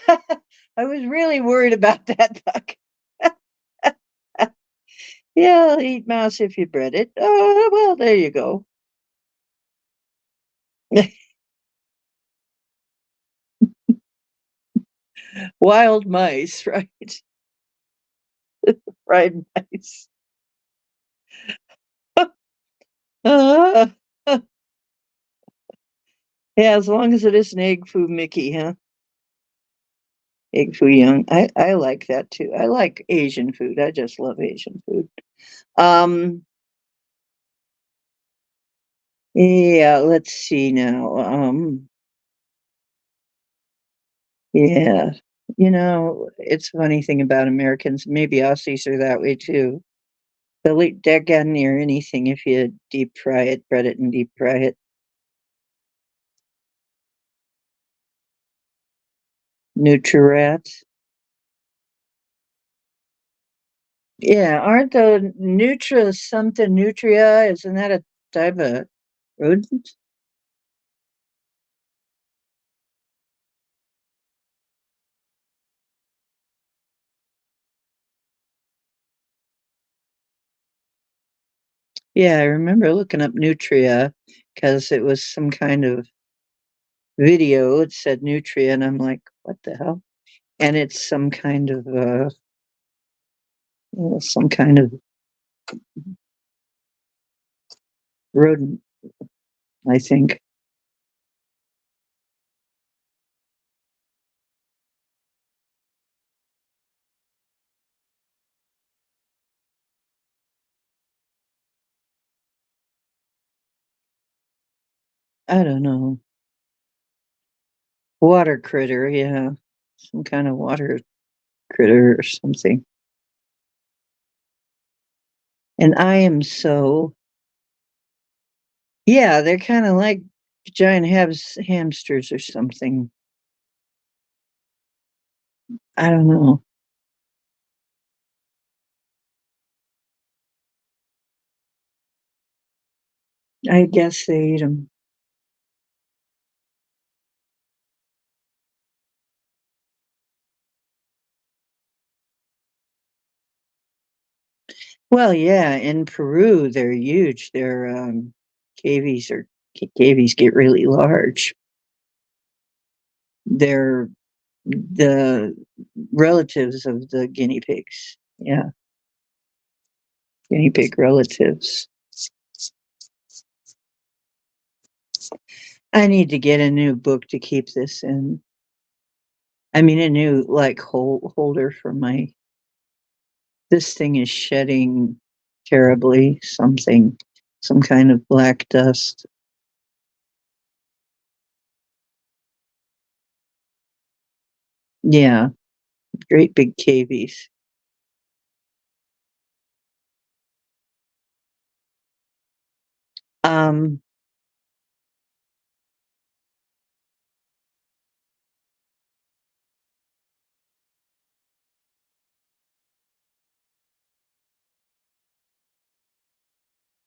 I was really worried about that, Buck. Yeah, I'll eat mouse if you bread it. Oh, well, there you go. Wild mice, right? Fried mice. Uh, yeah, as long as it isn't egg foo Mickey, huh? Egg foo young. I like that too. I like Asian food. I just love Asian food. Um, yeah, let's see now. Yeah. It's a funny thing about Americans. Maybe Aussies are that way too. They'll eat daggone near anything if you deep fry it, bread it, and deep fry it. Nutri-Rats. Yeah, aren't the Nutra something Nutria? Isn't that a type of rodent? Yeah, I remember looking up Nutria because it was some kind of video. It said Nutria, and I'm like, what the hell? And it's some kind of rodent, I think. I don't know. Water critter, yeah. Some kind of water critter or something. And I am so, yeah, they're kind of like giant hamsters or something. I don't know. I guess they eat them. Well, yeah, in Peru, they're huge. Cavies or cavies get really large. They're the relatives of the guinea pigs. Yeah, guinea pig relatives. I need to get a new book to keep this in. I mean, a new like holder for my. This thing is shedding terribly. Some kind of black dust. Yeah, great big cavies. Um,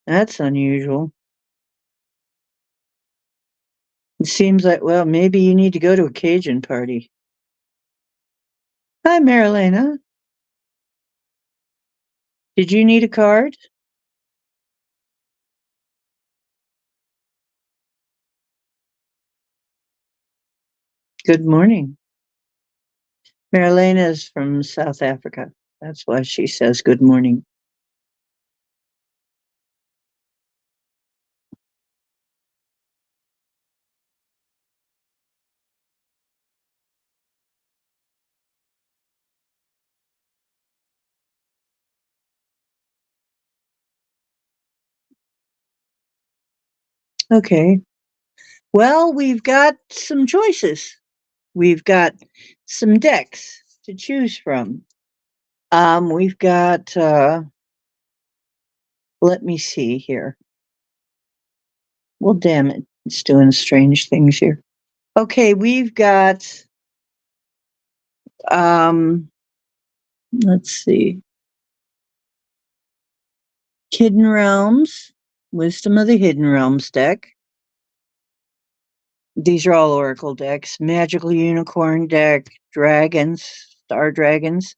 that's unusual. It seems like, well, maybe you need to go to a Cajun party. Hi, Marilena. Did you need a card? Good morning. Marilena is from South Africa. That's why she says good morning. Okay. Well, we've got some choices. We've got some decks to choose from. We've got, let me see here. Well, damn it. It's doing strange things here. Okay, we've got, um, let's see, Hidden Realms, Wisdom of the Hidden Realms deck. These are all Oracle decks. Magical Unicorn deck, Dragons, Star Dragons,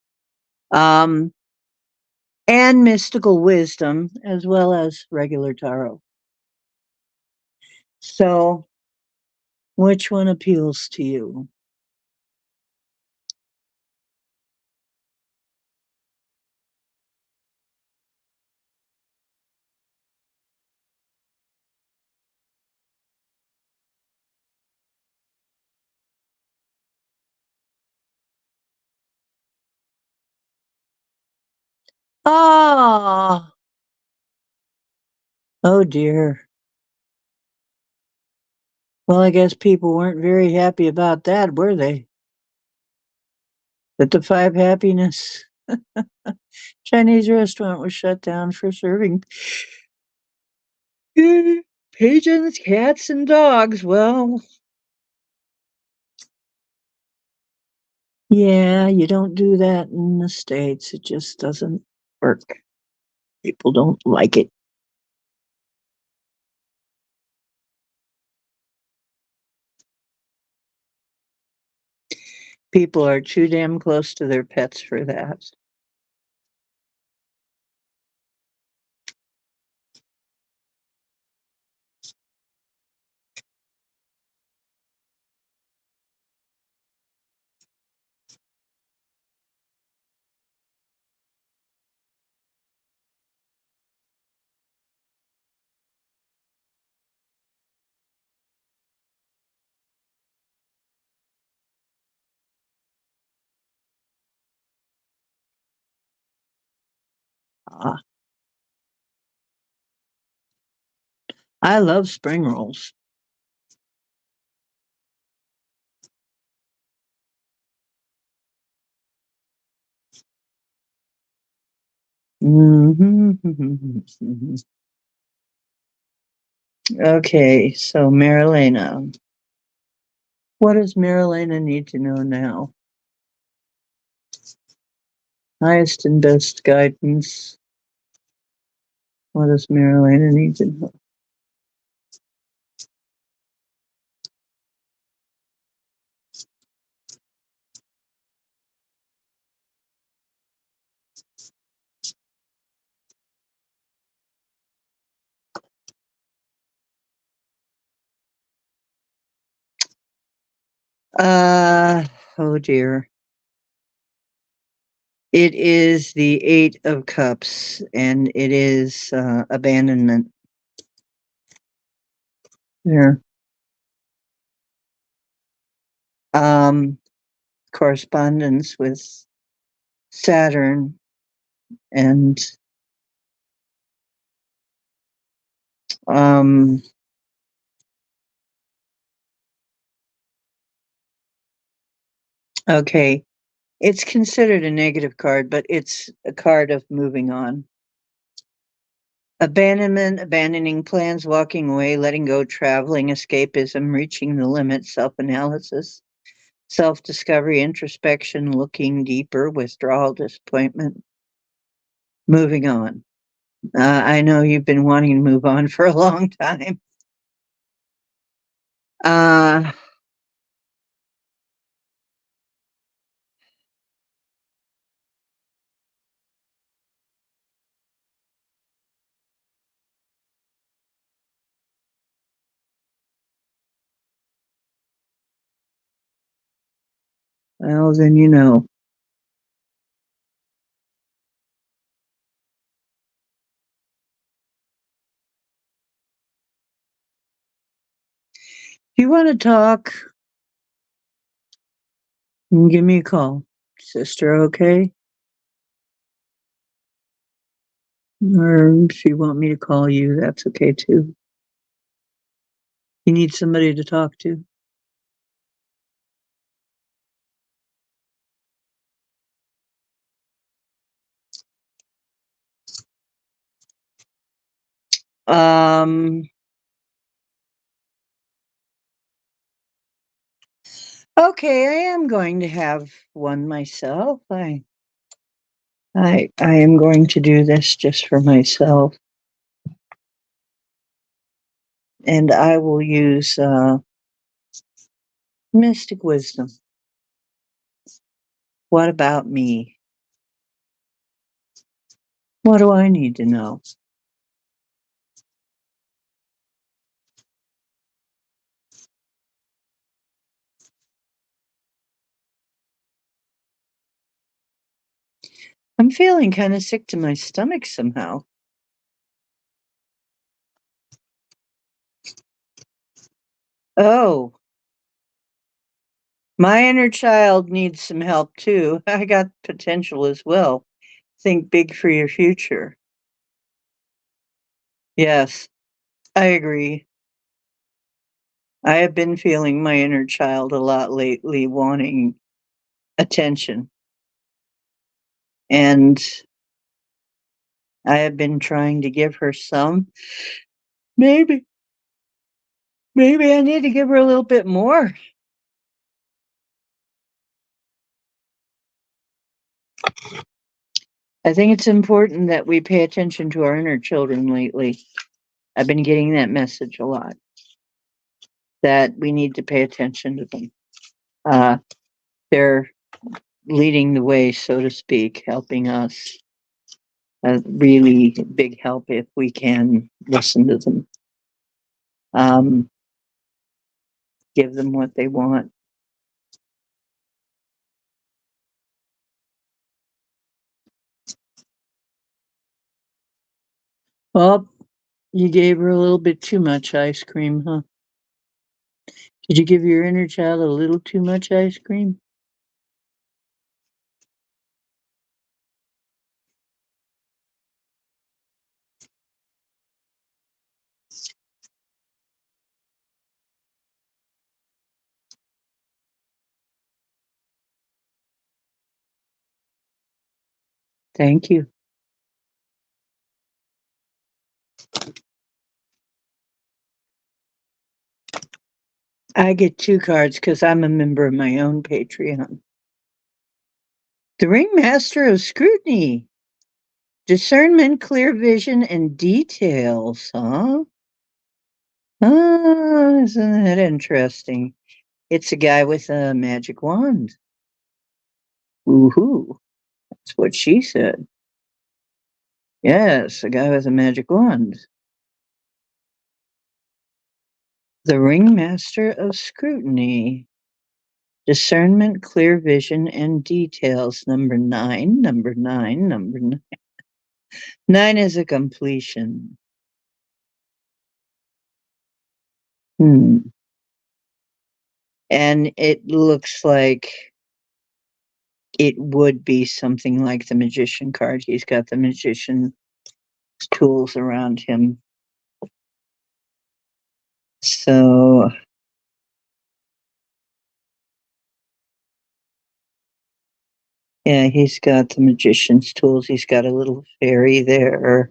um, and Mystical Wisdom, as well as regular Tarot. So, which one appeals to you? Ah, oh dear. Well, I guess people weren't very happy about that, were they? That the Five Happiness Chinese restaurant was shut down for serving pigeons, cats, and dogs. Well, yeah, you don't do that in the States. It just doesn't work. People don't like it. People are too damn close to their pets for that. Ah, I love spring rolls. Mhm. Okay, so Marilena. What does Marilena need to know now? Highest and best guidance. What does Marilena need to know? Uh, oh dear. It is the Eight of Cups, and it is abandonment. There. Um, correspondence with Saturn and um, Okay. It's considered a negative card, but it's a card of moving on. Abandonment, abandoning plans, walking away, letting go, traveling, escapism, reaching the limit, self analysis, self discovery, introspection, looking deeper, withdrawal, disappointment, moving on. I know you've been wanting to move on for a long time. Uh, well, then you know. If you want to talk, give me a call. Sister, okay? Or if you want me to call you, that's okay too. You need somebody to talk to. Um, okay, I am going to have one myself. I am going to do this just for myself. And I will use mystic wisdom. What about me? What do I need to know? I'm feeling kind of sick to my stomach somehow. Oh, my inner child needs some help too. I got potential as well. Think big for your future. Yes, I agree. I have been feeling my inner child a lot lately, wanting attention. And I have been trying to give her some. Maybe, maybe I need to give her a little bit more. I think it's important that we pay attention to our inner children lately. I've been getting that message a lot that we need to pay attention to them. Uh, they're leading the way, so to speak, helping us. A really big help if we can listen to them, um, give them what they want. Well, you gave her a little bit too much ice cream, huh? Did you give your inner child a little too much ice cream? Thank you. I get two cards because I'm a member of my own Patreon. The Ringmaster of Scrutiny. Discernment, clear vision, and details, huh? Ah, isn't that interesting? It's a guy with a magic wand. Woohoo. That's what she said. Yes, a guy with a magic wand. The Ringmaster of Scrutiny. Discernment, clear vision, and details. Number nine, number nine, number nine. Nine is a completion. Hmm. And it looks like it would be something like the magician card. He's got the magician tools around him. So Yeah, he's got the magician's tools. He's got a little fairy there.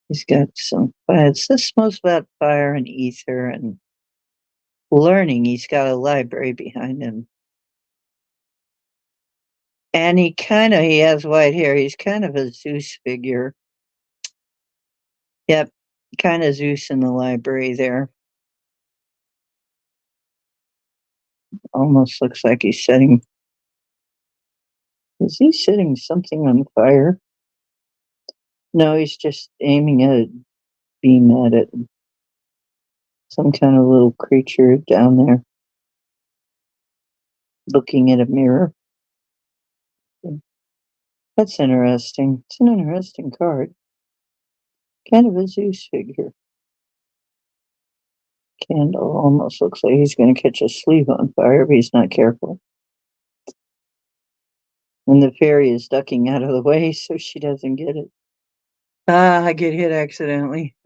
He's got some. This most about fire and ether and learning. He's got a library behind him, and he has white hair. He's kind of a Zeus figure. Yep, kind of Zeus in the library there. Almost looks like he's setting. Is he setting something on fire? No, he's just aiming a beam at it. Some kind of little creature down there looking at a mirror. That's interesting. It's an interesting card. Kind of a Zeus figure. Candle almost looks like he's going to catch a sleeve on fire if he's not careful. And the fairy is ducking out of the way so she doesn't get it. Ah, I get hit accidentally.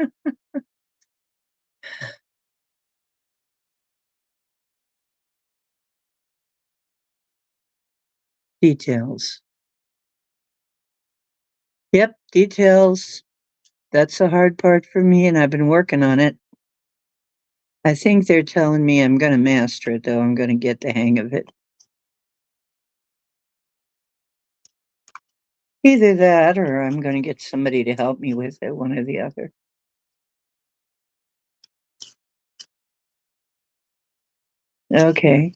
Details. Yep, details. That's the hard part for me, and I've been working on it. I think they're telling me I'm going to master it, though. I'm going to get the hang of it. Either that or I'm going to get somebody to help me with it, one or the other. Okay.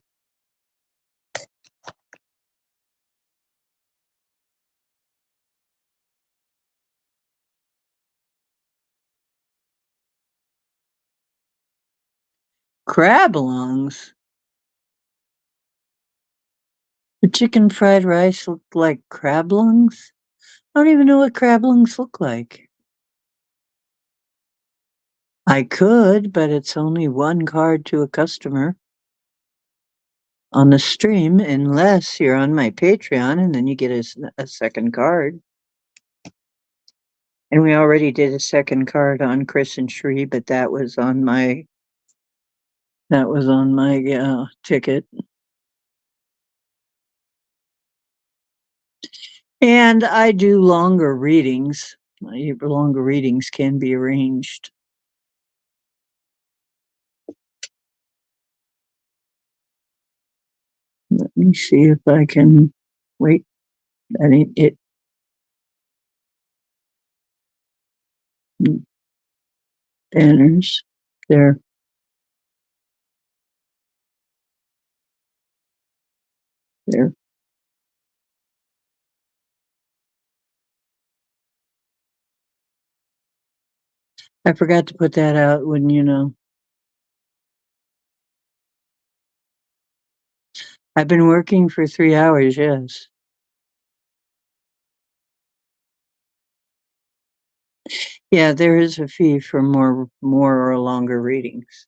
Crab lungs. The chicken fried rice looked like crab lungs? I don't even know what crab lungs look like. I could, but it's only one card to a customer on the stream, unless you're on my Patreon and then you get a second card. And we already did a second card on Chris and Shree, but that was on my ticket. And I do longer readings. Longer readings can be arranged. Let me see if I can wait. That ain't it. Banners. There. There. I forgot to put that out, wouldn't you know? I've been working for 3 hours, yes. Yeah, there is a fee for more or longer readings.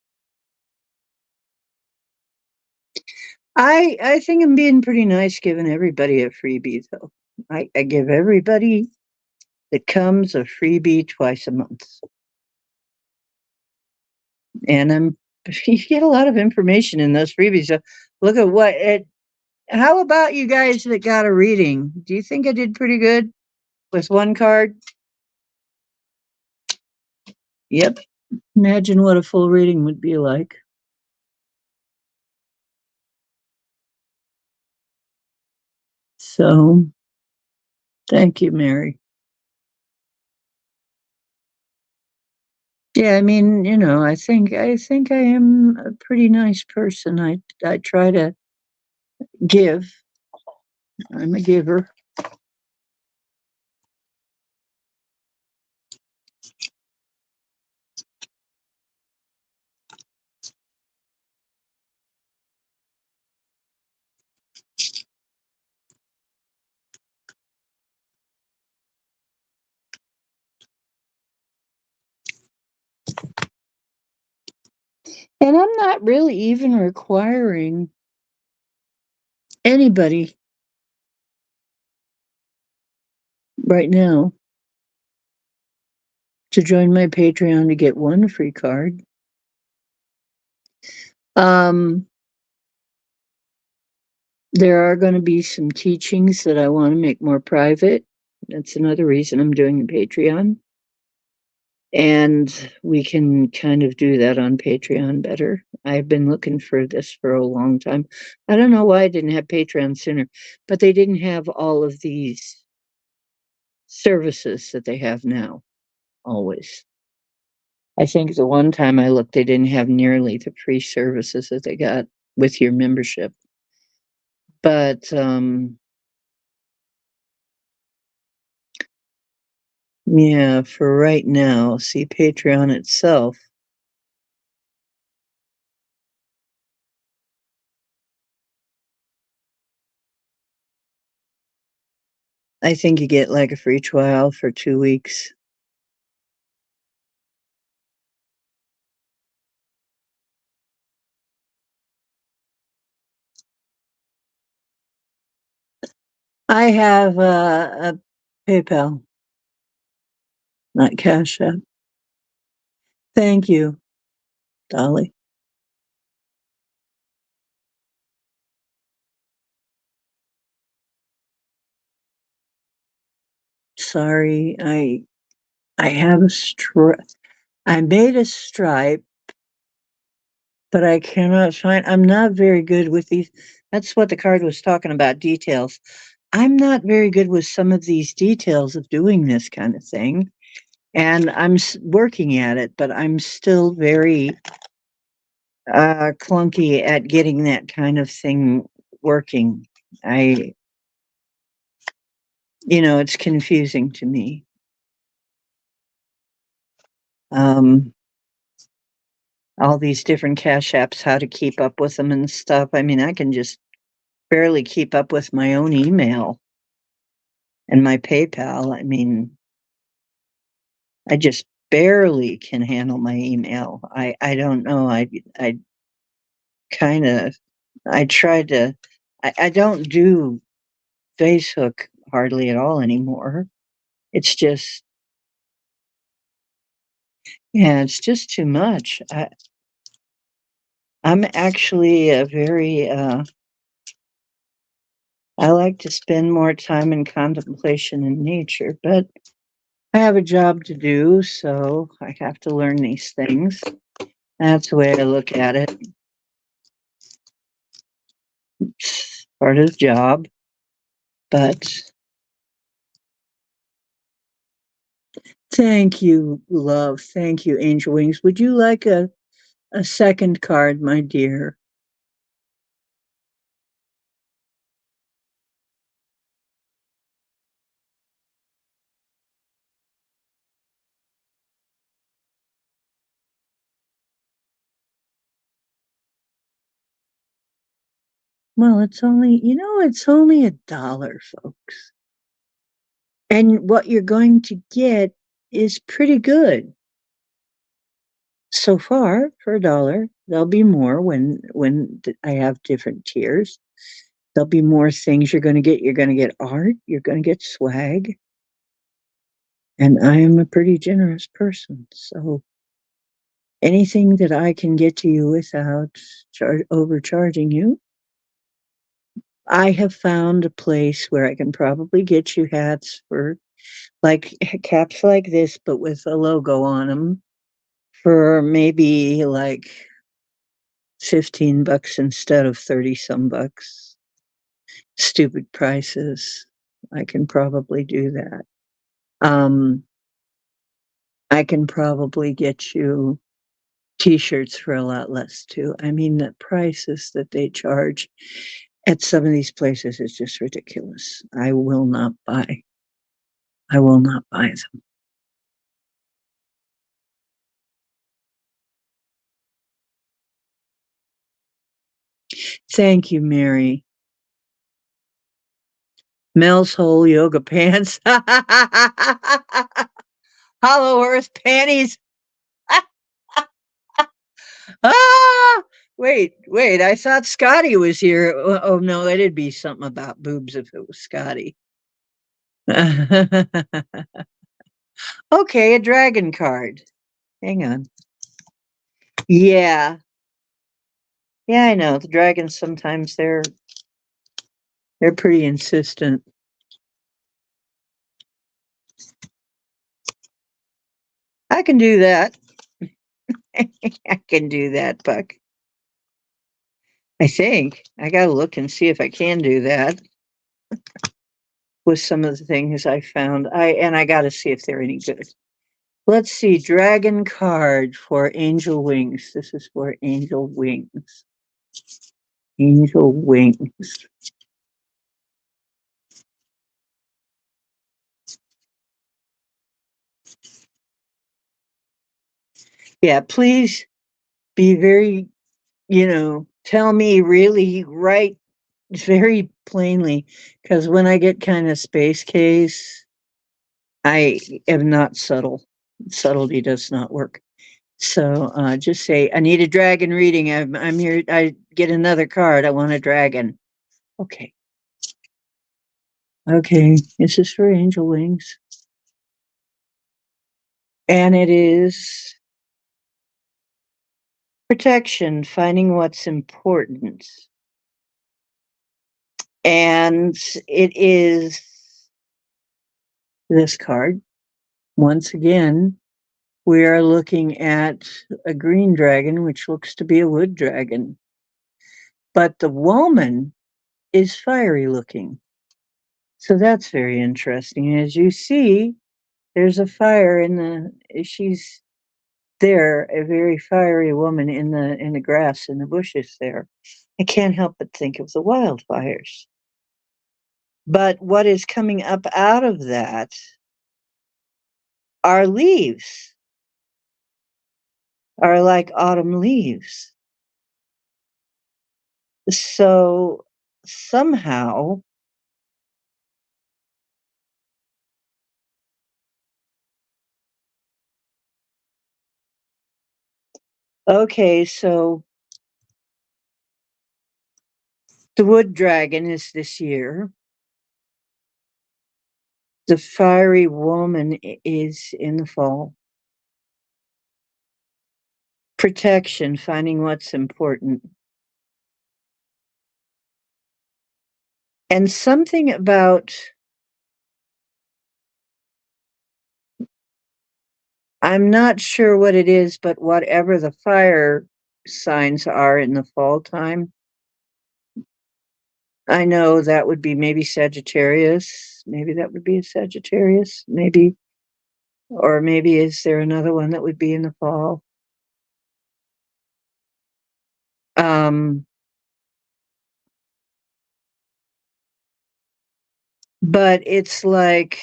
I think I'm being pretty nice giving everybody a freebie though. I give everybody that comes a freebie twice a month. And you get a lot of information in those freebies. So look at what it how about you guys that got a reading? Do you think I did pretty good with one card? Yep. Imagine what a full reading would be like. So, thank you, Mary. Yeah, I mean, I think I am a pretty nice person. I try to give. I'm a giver. And I'm not really even requiring anybody right now to join my Patreon to get one free card. Um, There are going to be some teachings that I want to make more private. That's another reason I'm doing the Patreon. And we can kind of do that on Patreon better. I've been looking for this for a long time. I don't know why I didn't have Patreon sooner, but they didn't have all of these services that they have now, always. I think the one time I looked, they didn't have nearly the free services that they got with your membership. But yeah, for right now, see Patreon itself. I think you get like a free trial for 2 weeks. I have a PayPal, not Cash App. Thank you, Dolly. Sorry, I have a stripe. I made a stripe, but I cannot find. I'm not very good with these. That's what the card was talking about, details. I'm not very good with some of these details of doing this kind of thing, and I'm working at it, but I'm still very clunky at getting that kind of thing working. I, it's confusing to me. Um, all these different cash apps, how to keep up with them and stuff. I mean, I can just barely keep up with my own email and my PayPal. I mean, I just barely can handle my email. I don't know. I kind of, I tried to, I don't do Facebook hardly at all anymore. It's just, yeah, it's just too much. I'm actually a very, I like to spend more time in contemplation in nature, but I have a job to do, so I have to learn these things. That's the way I look at it. It's part of the job, but thank you, love. Thank you, Angel Wings. Would you like a second card, my dear? Well, it's only $1, folks. And what you're going to get is pretty good. So far, for $1, there'll be more when I have different tiers. There'll be more things you're going to get. You're going to get art. You're going to get swag. And I am a pretty generous person. So anything that I can get to you without overcharging you, I have found a place where I can probably get you hats for like caps like this, but with a logo on them for maybe like $15 instead of 30 some bucks. Stupid prices. I can probably do that. Um, I can probably get you t-shirts for a lot less too. I mean, the prices that they charge at some of these places is just ridiculous. I will not buy. I will not buy them. Thank you, Mary. Mel's whole yoga pants. Hollow Earth panties. Ah, wait. I thought Scotty was here. Oh no, it'd be something about boobs if it was Scotty. Okay, a dragon card. Hang on. Yeah. Yeah, I know. The dragons sometimes they're They're pretty insistent. I can do that. I can do that, Buck. I think. I gotta look and see if I can do that with some of the things I found. I gotta see if they're any good. Let's see, dragon card for angel wings. This is for angel wings. Angel wings. Yeah, please be very, tell me really right very plainly, because when I get kind of space case, I am not subtle. Subtlety does not work. So just say, I need a dragon reading. I'm here. I get another card. I want a dragon. Okay. Okay. This is for angel wings. And it is protection, finding what's important. And it is this card. Once again, we are looking at a green dragon, which looks to be a wood dragon. But the woman is fiery looking. So that's very interesting. As you see, there's a fire she's there, a very fiery woman in the grass, in the bushes there. I can't help but think of the wildfires. But what is coming up out of that are leaves, are like autumn leaves. So somehow, okay, so the wood dragon is this year. The fiery woman is in the fall. Protection, finding what's important. And something about, I'm not sure what it is, but whatever the fire signs are in the fall time, I know that would be maybe Sagittarius. Maybe that would be a Sagittarius. Maybe, or maybe is there another one that would be in the fall? Um, but it's like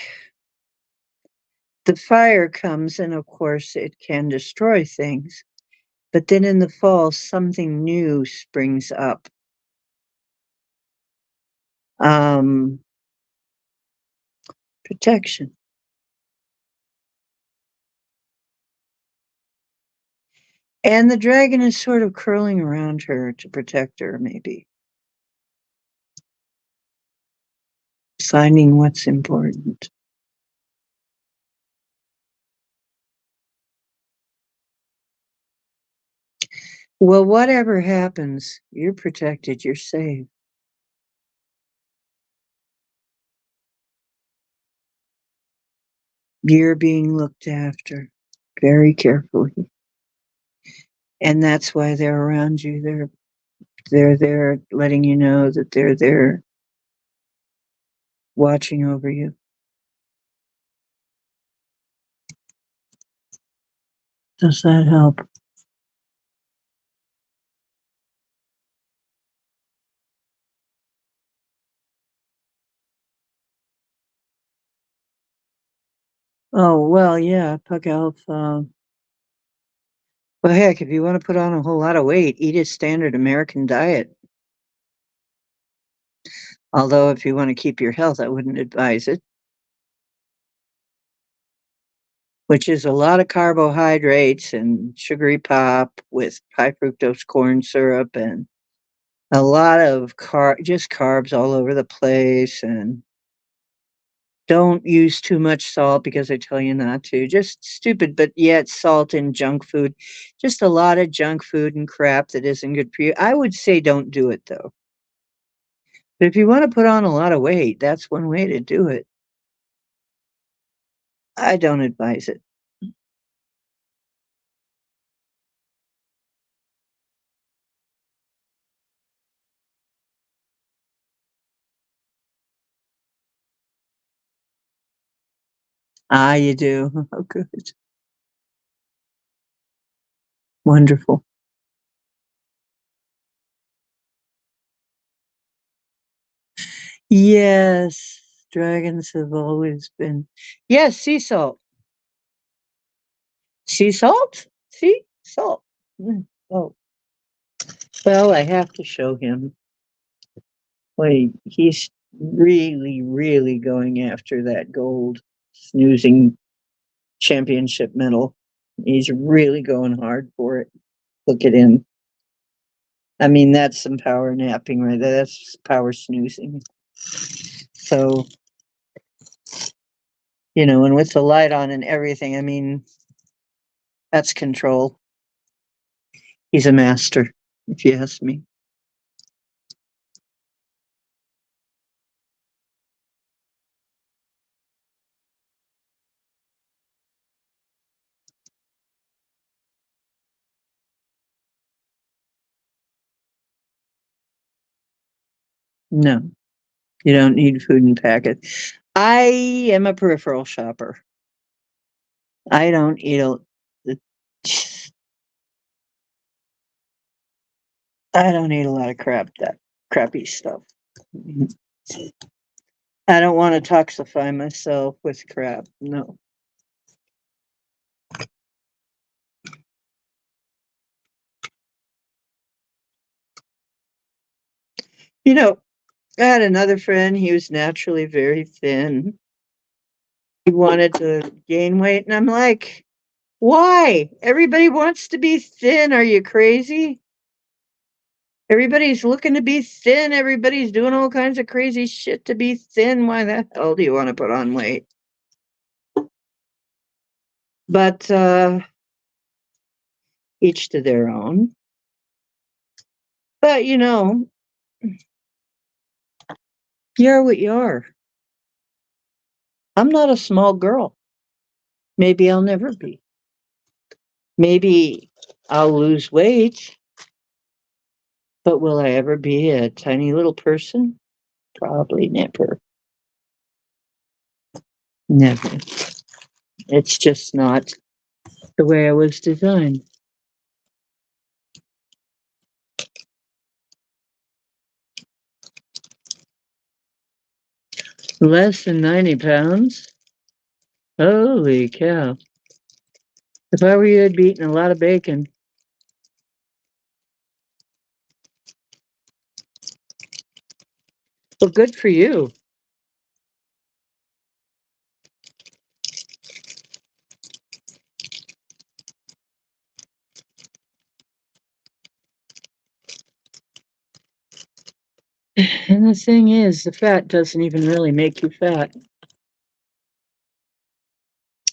the fire comes, and of course, it can destroy things. But then in the fall, something new springs up. Um, protection. And the dragon is sort of curling around her to protect her, maybe. Finding what's important. Well, whatever happens, you're protected, you're safe. You're being looked after very carefully. And that's why they're around you. They're there letting you know that they're there watching over you. Does that help? Oh, well, yeah, Puck Elf. Well, heck, if you want to put on a whole lot of weight, eat a standard American diet. Although, if you want to keep your health, I wouldn't advise it, which is a lot of carbohydrates and sugary pop with high fructose corn syrup and a lot of just carbs all over the place. And don't use too much salt because I tell you not to. Just stupid, but yet salt in junk food. Just a lot of junk food and crap that isn't good for you. I would say don't do it though. But if you want to put on a lot of weight, that's one way to do it. I don't advise it. Ah, you do. Oh, good. Wonderful. Yes, dragons have always been. Yes, sea salt. Sea salt? Sea salt. Oh, well, I have to show him. Wait, he's really, really going after that gold snoozing championship medal. He's really going hard for it. Look at him. I mean, that's some power napping right there. That's power snoozing. So, and with the light on and everything, I mean, that's control. He's a master, if you ask me. No, you don't need food and packet. I am a peripheral shopper. I don't eat a. I don't eat a lot of that crappy stuff. I don't want to toxify myself with crap. No. You know, I had another friend. He was naturally very thin. He wanted to gain weight, and I'm like, why? Everybody wants to be thin. Are you crazy? Everybody's looking to be thin. Everybody's doing all kinds of crazy shit to be thin. Why the hell do you want to put on weight? But each to their own. But you're what you are. I'm not a small girl. Maybe I'll never be. Maybe I'll lose weight, but will I ever be a tiny little person? Probably never. Never. It's just not the way I was designed. Less than 90 pounds? Holy cow. If I were you, I'd be eating a lot of bacon. Well, good for you. And the thing is, the fat doesn't even really make you fat.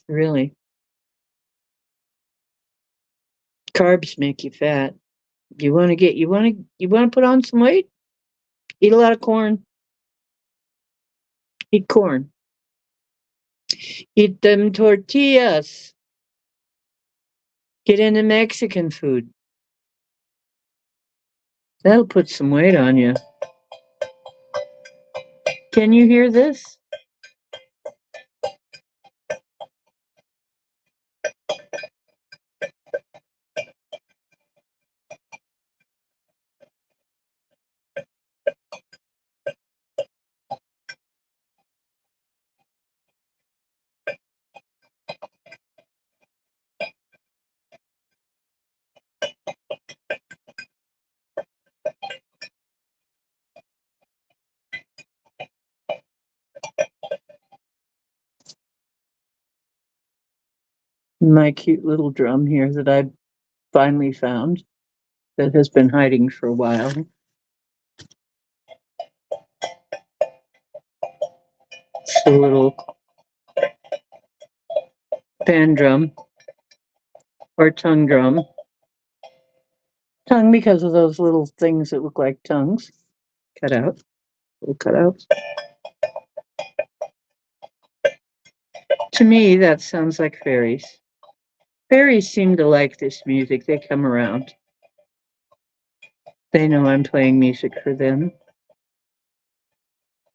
Really. Carbs make you fat. You want to put on some weight? Eat a lot of corn. Eat corn. Eat them tortillas. Get into Mexican food. That'll put some weight on you. Can you hear this? My cute little drum here that I finally found that has been hiding for a while. It's a little pan drum or tongue drum. Tongue because of those little things that look like tongues cut out. little cutouts. To me, that sounds like fairies. Fairies seem to like this music. They come around. They know I'm playing music for them.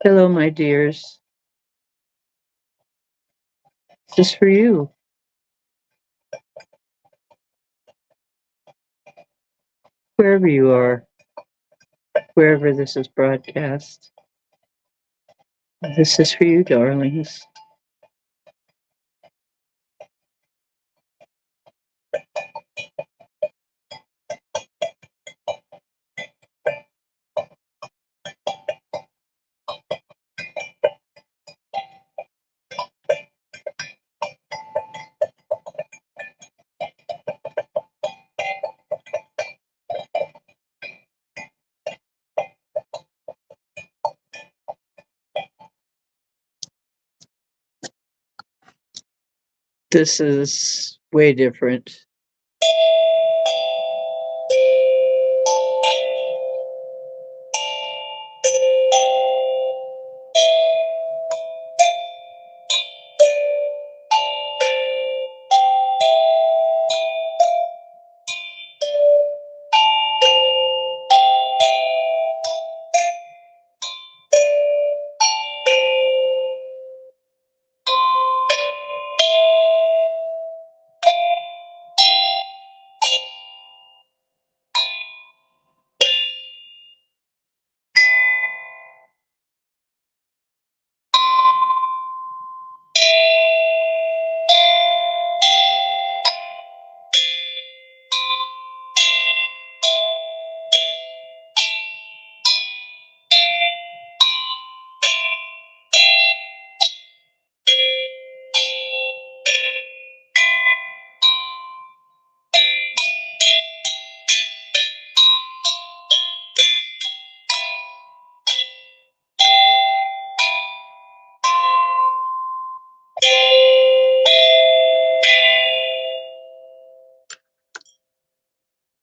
Hello, my dears. This is for you. Wherever you are, wherever this is broadcast. This is for you, darlings. This is way different.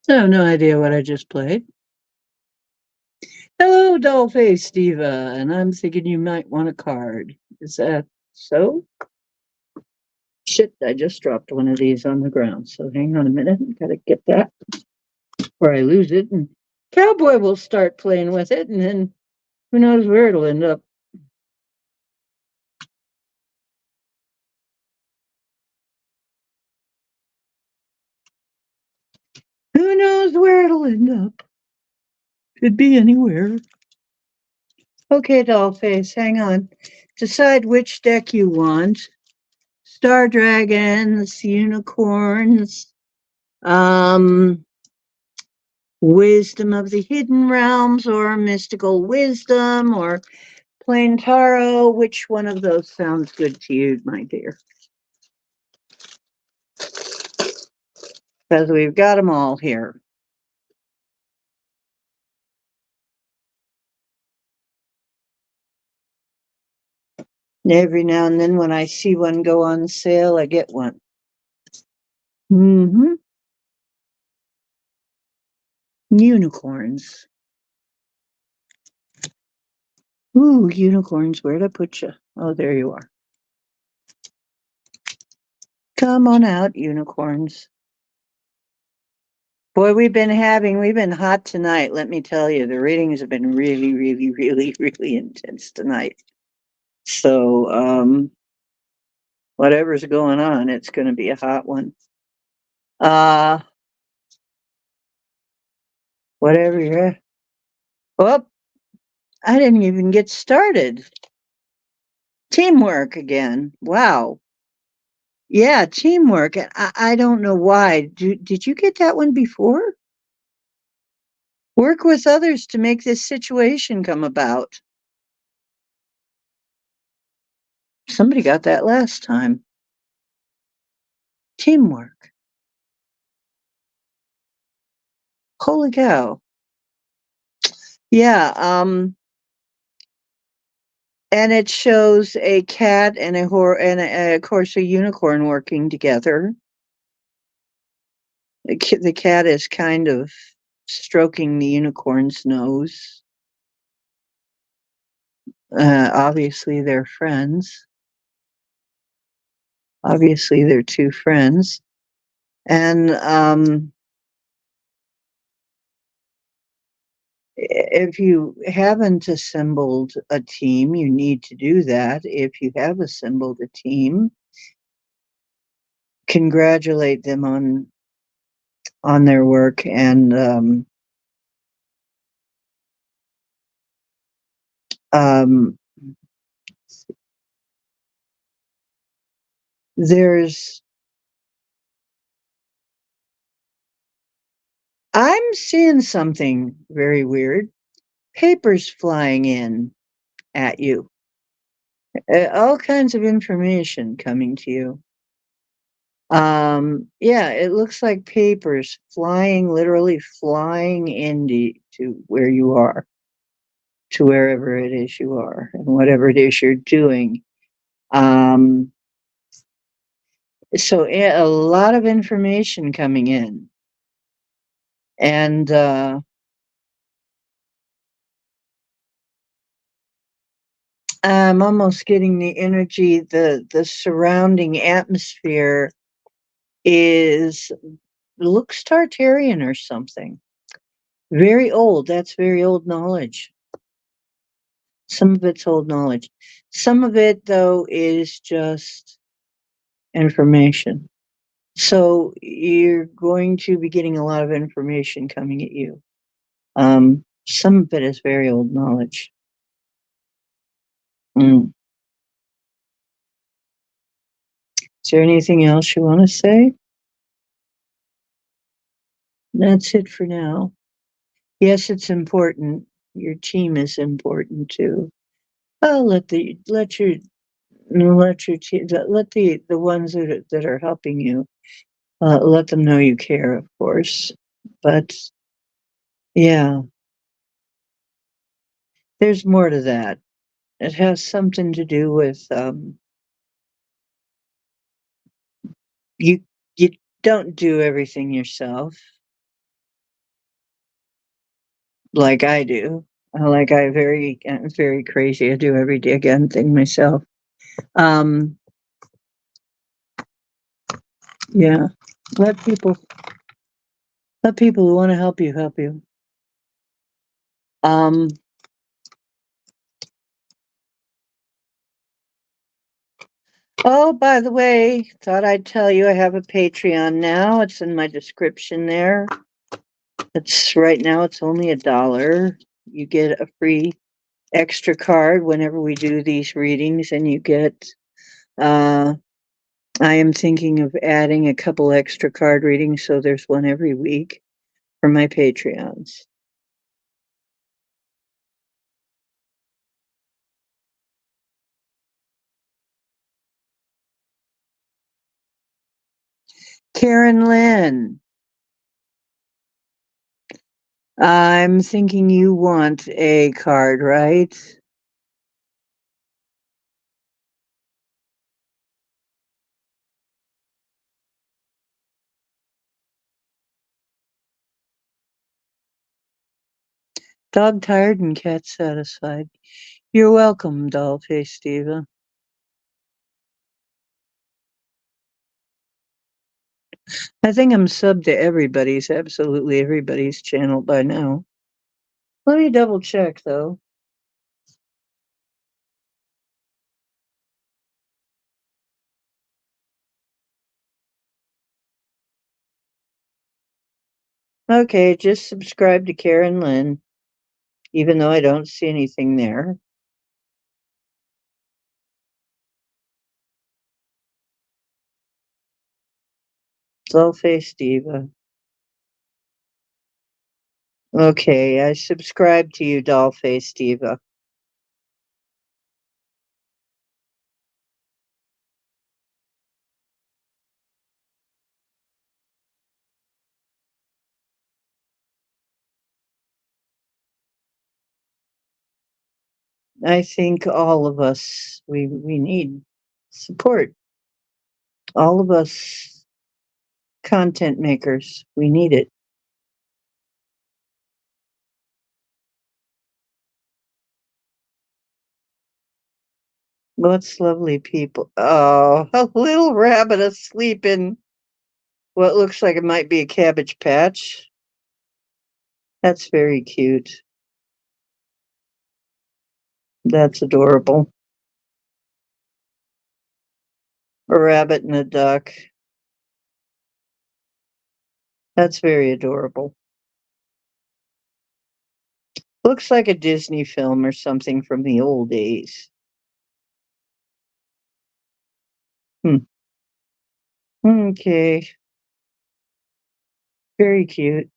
I have no idea what I just played. Hello, Dollface Diva, and I'm thinking you might want a card. Is that so? Shit, I just dropped one of these on the ground, so hang on a minute. Gotta get that before I lose it. And Cowboy will start playing with it, and then who knows where it'll end up. Who knows where it'll end up? Could be anywhere. Okay, Dollface, hang on. Decide which deck you want. Star Dragons, Unicorns, um, Wisdom of the Hidden Realms, or Mystical Wisdom, or Plain Tarot. Which one of those sounds good to you, my dear? Because we've got them all here. And every now and then when I see one go on sale, I get one. Mm-hmm. Unicorns. Ooh, unicorns, where'd I put you? Oh, there you are. Come on out, unicorns. Boy, we've been hot tonight, let me tell you. The readings have been really, really, really, really intense tonight. So, whatever's going on, it's going to be a hot one. Uh, whatever you're at. Oh, I didn't even get started. Teamwork again. Wow. Yeah, teamwork. And I don't know why. Did you get that one before? Work with others to make this situation come about. Somebody got that last time. Teamwork. Holy cow. Yeah, and it shows a cat and of course a unicorn working together. The cat is kind of stroking the unicorn's nose. Obviously, they're friends. Obviously, they're two friends. And if you haven't assembled a team, you need to do that. If you have assembled a team, congratulate them on their work, and um, there's I'm seeing something very weird. Papers flying in at you. All kinds of information coming to you. Yeah, it looks like papers flying, literally flying into to where you are, to wherever it is you are, and whatever it is you're doing. Um, so a lot of information coming in, and I'm almost getting the energy. The surrounding atmosphere is looks Tartarian or something. Very old. That's very old knowledge. Some of it's old knowledge. Some of it, though, is just information. So you're going to be getting a lot of information coming at you. Some of it is very old knowledge. Mm. Is there anything else you want to say? That's it for now. Yes, it's important. Your team is important too. Oh, let your team, let the ones that are helping you, let them know you care, of course. But yeah, there's more to that. It has something to do with you. You don't do everything yourself like I do. I'm very crazy. I do every day again thing myself. Um, yeah, let people let people who want to help you help you. Um, oh, by the way, thought I'd tell you I have a Patreon now. It's in my description there. It's right now. It's only $1. You get a free extra card whenever we do these readings, and you get. Uh, I am thinking of adding a couple extra card readings, so there's one every week for my Patreons. Karen Lynn, I'm thinking you want a card, right? Dog tired and cat satisfied. You're welcome, Dollface Diva. I think I'm subbed to absolutely everybody's channel by now. Let me double check though. Okay, just subscribe to Karen Lynn, even though I don't see anything there. Dollface Diva. Okay, I subscribe to you, Dollface Diva. I think all of us we need support. All of us content makers, we need it. What's lovely people? Oh, a little rabbit asleep in what looks like it might be a cabbage patch. That's very cute. That's adorable. A rabbit and a duck. That's very adorable. Looks like a Disney film or something from the old days. Hmm. Okay. Very cute.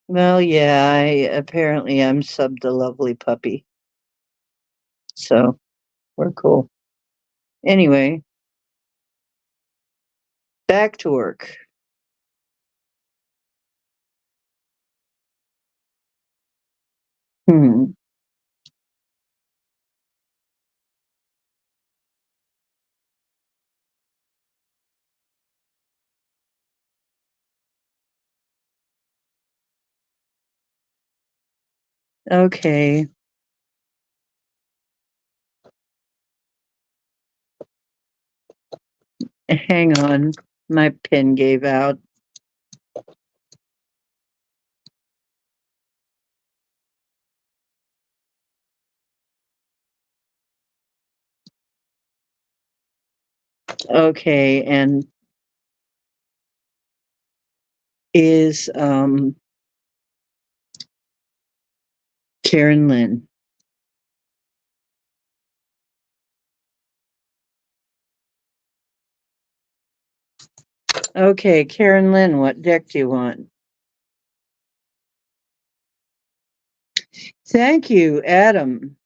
Well, yeah, I'm subbed a lovely puppy. So we're cool. Anyway, back to work. Hmm. Okay. Hang on. My pen gave out. Okay, and is Karen Lynn. Okay, Karen Lynn, what deck do you want? Thank you, Adam.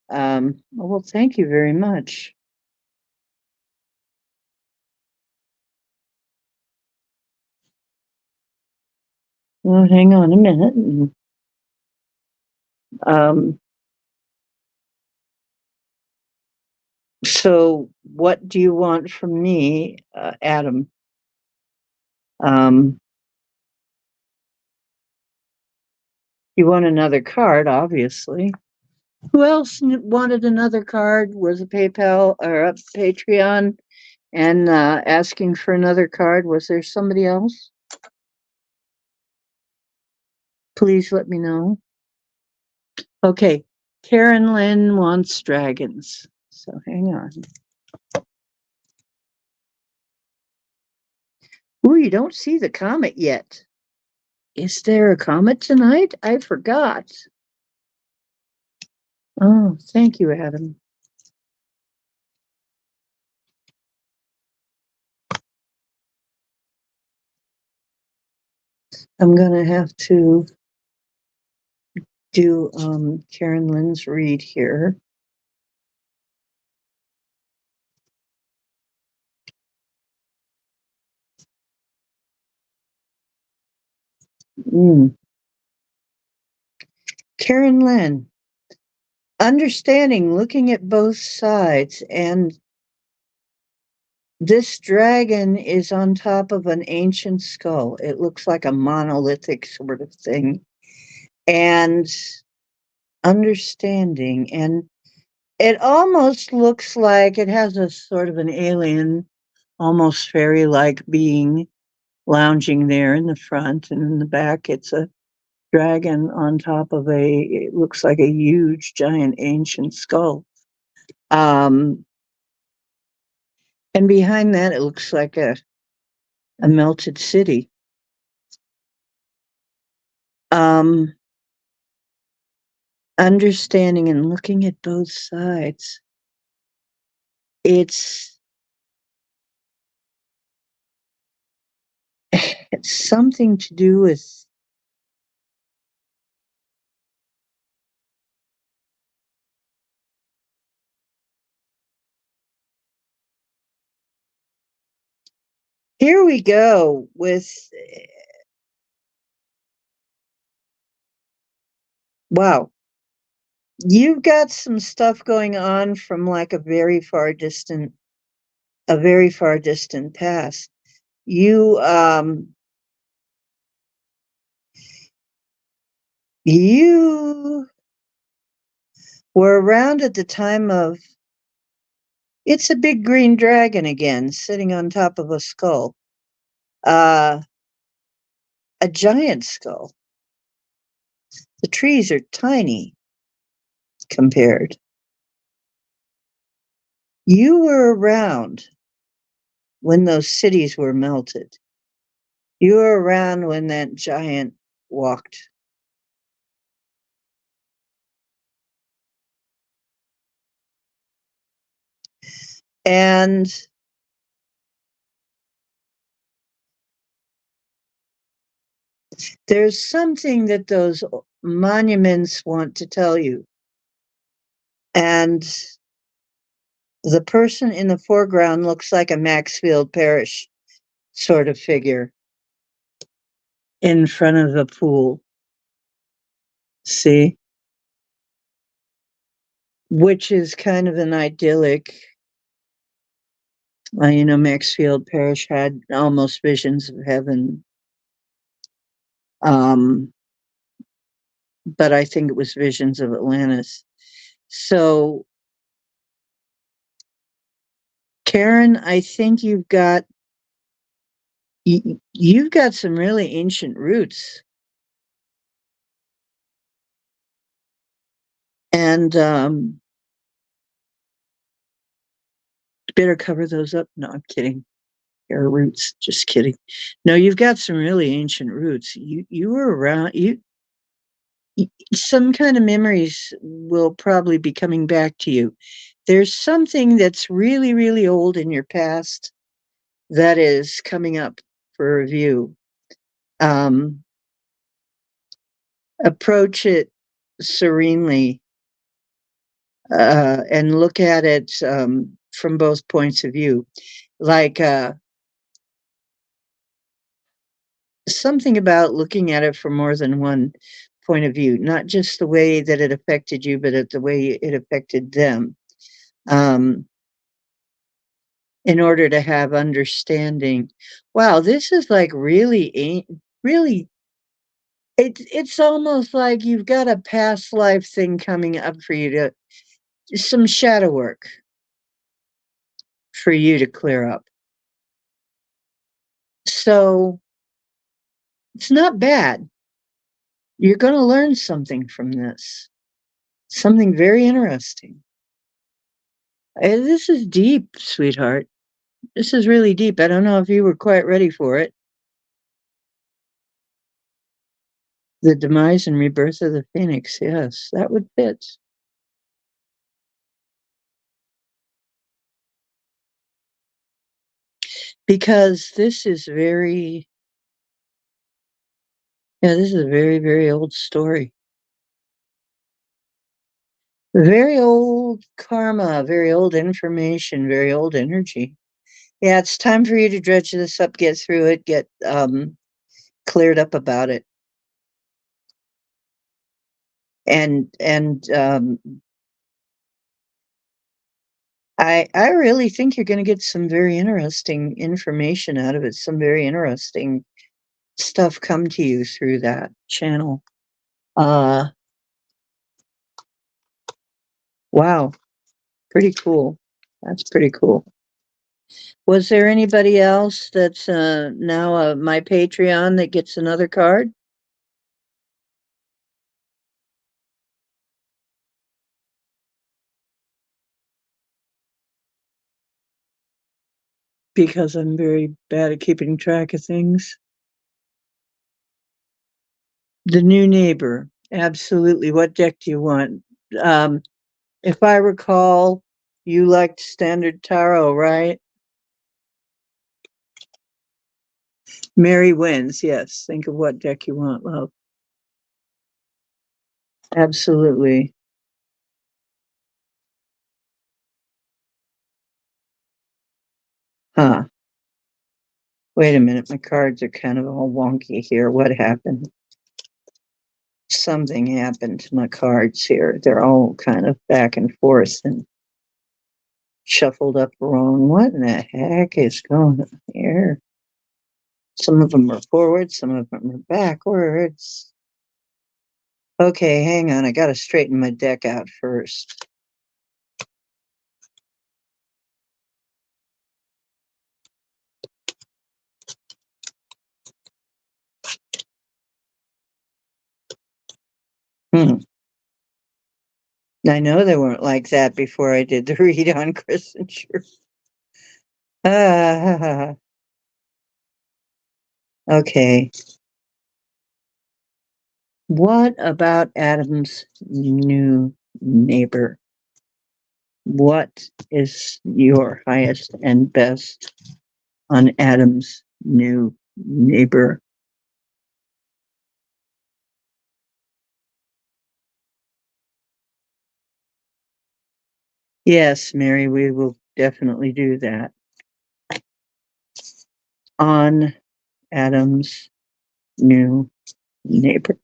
Well, thank you very much. Well, hang on a minute. Um, so what do you want from me, Adam? Um, you want another card, obviously. Who else wanted another card? Was a PayPal or a Patreon and asking for another card? Was there somebody else? Please let me know. Okay, Karen Lynn wants dragons. So hang on. Ooh, you don't see the comet yet. Is there a comet tonight? I forgot. Oh, thank you, Adam. I'm going to have to do Karen Lynn's read here. Mm. Karen Lynn, understanding, looking at both sides, and this dragon is on top of an ancient skull. It looks like a monolithic sort of thing. And understanding, and it almost looks like it has a sort of an alien, almost fairy like being lounging there in the front, and in the back, it's a dragon on top of it looks like a huge, giant, ancient skull. Um, and behind that, it looks like a melted city. Um, understanding and looking at both sides. It's it's something to do with here we go with Wow. You've got some stuff going on from like a very far distant past. You were around at the time of it's a big green dragon again, sitting on top of a skull. Uh, a giant skull. The trees are tiny compared. You were around when those cities were melted. You were around when that giant walked. And there's something that those monuments want to tell you. And the person in the foreground looks like a Maxfield Parrish sort of figure in front of the pool. See? Which is kind of an idyllic. Maxfield Parrish had almost visions of heaven. Um, but I think it was visions of Atlantis. So, Karen, I think you've got some really ancient roots, and better cover those up. No, I'm kidding. Hair roots, just kidding. No, you've got some really ancient roots. You were around. Some kind of memories will probably be coming back to you. There's something that's really, really old in your past that is coming up for review. Um, Approach it serenely and look at it from both points of view. Like something about looking at it from more than one point of view, not just the way that it affected you, but the way it affected them. Um, in order to have understanding. Wow, this is like really. It's almost like you've got a past life thing coming up for you to some shadow work for you to clear up. So it's not bad. You're going to learn something from this, something very interesting. This is deep, sweetheart. This is really deep. I don't know if you were quite ready for it. The demise and rebirth of the phoenix. Yes, that would fit. Because this is a very, very old story. Very old karma, very old information, very old energy. Yeah, it's time for you to dredge this up, get through it, get cleared up about it. And I really think you're going to get some very interesting information out of it, some very interesting stuff come to you through that channel. Uh wow, pretty cool. That's pretty cool. Was there anybody else that's now my Patreon that gets another card? Because I'm very bad at keeping track of things. The new neighbor. Absolutely. What deck do you want? Um, if I recall, you liked standard tarot, right? Mary wins. Yes. Think of what deck you want, love. Absolutely. Huh. Wait a minute. My cards are kind of all wonky here. What happened? Something happened to my cards here. They're all kind of back and forth and shuffled up wrong. What in the heck is going on here? Some of them are forward, some of them are backwards. Okay, hang on. I got to straighten my deck out first. Hmm. I know they weren't like that before I did the read on Chris and Sure. Ah, okay. What about Adam's new neighbor? What is your highest and best on Adam's new neighbor? Yes, Mary, we will definitely do that. On Adam's new neighbor.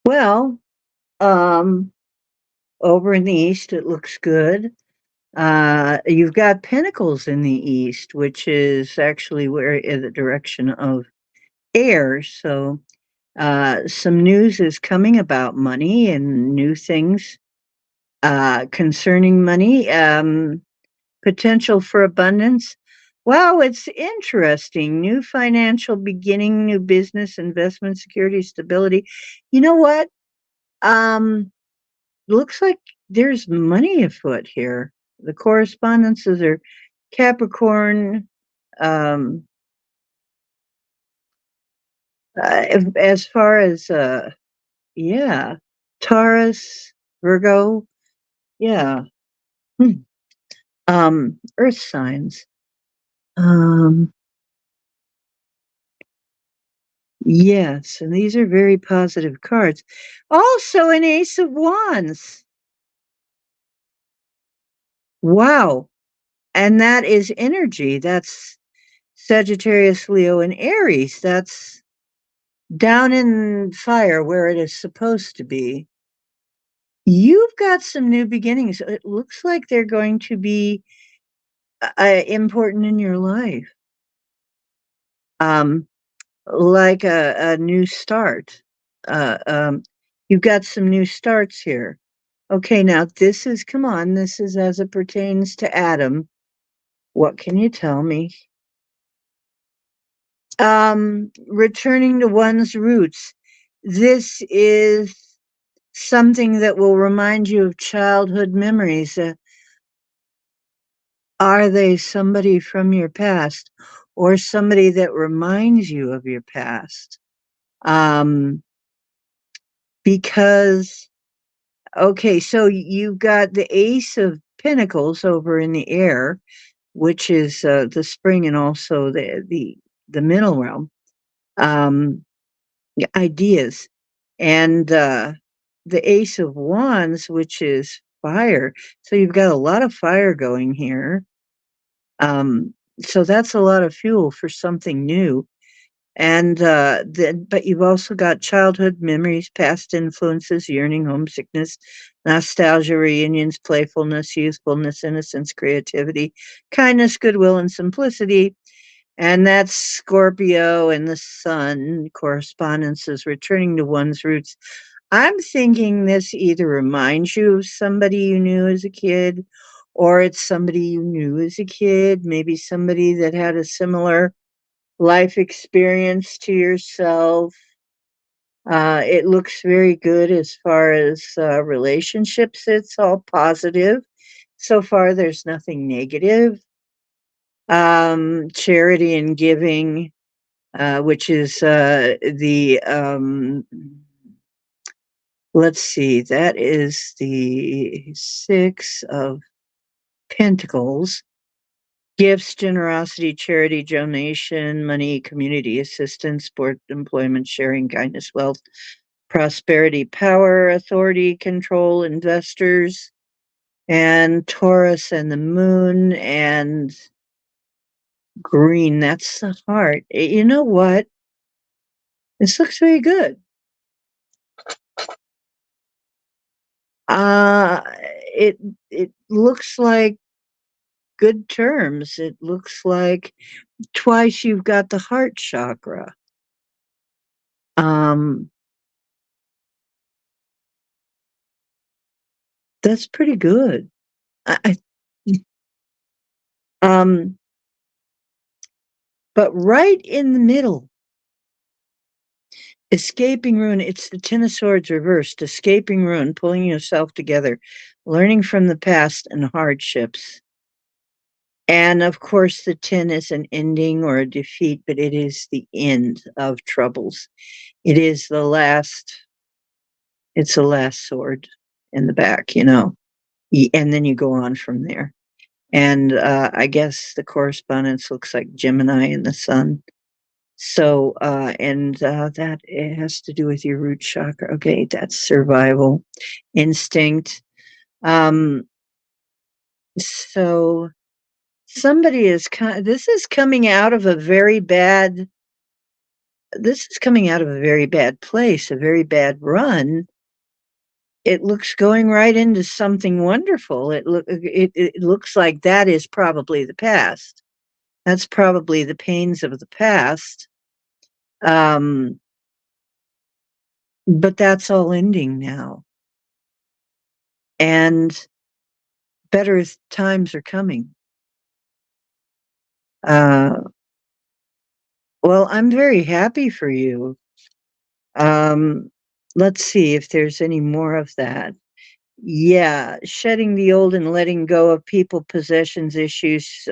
Well, um, over in the east, it looks good. You've got Pentacles in the east, which is actually where in the direction of air. So, some news is coming about money and new things concerning money. Potential for abundance. Wow, it's interesting. New financial beginning, new business, investment, security, stability. You know what? Um, Looks like there's money afoot here. The correspondences are Capricorn, um, as far as, yeah, Taurus, Virgo, yeah, hmm, earth signs. Um, yes, and these are very positive cards. Also, an Ace of Wands. Wow. And that is energy. That's Sagittarius, Leo, and Aries. That's down in fire where it is supposed to be. You've got some new beginnings. It looks like they're going to be important in your life. Um, like a new start. Uh, um, you've got some new starts here. Okay, now this is, come on, this is as it pertains to Adam. What can you tell me? Returning to one's roots. This is something that will remind you of childhood memories. Are they somebody from your past or somebody that reminds you of your past? Um, because, okay, so you've got the Ace of Pentacles over in the air, which is the spring and also the middle realm. Um, Ideas. And the Ace of Wands, which is fire. So you've got a lot of fire going here. So that's a lot of fuel for something new. And then, but you've also got childhood memories, past influences, yearning, homesickness, nostalgia, reunions, playfulness, youthfulness, innocence, creativity, kindness, goodwill, and simplicity. And that's Scorpio and the sun correspondences, returning to one's roots. I'm thinking this either reminds you of somebody you knew as a kid, or it's somebody you knew as a kid, maybe somebody that had a similar life experience to yourself. It looks very good as far as relationships. It's all positive. So far, there's nothing negative. Charity and giving, which is the Let's see, that is the 6 of Pentacles. Gifts, generosity, charity, donation, money, community assistance, sport, employment, sharing, kindness, wealth, prosperity, power, authority, control, investors, and Taurus and the moon and green. That's the heart. You know what? This looks very good. Uh, it it looks like good terms. It looks like twice you've got the heart chakra. Um, that's pretty good. I um, but right in the middle, escaping ruin. It's the Ten of Swords reversed. Escaping ruin, pulling yourself together, learning from the past and hardships. And of course, the 10 is an ending or a defeat, but it is the end of troubles. It is the last, it's the last sword in the back, you know, and then you go on from there. And I guess the correspondence looks like Gemini and the sun. So, that it has to do with your root chakra. Okay, that's survival instinct. Um, so somebody is this is coming out of a very bad. This is coming out of a very bad place, a very bad run. It looks going right into something wonderful. It looks like that is probably the past. That's probably the pains of the past. Um, but that's all ending now. And better times are coming. Uh, well, I'm very happy for you. Um, let's see if there's any more of that. Yeah, shedding the old and letting go of people, possessions, issues,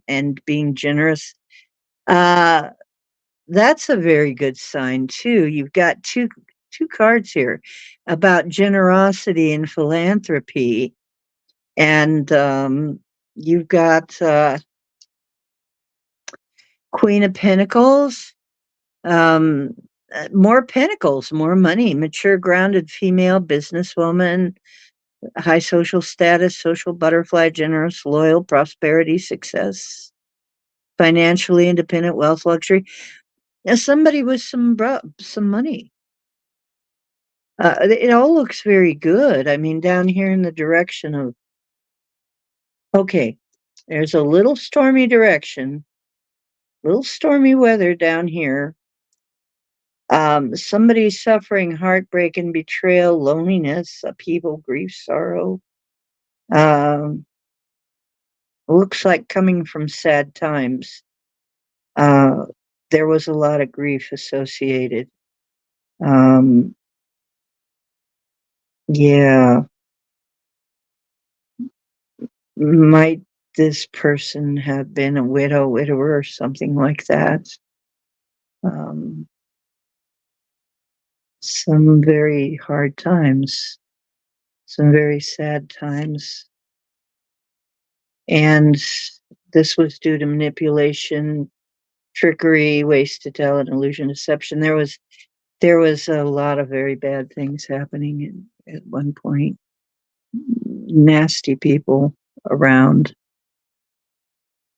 and being generous. Uh, that's a very good sign too. You've got two cards here about generosity and philanthropy, and you've got Queen of Pentacles, um, more pentacles, more money, mature, grounded female businesswoman, high social status, social butterfly, generous, loyal, prosperity, success, financially independent, wealth, luxury. Somebody with some money. It all looks very good. I mean, down here in the direction of okay, there's a little stormy direction, little stormy weather down here. Somebody's suffering heartbreak and betrayal, loneliness, upheaval, grief, sorrow. Um, looks like coming from sad times. Uh, there was a lot of grief associated. Um, yeah, might this person have been a widow, widower, or something like that? Um, some very hard times, some very sad times. And this was due to manipulation, trickery, wasted talent, illusion, deception. There was a lot of very bad things happening at one point. Nasty people around.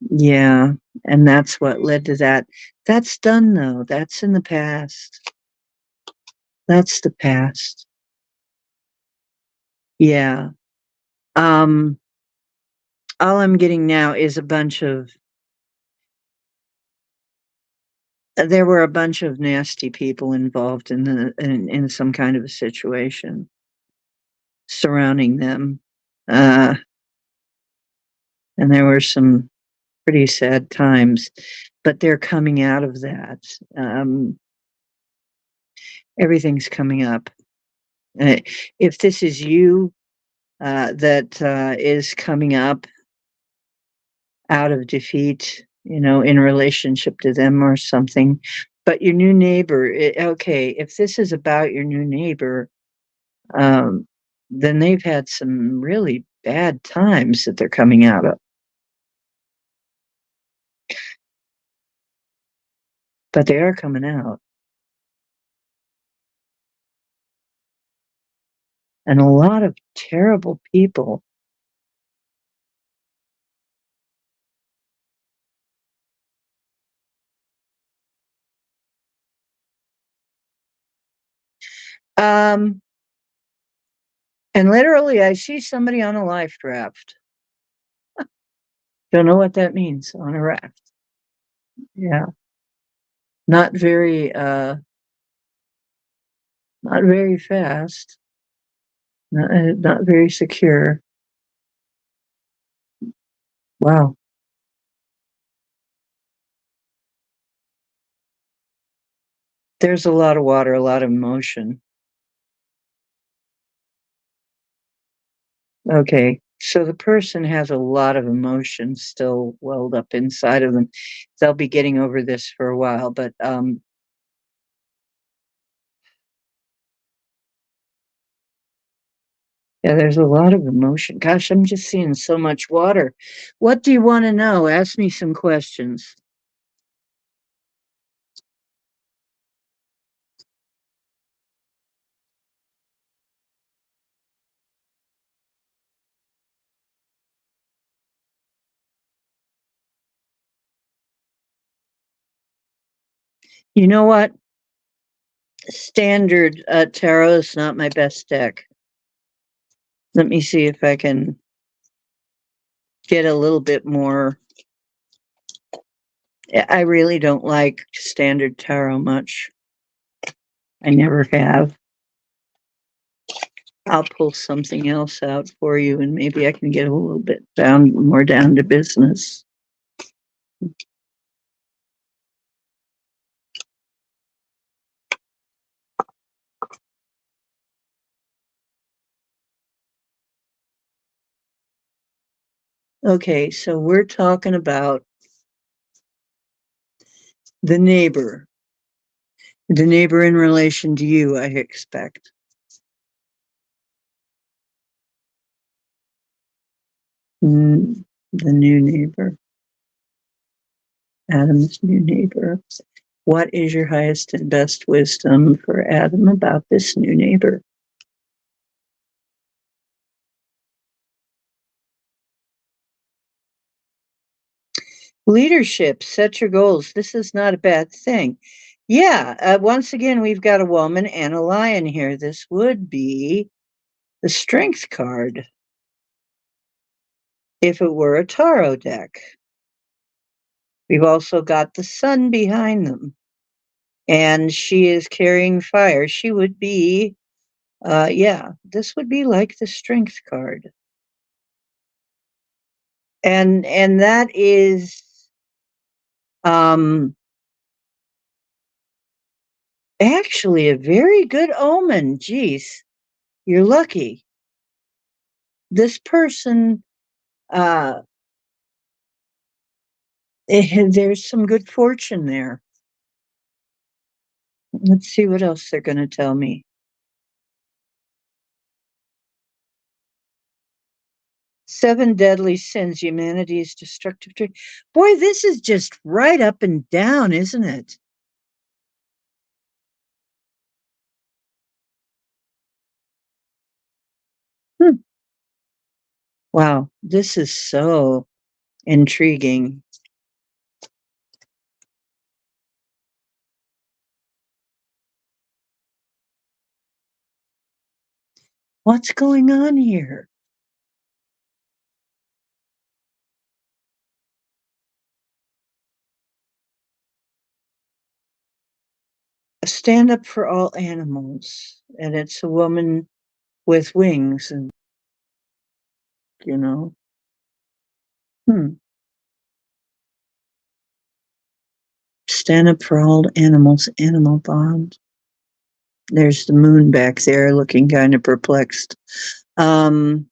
Yeah, and that's what led to that. That's done though. That's in the past. That's the past. Yeah. Um all I'm getting now is a bunch of there were a bunch of nasty people involved in some kind of a situation surrounding them. Uh and there were some pretty sad times, but they're coming out of that. Um everything's coming up. Uh, if this is you that is coming up out of defeat, in relationship to them or something. But your new neighbor, okay, if this is about your new neighbor, um, then they've had some really bad times that they're coming out of. But they are coming out. And a lot of terrible people. Um, and literally, I see somebody on a life raft. Don't know what that means on a raft. Yeah, not very, not very fast. Not very secure. Wow. There's a lot of water, a lot of motion. Okay. So the person has a lot of emotion still welled up inside of them. They'll be getting over this for a while, but yeah, there's a lot of emotion. Gosh, I'm just seeing so much water. What do you want to know? Ask me some questions. You know what? Standard tarot is not my best deck. Let me see if I can get a little bit more. I really don't like standard tarot much. I never have. I'll pull something else out for you and maybe I can get a little bit more down to business. Okay, so we're talking about the neighbor. The neighbor in relation to you, I expect. The new neighbor. Adam's new neighbor. What is your highest and best wisdom for Adam about this new neighbor? Leadership, set your goals. This is not a bad thing. Yeah, once again, we've got a woman and a lion here. This would be the strength card if it were a tarot deck. We've also got the sun behind them, and she is carrying fire. She would be, yeah, this would be like the strength card. And that is um actually a very good omen. Geez, you're lucky. This person, uh there's some good fortune there. Let's see what else they're going to tell me. Seven deadly sins, humanity's destructive trait. Boy, this is just right up and down, isn't it? Hmm. Wow, this is so intriguing. What's going on here? Stand up for all animals, and it's a woman with wings, and you know, hmm. Stand up for all animals, animal bond. There's the moon back there looking kind of perplexed. What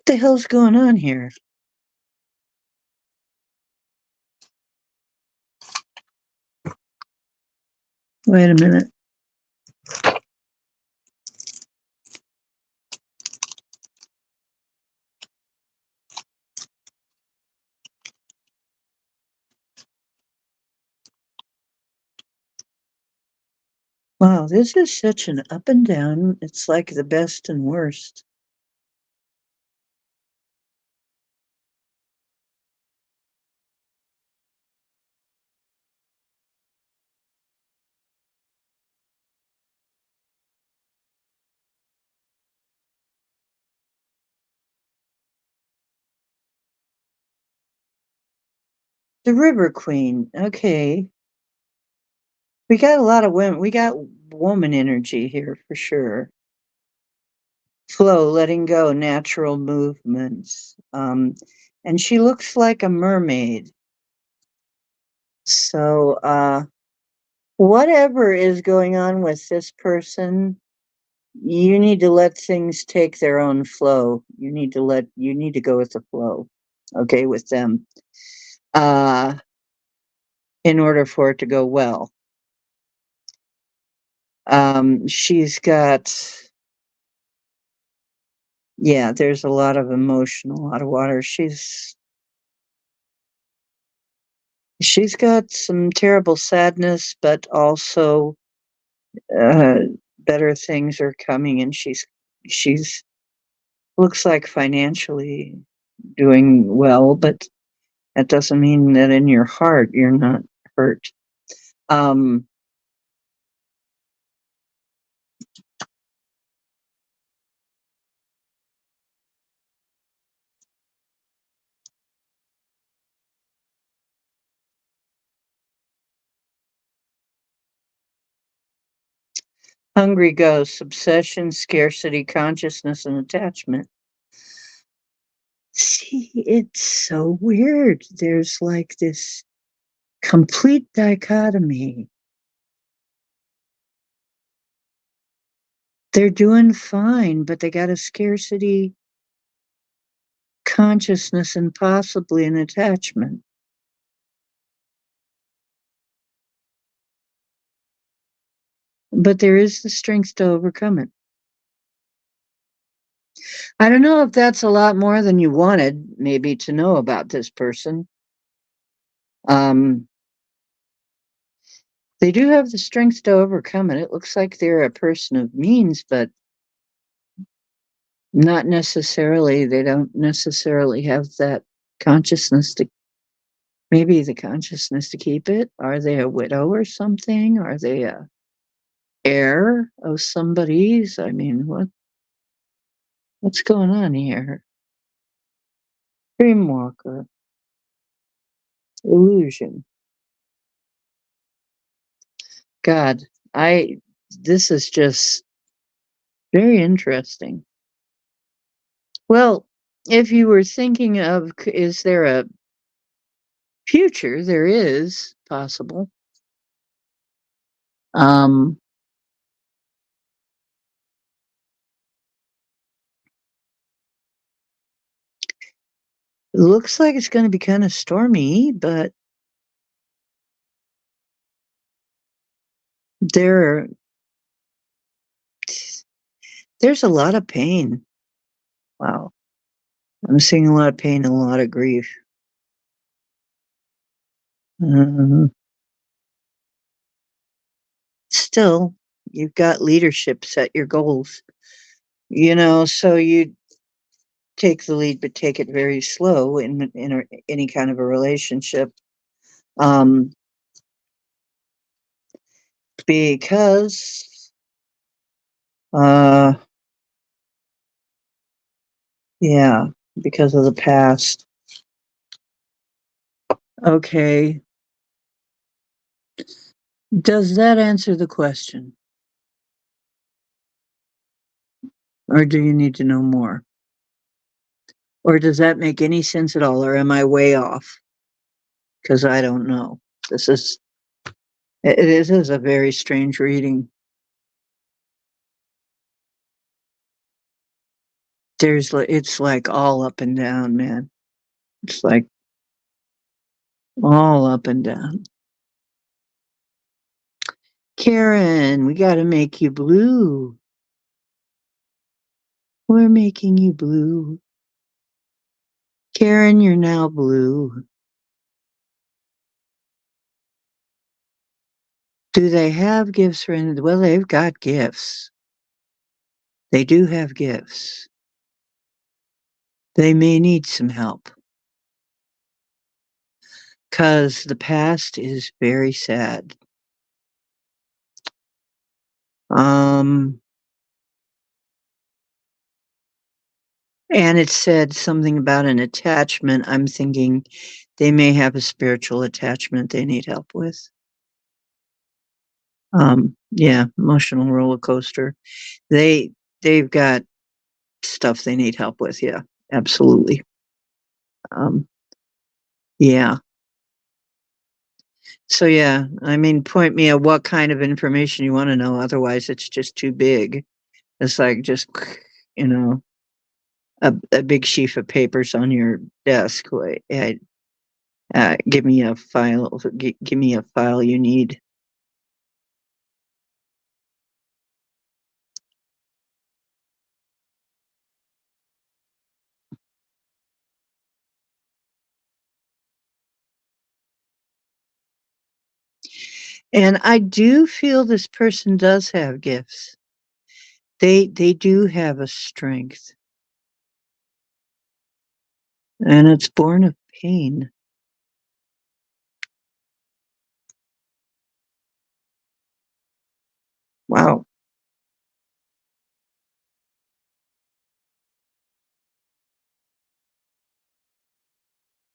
the hell's going on here? Wait a minute. Wow, this is such an up and down. It's like the best and worst. The River Queen. Okay. We got a lot of women. We got woman energy here for sure. Flow, letting go, natural movements. And she looks like a mermaid. So, whatever is going on with this person, you need to let things take their own flow. You need to go with the flow, okay, with them, uh, in order for it to go well. She's got, yeah, there's a lot of emotion, a lot of water. She's got some terrible sadness, but also uh, better things are coming, and she's looks like financially doing well, but that doesn't mean that in your heart you're not hurt. Um, Hungry ghosts, obsession, scarcity, consciousness, and attachment. See, it's so weird. There's like this complete dichotomy. They're doing fine, but they got a scarcity, consciousness, and possibly an attachment. But there is the strength to overcome it. I don't know if that's a lot more than you wanted, maybe, to know about this person. Um, they do have the strength to overcome it. It looks like they're a person of means, but not necessarily. They don't necessarily have that consciousness to, maybe the consciousness to keep it. Are they a widow or something? Are they a heir of somebody's? I mean, what's going on here? Dreamwalker, illusion. God, I this is just very interesting. Well, if you were thinking of is there a future, there is possible. Um, it looks like it's going to be kind of stormy, but there there's a lot of pain. Wow. I'm seeing a lot of pain and a lot of grief. Uh, Still, you've got leadership, set your goals. So you take the lead, but take it very slow in any kind of a relationship. Um, because uh, yeah, because of the past. Okay, does that answer the question, or do you need to know more, or does that make any sense at all, or am I way off? Because I don't know. This is this is a very strange reading. It's like all up and down, man. It's like all up and down. Karen, we gotta make you blue. We're making you blue. Karen, you're now blue. Do they have gifts for any? Well, they've got gifts. They do have gifts. They may need some help because the past is very sad. Um, and it said something about an attachment. I'm thinking they may have a spiritual attachment they need help with. Yeah, emotional roller coaster. They they've got stuff they need help with. Yeah, absolutely. Um, yeah. So yeah, I mean, point me at what kind of information you want to know. Otherwise, it's just too big. It's like just you know a big sheaf of papers on your desk. Give me a file. Give me a file you need. And I do feel this person does have gifts. They do have a strength, and it's born of pain. Wow.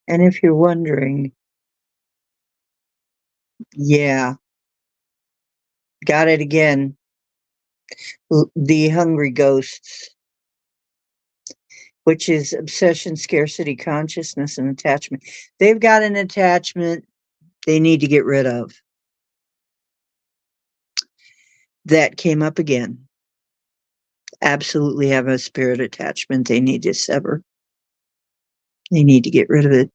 And if you're wondering, yeah, got it again. The hungry ghosts, which is obsession, scarcity, consciousness, and attachment. They've got an attachment they need to get rid of. That came up again. Absolutely have a spirit attachment they need to sever. They need to get rid of it.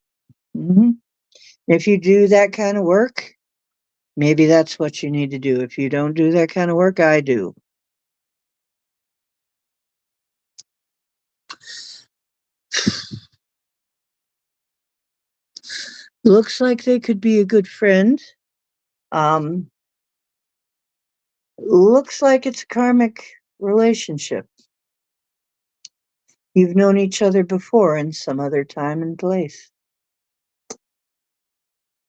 Hmm. If you do that kind of work, maybe that's what you need to do. If you don't do that kind of work, I do. Looks like they could be a good friend. Um, Looks like it's a karmic relationship. You've known each other before in some other time and place.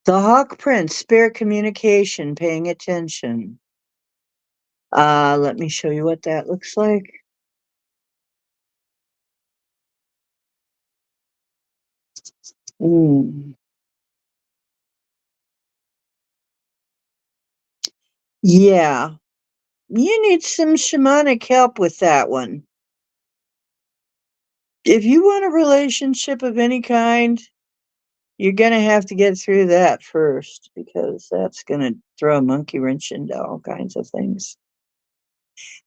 The Hawk Prince, spirit communication, paying attention. Let me show you what that looks like. Mm. Yeah, you need some shamanic help with that one. If you want a relationship of any kind, you're going to have to get through that first because that's going to throw a monkey wrench into all kinds of things.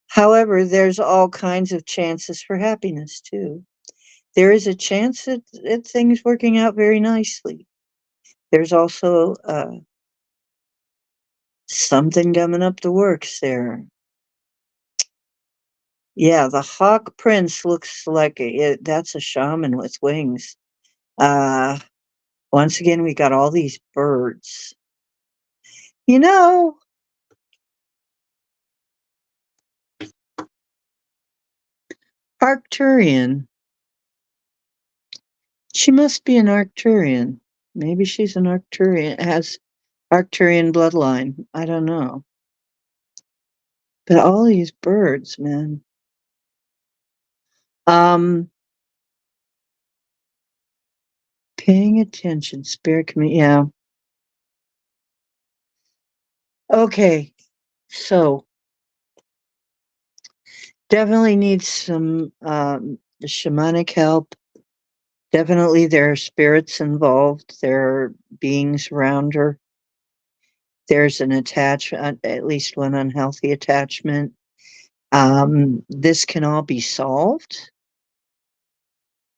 However, there's all kinds of chances for happiness too. There is a chance at things working out very nicely. There's also something coming up the works there. Yeah, the Hawk Prince looks like that's a shaman with wings. Uh, Once again, we got all these birds. You know, Arcturian. She must be an Arcturian. Maybe she's an Arcturian, has Arcturian bloodline. I don't know. But all these birds, man. Um, Paying attention, spirit community. Yeah. Okay. So definitely needs some shamanic help. Definitely there are spirits involved. There are beings around her. There's an attachment, at least one unhealthy attachment. This can all be solved.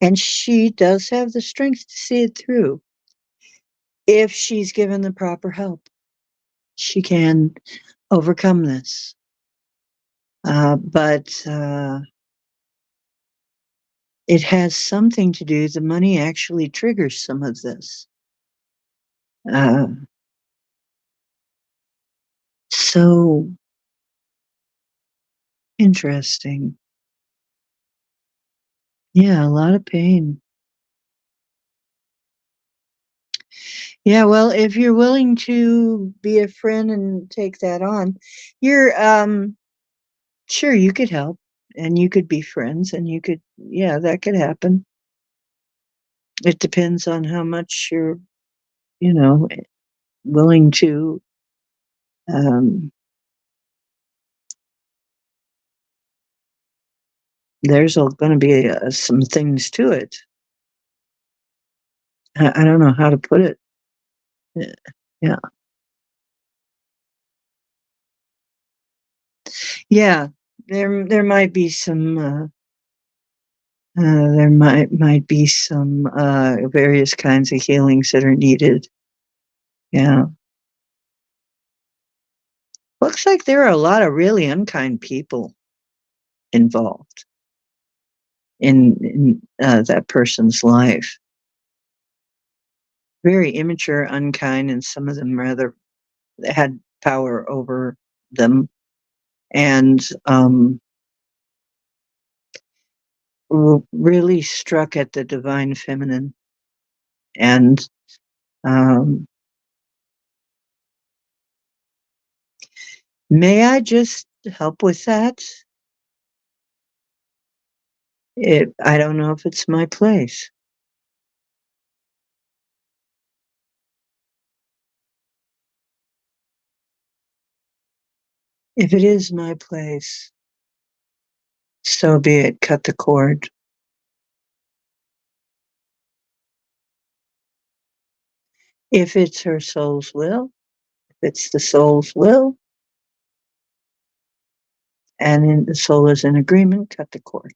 And she does have the strength to see it through. If she's given the proper help, she can. overcome this. But it has something to do, the money actually triggers some of this. Uh, so interesting. Yeah, a lot of pain. Yeah, well, if you're willing to be a friend and take that on, you're sure you could help and you could be friends and you could, yeah, that could happen. It depends on how much you're, you know, willing to um there's going to be some things to it. I don't know how to put it. Yeah. Yeah. Yeah. There might be some there might be some various kinds of healings that are needed. Yeah. Looks like there are a lot of really unkind people involved in that person's life. Very immature, unkind, and some of them rather had power over them, and really struck at the divine feminine. And um, may I just help with that? I don't know if it's my place. If it is my place, so be it. Cut the cord. If it's her soul's will, if it's the soul's will, and the soul is in agreement, cut the cord.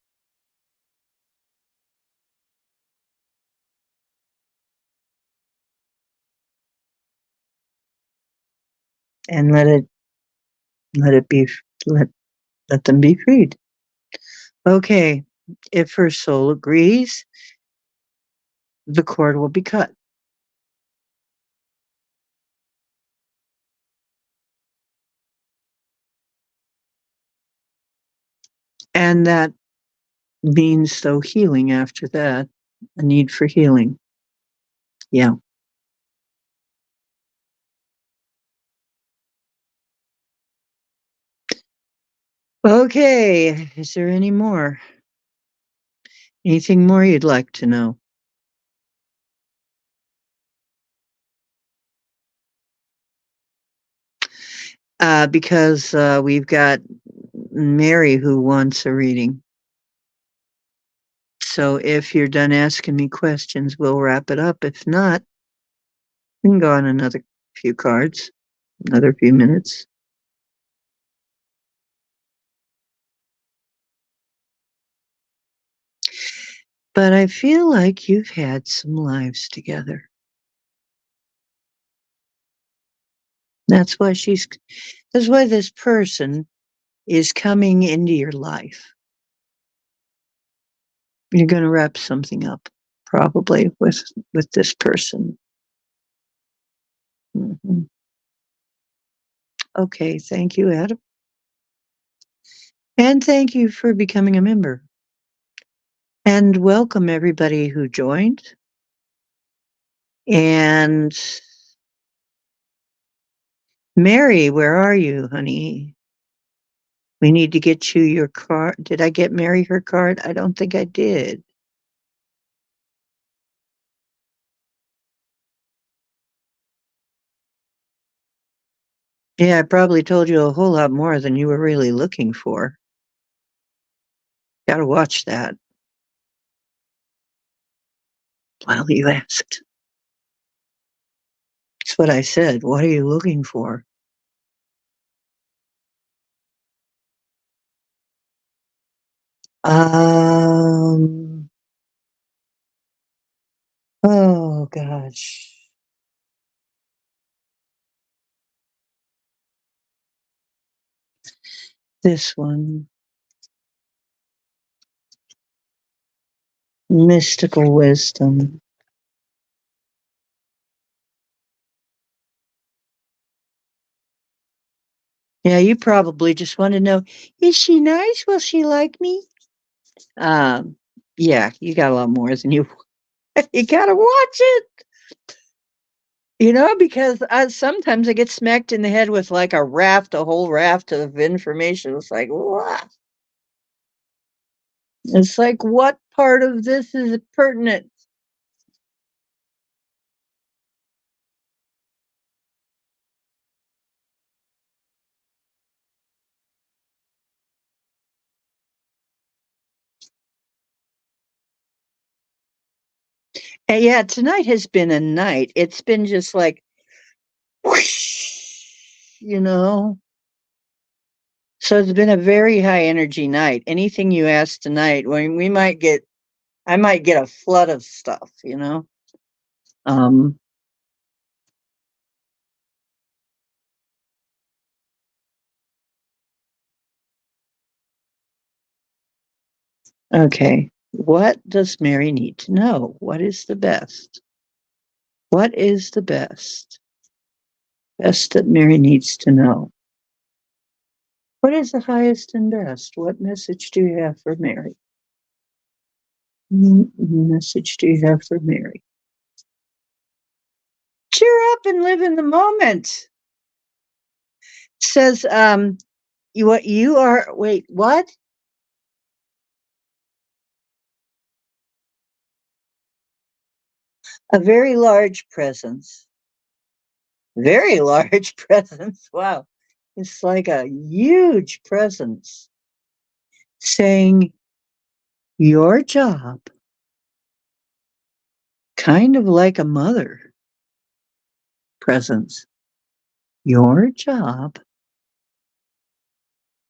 And let it be let let them be freed. Okay. If her soul agrees, the cord will be cut. And that means though healing after that, a need for healing. Yeah. Okay. Is there any more? Anything more you'd like to know? Because we've got Mary who wants a reading. So if you're done asking me questions, we'll wrap it up. If not, we can go on another few cards, another few minutes. But I feel like you've had some lives together. That's why that's why this person is coming into your life. You're going to wrap something up, probably with this person. Mhm. Okay, thank you, Adam, and thank you for becoming a member. And welcome everybody who joined. And Mary, where are you, honey? We need to get you your card. Did I get Mary her card? I don't think I did. Yeah, I probably told you a whole lot more than you were really looking for. Gotta watch that. Well, you asked. That's what I said. What are you looking for? Um, oh gosh. This one. Mystical wisdom. Yeah, you probably just want to know, is she nice? Will she like me? Um, yeah, you got a lot more than you you gotta watch it. Because sometimes I get smacked in the head with like a whole raft of information. It's like, what? It's like, what part of this is pertinent? And yeah, tonight has been a night. It's been just like, whoosh, you know? So it's been a very high energy night. Anything you ask tonight, when I might get a flood of stuff. Um, okay. What does Mary need to know? What is the best? What is the best? Best that Mary needs to know. What is the highest and best? What message do you have for Mary? Message do you have for Mary? Cheer up and live in the moment. Says, you are, wait, what? A very large presence. Very large presence. Wow. It's like a huge presence saying, your job, kind of like a mother presence, your job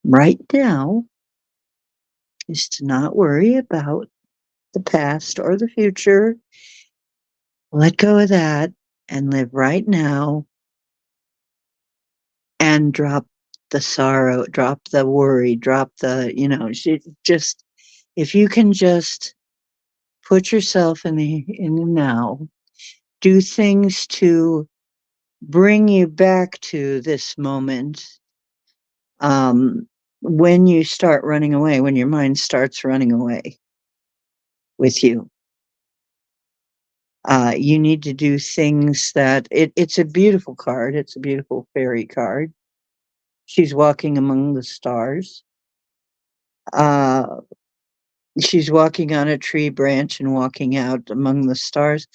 right now is to not worry about the past or the future. Let go of that and live right now and drop the sorrow, drop the worry, drop just if you can just put yourself in the now, do things to bring you back to this moment. When you start running away, when your mind starts running away with you, you need to do things it's a beautiful card. It's a beautiful fairy card. She's walking among the stars. Uh, she's walking on a tree branch and walking out among the stars.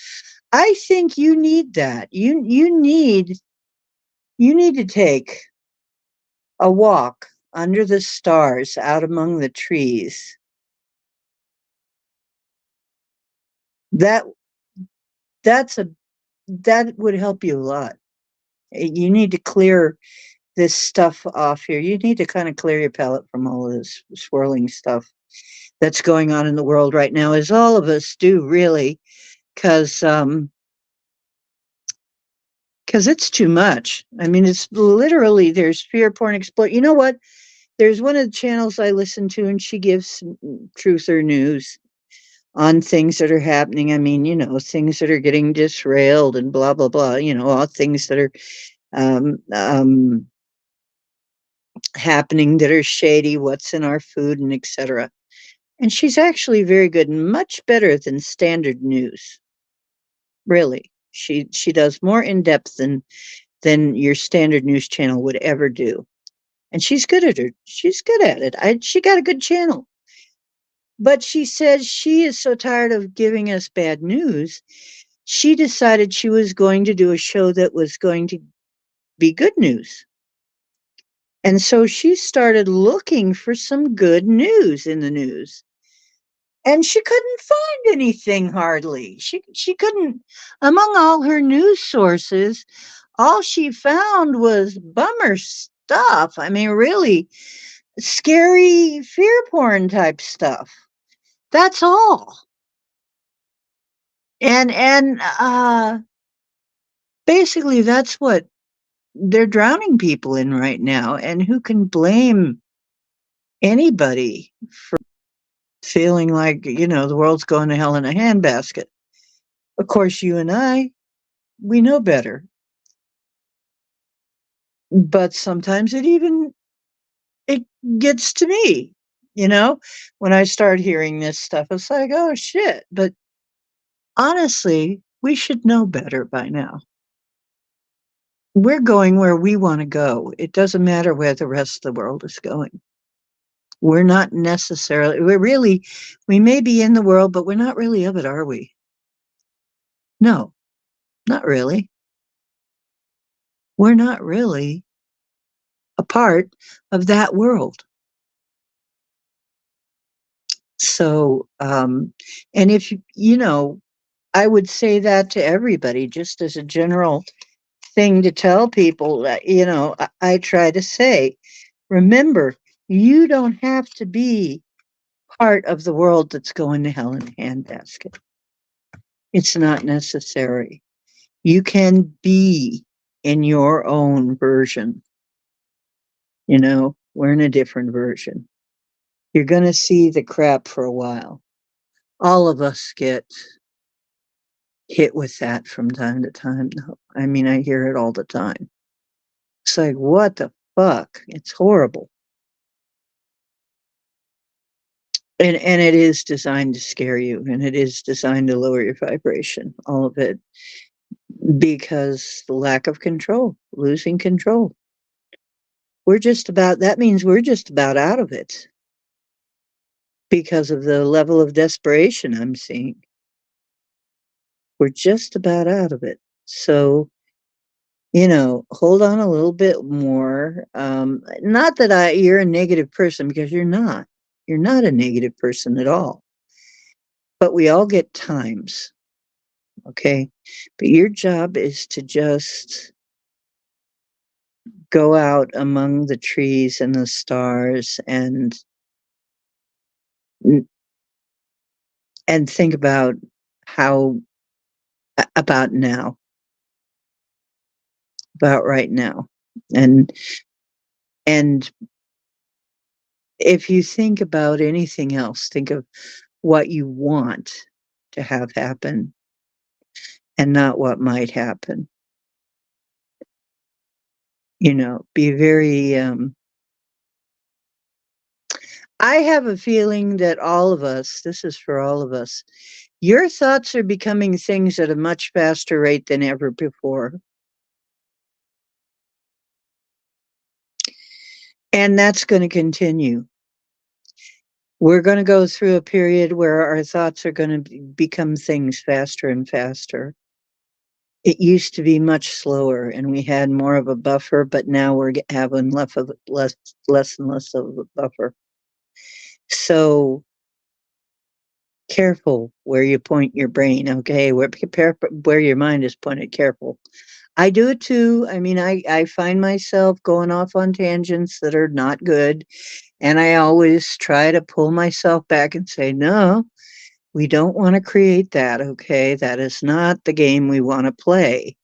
I think you need that. You need to take a walk under the stars out among the trees. That that's a that would help you a lot. You need to clear this stuff off here. You need to kind of clear your palate from all of this swirling stuff that's going on in the world right now, as all of us do, really, because it's too much. I mean, it's literally there's fear porn explode. You know what? There's one of the channels I listen to, and she gives truth or news on things that are happening. I mean, things that are getting disrailed and blah blah blah. All things that are um, um, happening that are shady. What's in our food and etc. And she's actually very good, and much better than standard news. Really, she does more in depth than your standard news channel would ever do. And she's good at her. She's good at it. She got a good channel. But she says she is so tired of giving us bad news. She decided she was going to do a show that was going to be good news. And so she started looking for some good news in the news. And she couldn't find anything hardly. She couldn't, among all her news sources, all she found was bummer stuff. I mean, really scary fear porn type stuff. That's all. And basically that's what they're drowning people in right now. And who can blame anybody for feeling like, the world's going to hell in a handbasket. Of course, you and I, we know better. But sometimes it gets to me, when I start hearing this stuff. It's like, oh shit. But honestly, we should know better by now. We're going where we want to go. It doesn't matter where the rest of the world is going. We're not necessarily, we may be in the world, but we're not really of it, are we? No, not really. We're not really a part of that world. So, and if I would say that to everybody, just as a general thing to tell people that, I try to say, remember, you don't have to be part of the world that's going to hell in a handbasket. It's not necessary. You can be in your own version. We're in a different version. You're going to see the crap for a while. All of us get hit with that from time to time. I mean, I hear it all the time. It's like, what the fuck? It's horrible. And it is designed to scare you, and it is designed to lower your vibration, all of it, because the lack of control, losing control. That means we're just about out of it because of the level of desperation I'm seeing. We're just about out of it. So, hold on a little bit more. Not that you're a negative person, because you're not. You're not a negative person at all. But we all get times, okay? But your job is to just go out among the trees and the stars and think about about now, about right now. And if you think about anything else, think of what you want to have happen and not what might happen. Be very, I have a feeling that all of us, this is for all of us, your thoughts are becoming things at a much faster rate than ever before. And that's going to continue. We're going to go through a period where our thoughts are going to become things faster and faster. It used to be much slower and we had more of a buffer, but now we're having less and less of a buffer. So careful where you point your brain, okay? Where your mind is pointed, careful. I do it too. I mean, I find myself going off on tangents that are not good. And I always try to pull myself back and say, no, we don't want to create that, okay? That is not the game we want to play.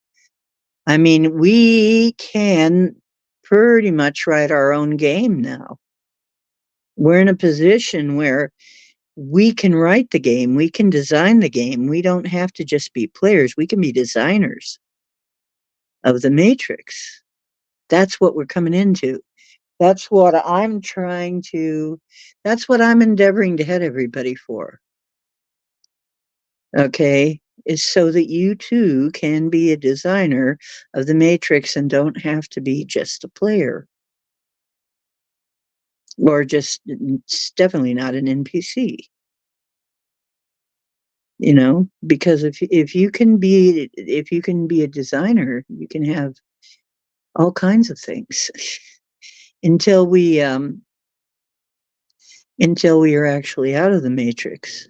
I mean, we can pretty much write our own game now. We're in a position where we can write the game, we can design the game. We don't have to just be players, we can be designers of the Matrix. That's what we're coming into. That's what I'm endeavoring to head everybody for. Okay? Is so that you too can be a designer of the Matrix and don't have to be just a player. Or it's definitely not an NPC. Because if you can be a designer, you can have all kinds of things until we are actually out of the Matrix.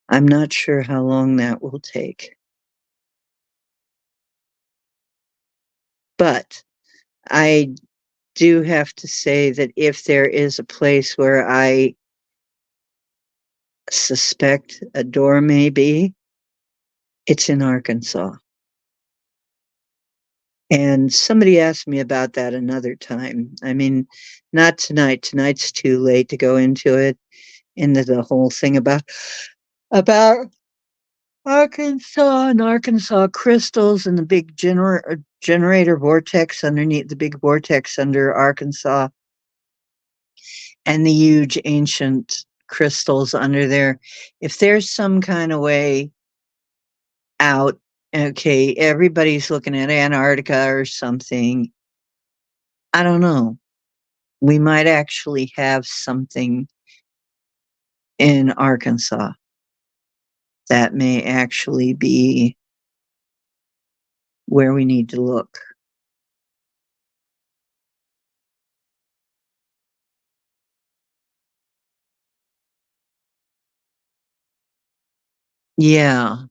I'm not sure how long that will take. But I do have to say that if there is a place where I suspect a door may be, it's in Arkansas. And somebody asked me about that another time. I mean, not tonight. Tonight's too late to go into the whole thing about Arkansas and Arkansas crystals and the big generator vortex underneath the big vortex under Arkansas and the huge ancient crystals under there. If there's some kind of way out, okay, everybody's looking at Antarctica or something. I don't know. We might actually have something in Arkansas that may actually be where we need to look. Yeah.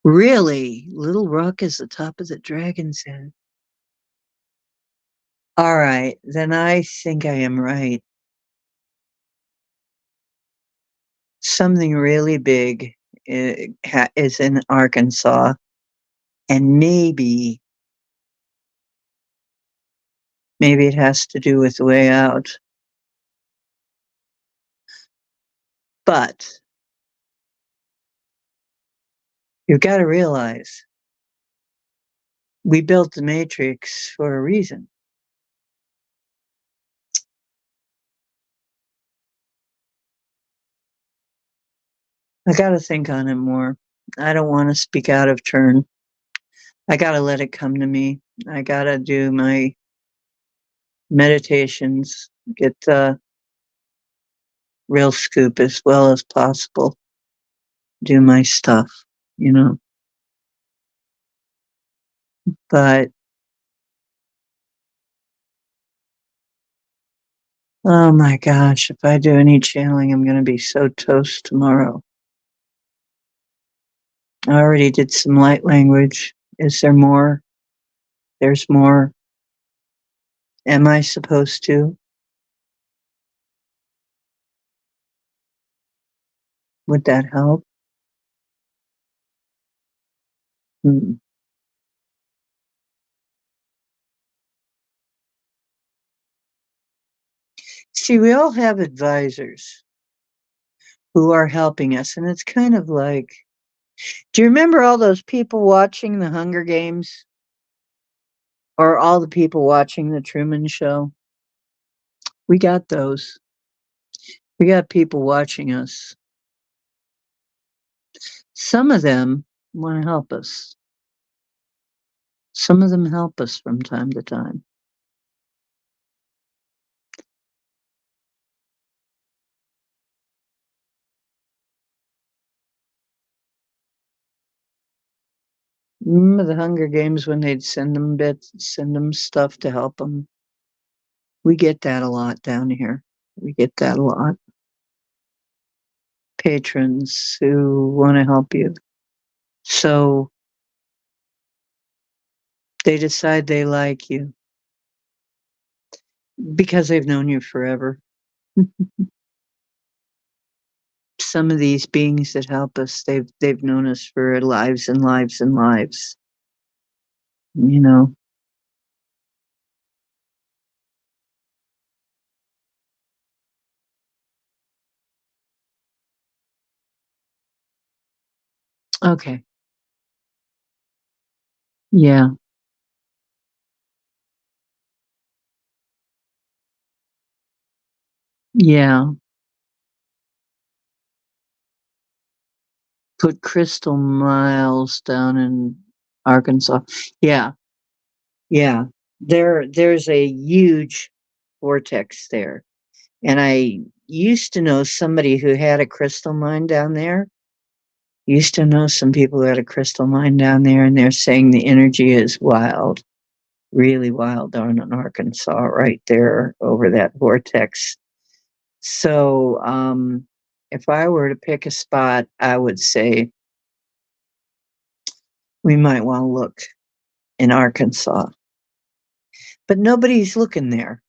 Really? Little Rock is the top of the Dragon's Head. All right, then I think I am right. Something really big is in Arkansas, and maybe it has to do with the way out. But you've got to realize we built the Matrix for a reason. I got to think on it more. I don't want to speak out of turn. I got to let it come to me. I got to do my meditations, get the real scoop as well as possible, do my stuff, you know. But oh my gosh, if I do any channeling, I'm going to be so toast tomorrow. I already did some light language. Is there more? There's more. Am I supposed to? Would that help? Hmm. See, we all have advisors who are helping us, and it's kind of like, do you remember all those people watching the Hunger Games or all the people watching the Truman Show? We got those. We got people watching us. Some of them want to help us. Some of them help us from time to time. Remember the Hunger Games when they'd send them bits, send them stuff to help them? We get that a lot down here. We get that a lot. Patrons who want to help you. So they decide they like you because they've known you forever. Some of these beings that help us, they've known us for lives and lives and lives. You know. Okay. Yeah. Yeah. Put crystal miles down in Arkansas. Yeah. Yeah. There's a huge vortex there. And I used to know somebody who had a crystal mine down there. Used to know some people who had a crystal mine down there, and they're saying the energy is wild, really wild down in Arkansas, right there over that vortex. So, if I were to pick a spot, I would say we might want to look in Arkansas, but nobody's looking there.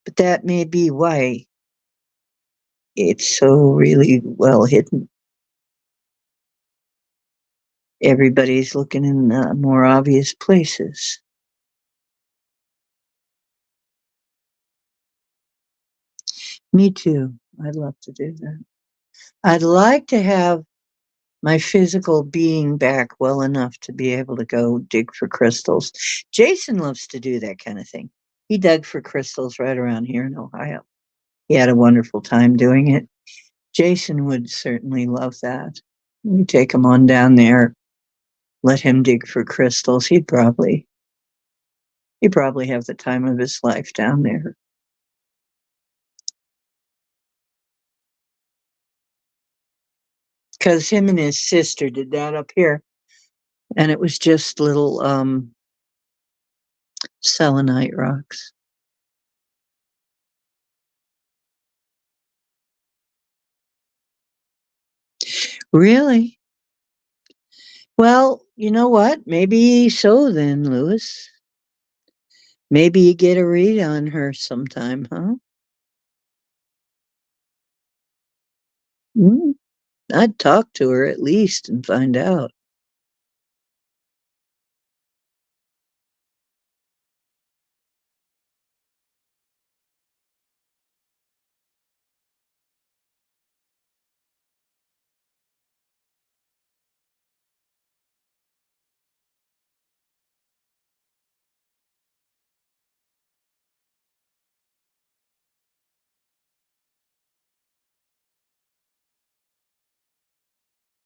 But that may be why It's so really well hidden. Everybody's looking in more obvious places. Me too. I'd love to do that. I'd like to have my physical being back well enough to be able to go dig for crystals. Jason loves to do that kind of thing. He dug for crystals right around here in Ohio. He had a wonderful time doing it. Jason would certainly love that. We take him on down there, let him dig for crystals. He'd probably have the time of his life down there. Because him and his sister did that up here. And it was just little selenite rocks. Really? Well, you know what? Maybe so then, Louis. Maybe you get a read on her sometime, huh? Mm, I'd talk to her at least and find out.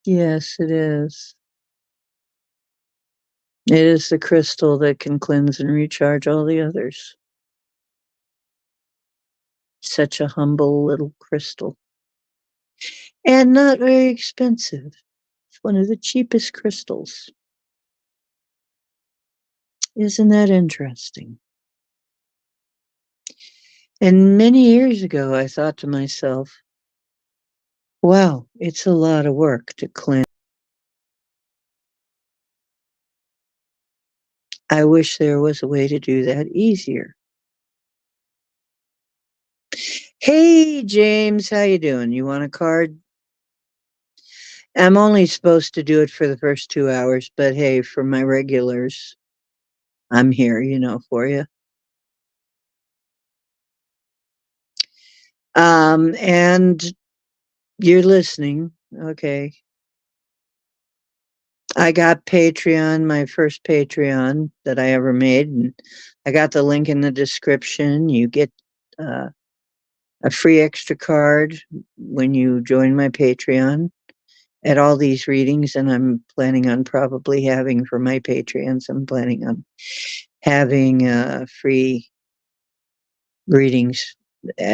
Yes, it is. It is the crystal that can cleanse and recharge all the others. Such a humble little crystal. And not very expensive. It's one of the cheapest crystals. Isn't that interesting? And many years ago, I thought to myself, wow, it's a lot of work to cleanse. I wish there was a way to do that easier. Hey, James, how you doing? You want a card? I'm only supposed to do it for the first 2 hours, but hey, for my regulars, I'm here, for you. And you're listening. Okay. I got Patreon, my first Patreon that I ever made, and I got the link in the description. You get uh, a free extra card when you join my Patreon at all these readings, and I'm planning on probably having for my Patreons, I'm planning on having free readings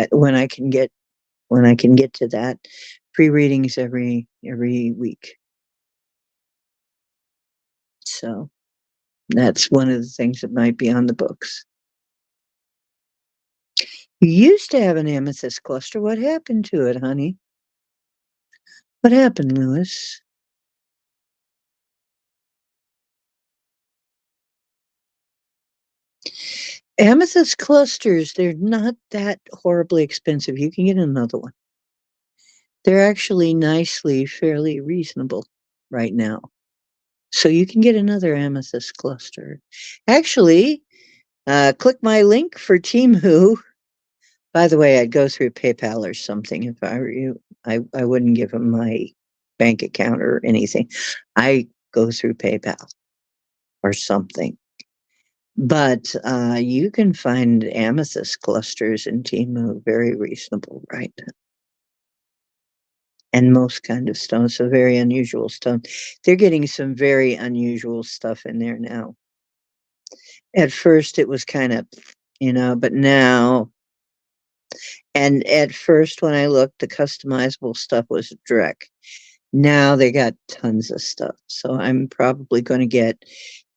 when I can get to that, free readings every week. So that's one of the things that might be on the books. You used to have an amethyst cluster. What happened to it, honey? What happened, Louis? Amethyst clusters, they're not that horribly expensive. You can get another one. They're actually nicely, fairly reasonable right now. So you can get another amethyst cluster. Actually, click my link for Timu. By the way, I'd go through PayPal or something if I were you. I wouldn't give them my bank account or anything. I go through PayPal or something. But you can find amethyst clusters in Timu very reasonable right now. And most kind of stones, so very unusual stone. They're getting some very unusual stuff in there now. At first it was kind of, but now, and at first when I looked, the customizable stuff was Drek. Now they got tons of stuff. So I'm probably going to get,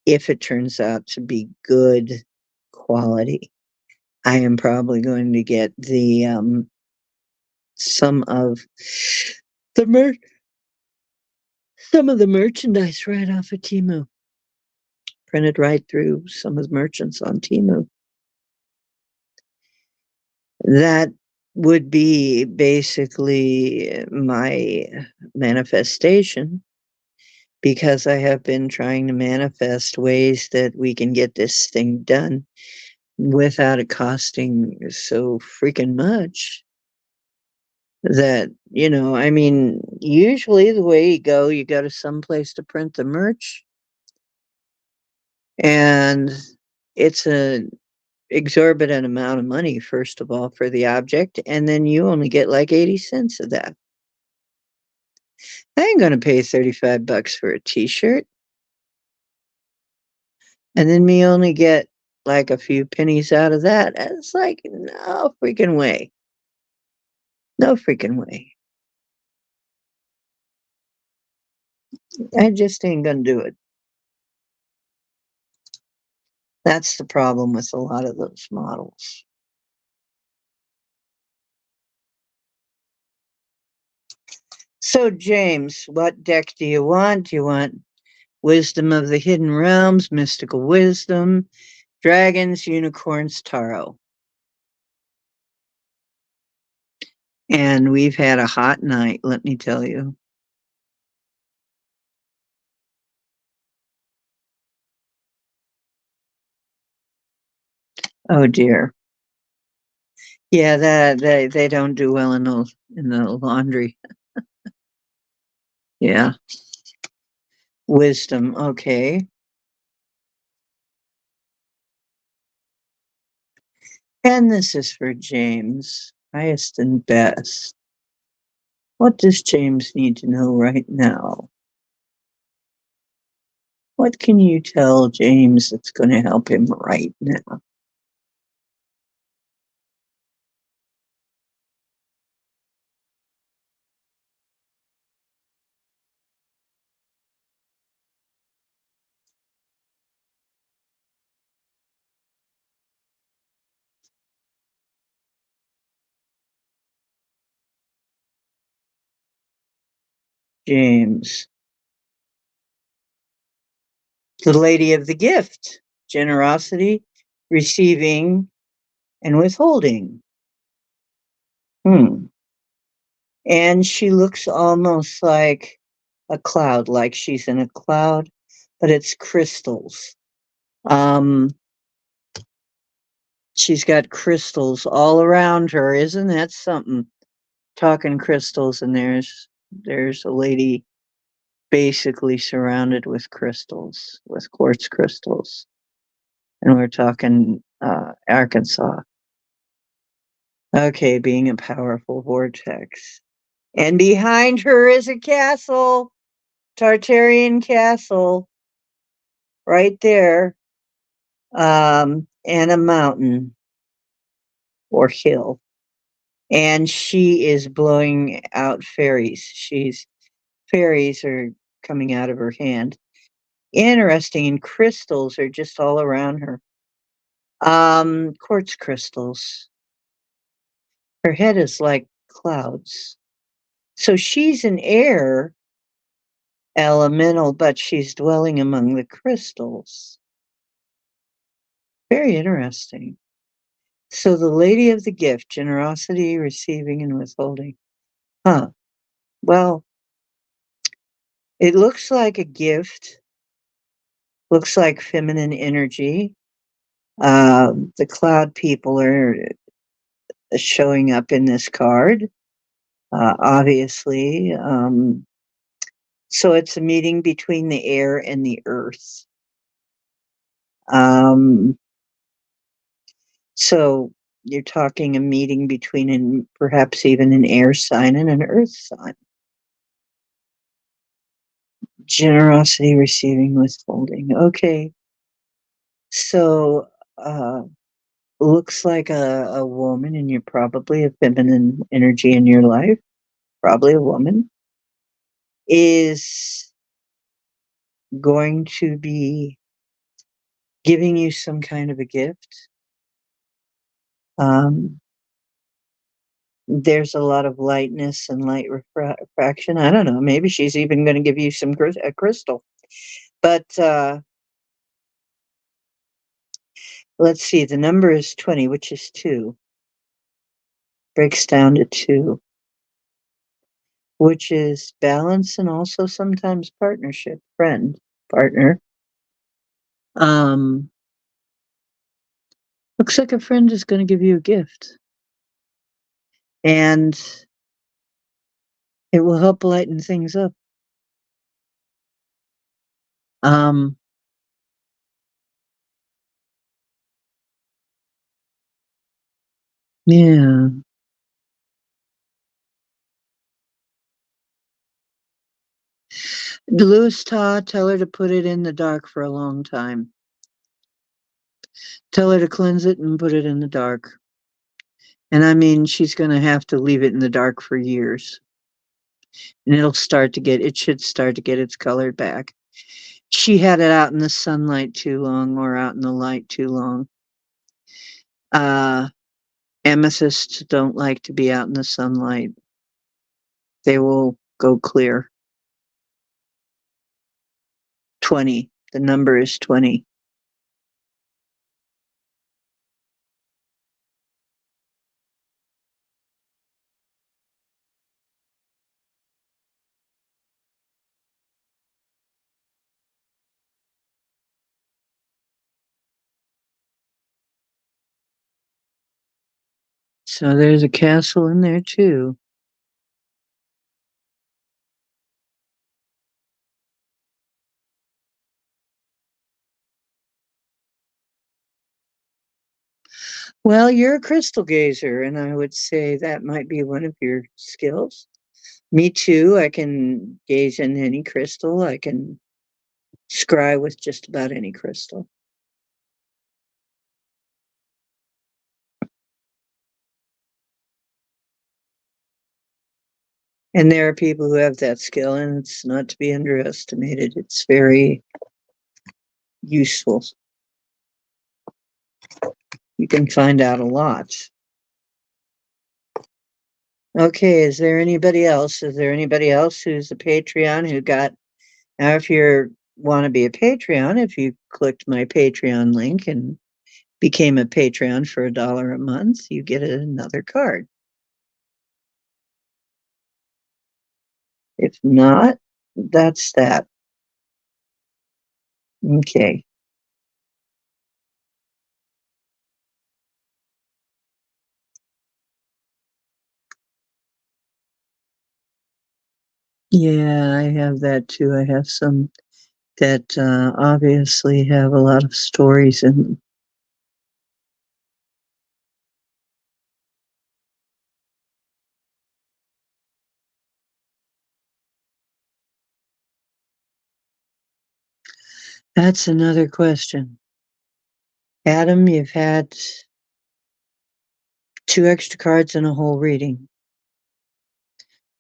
if it turns out to be good quality, I am probably going to get the some of the some of the merchandise right off of Timu, printed right through some of the merchants on Timu. That would be basically my manifestation, because I have been trying to manifest ways that we can get this thing done without it costing so freaking much. That, I mean, usually the way you go to some place to print the merch, and it's a exorbitant amount of money, first of all, for the object, and then you only get like 80 cents of that. I ain't gonna pay 35 bucks for a t-shirt, and then me only get like a few pennies out of that. It's like, no freaking way. No freaking way. I just ain't gonna do it. That's the problem with a lot of those models. So, James, what deck do you want? Do you want Wisdom of the Hidden Realms, Mystical Wisdom, Dragons, Unicorns, Tarot? And we've had a hot night, let me tell you. Oh dear. Yeah, that they don't do well in the laundry. Yeah. Wisdom, okay. And this is for James, highest and best. What does James need to know right now? What can you tell James that's going to help him right now? James, the lady of the gift, generosity, receiving, and withholding. Hmm. And she looks almost like a cloud, like she's in a cloud, but it's crystals. Um, she's got crystals all around her. Isn't that something? Talking crystals, and there's a lady basically surrounded with crystals, with quartz crystals. And we're talking Arkansas. Okay, being a powerful vortex. And behind her is a castle, Tartarian castle, right there, and a mountain or hill. And she is blowing out fairies. Fairies are coming out of her hand. Interesting, and crystals are just all around her. Quartz crystals. Her head is like clouds. So she's an air elemental, but she's dwelling among the crystals. Very interesting. So the lady of the gift, generosity, receiving, and withholding. Huh. Well, it looks like a gift, looks like feminine energy. The cloud people are showing up in this card, obviously. So it's a meeting between the air and the earth. Um, so you're talking a meeting between perhaps even an air sign and an earth sign. Generosity, receiving, withholding. Okay. So looks like a woman, and you're probably a feminine energy in your life, probably a woman, is going to be giving you some kind of a gift. Um, there's a lot of lightness and light refraction. I don't know. Maybe she's even going to give you a crystal. But let's see. The number is 20, which is 2. breaks down to two, which is balance and also sometimes partnership, friend, partner. Um, looks like a friend is going to give you a gift, and it will help lighten things up. Um, yeah. Lewis Ta, tell her to put it in the dark for a long time. Tell her to cleanse it and put it in the dark. And I mean, she's going to have to leave it in the dark for years. And it should start to get its color back. She had it out in the sunlight too long or out in the light too long. Uh, Amethysts don't like to be out in the sunlight. They will go clear. 20. The number is 20. So there's a castle in there too. Well, you're a crystal gazer, and I would say that might be one of your skills. Me too. I can gaze in any crystal. I can scry with just about any crystal. And there are people who have that skill, and it's not to be underestimated. It's very useful. You can find out a lot. Okay, is there anybody else? Is there anybody else who's a Patreon who got now if you want to be a Patreon, if you clicked my Patreon link and became a Patreon for $1 a month, you get another card. If not, that's that. Okay. Yeah, I have that too. I have some that obviously have a lot of stories in them. That's another question. Adam, you've had 2 extra cards and a whole reading.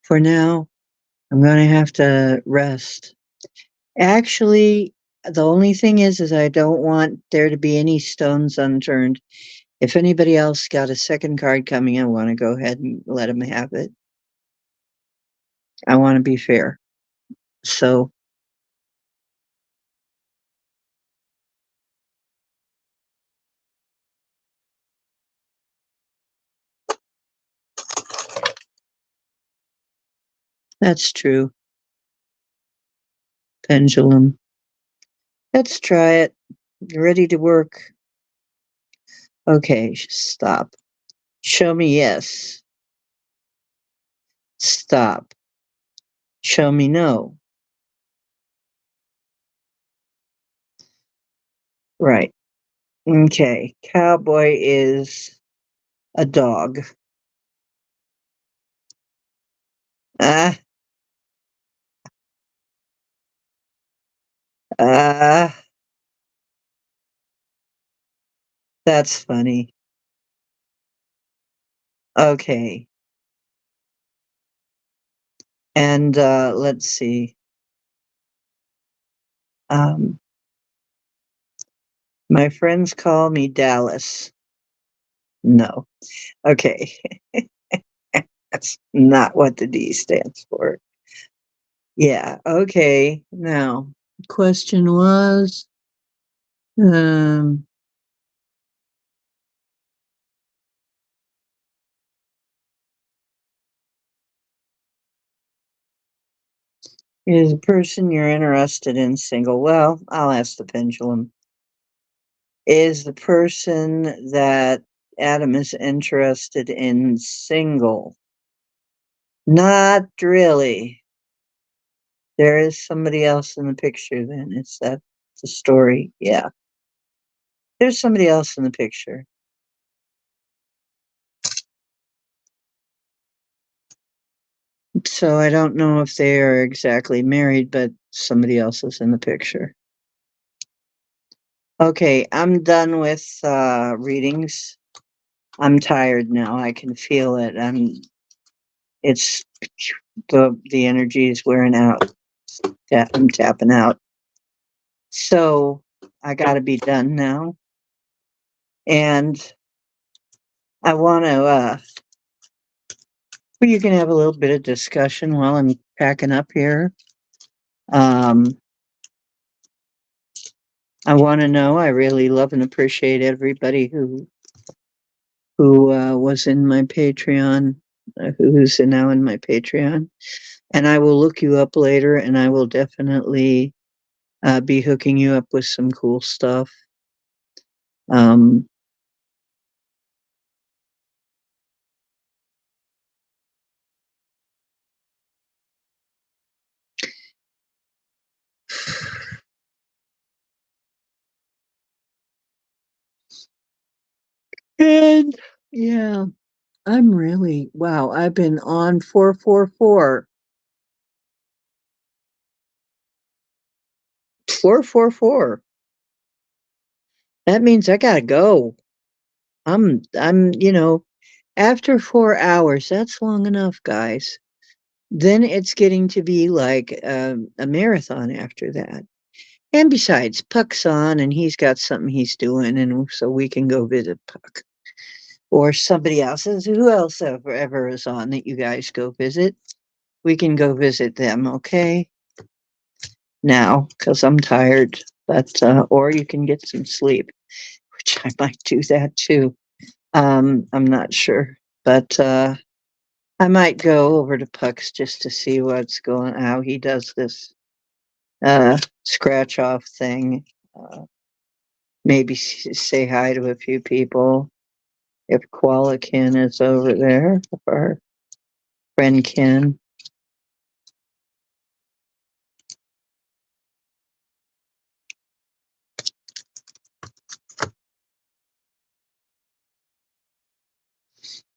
For now, I'm going to have to rest. Actually, the only thing is I don't want there to be any stones unturned. If anybody else got a second card coming, I want to go ahead and let them have it. I want to be fair. So, that's true. Pendulum. Let's try it. You ready to work? Okay, stop. Show me yes. Stop. Show me no. Right. Okay. Cowboy is a dog. Ah, ah, that's funny. Okay. And let's see. Um, my friends call me Dallas. No. Okay. That's not what the D stands for. Yeah. Okay. Now, question was um Is the person you're interested in single? Well, I'll ask the pendulum. Is the person that Adam is interested in single? Not really. There is somebody else in the picture then. Is that the story? Yeah. There's somebody else in the picture. So I don't know if they are exactly married, but somebody else is in the picture. Okay, I'm done with readings. I'm tired now. I can feel it. It's the energy is wearing out. I'm tapping out. So I got to be done now. And I want to, you can have a little bit of discussion while I'm packing up here. Um, I want to know, I really love and appreciate everybody who was in my Patreon, who's now in my Patreon. And I will look you up later and I will definitely be hooking you up with some cool stuff. Um, and yeah, I'm really, wow, I've been on 444. 444. That means I gotta go. After 4 hours, that's long enough, guys. Then it's getting to be like a marathon after that. And besides, Puck's on and he's got something he's doing, and so we can go visit Puck. Or somebody else. Who else ever is on that you guys go visit? We can go visit them, okay? Now, because I'm tired. But or you can get some sleep, which I might do that too. I'm not sure. But I might go over to Puck's just to see how he does this scratch off thing. Maybe say hi to a few people. If Koala Ken is over there, if our friend Ken.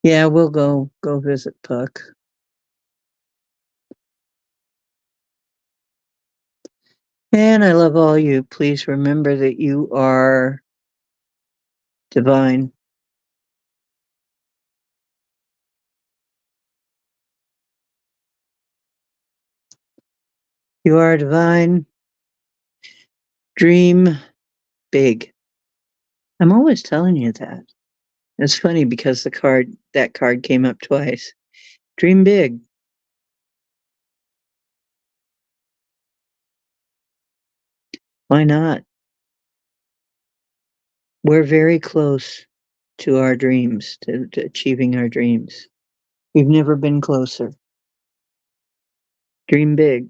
Yeah, we'll go visit Puck. And I love all you. Please remember that you are divine. You are divine. Dream big. I'm always telling you that. It's funny because that card came up twice. Dream big. Why not? We're very close to our dreams, to achieving our dreams. We've never been closer. Dream big.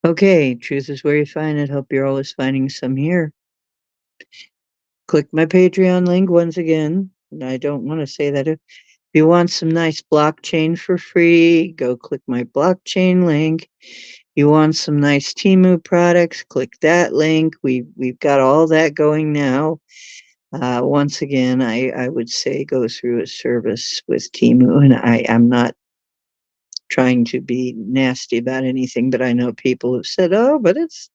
Okay, truth is where you find it. Hope you're always finding some here. Click my Patreon link once again. I don't want to say that. If you want some nice blockchain for free, go click my blockchain link. You want some nice Temu products, click that link. We've got all that going now. Once again, I would say go through a service with Temu, and I'm not trying to be nasty about anything, but I know people have said, oh, but it's,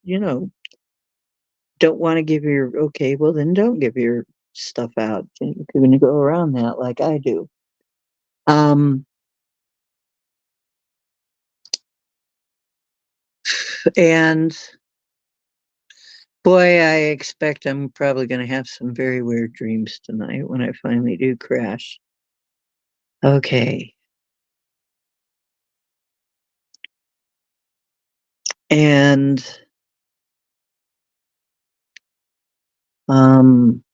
don't want to give your, okay, well, then don't give your stuff out. You're going to go around that like I do. Um, and boy, I expect I'm probably going to have some very weird dreams tonight when I finally do crash. Okay. And um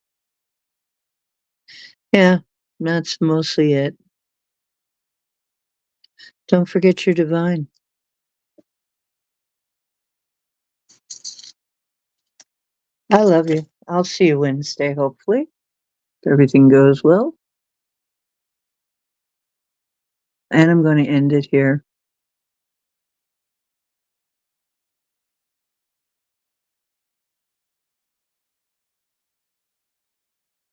yeah, that's mostly it. Don't forget you're divine. I love you. I'll see you Wednesday, hopefully. If everything goes well. And I'm going to end it here.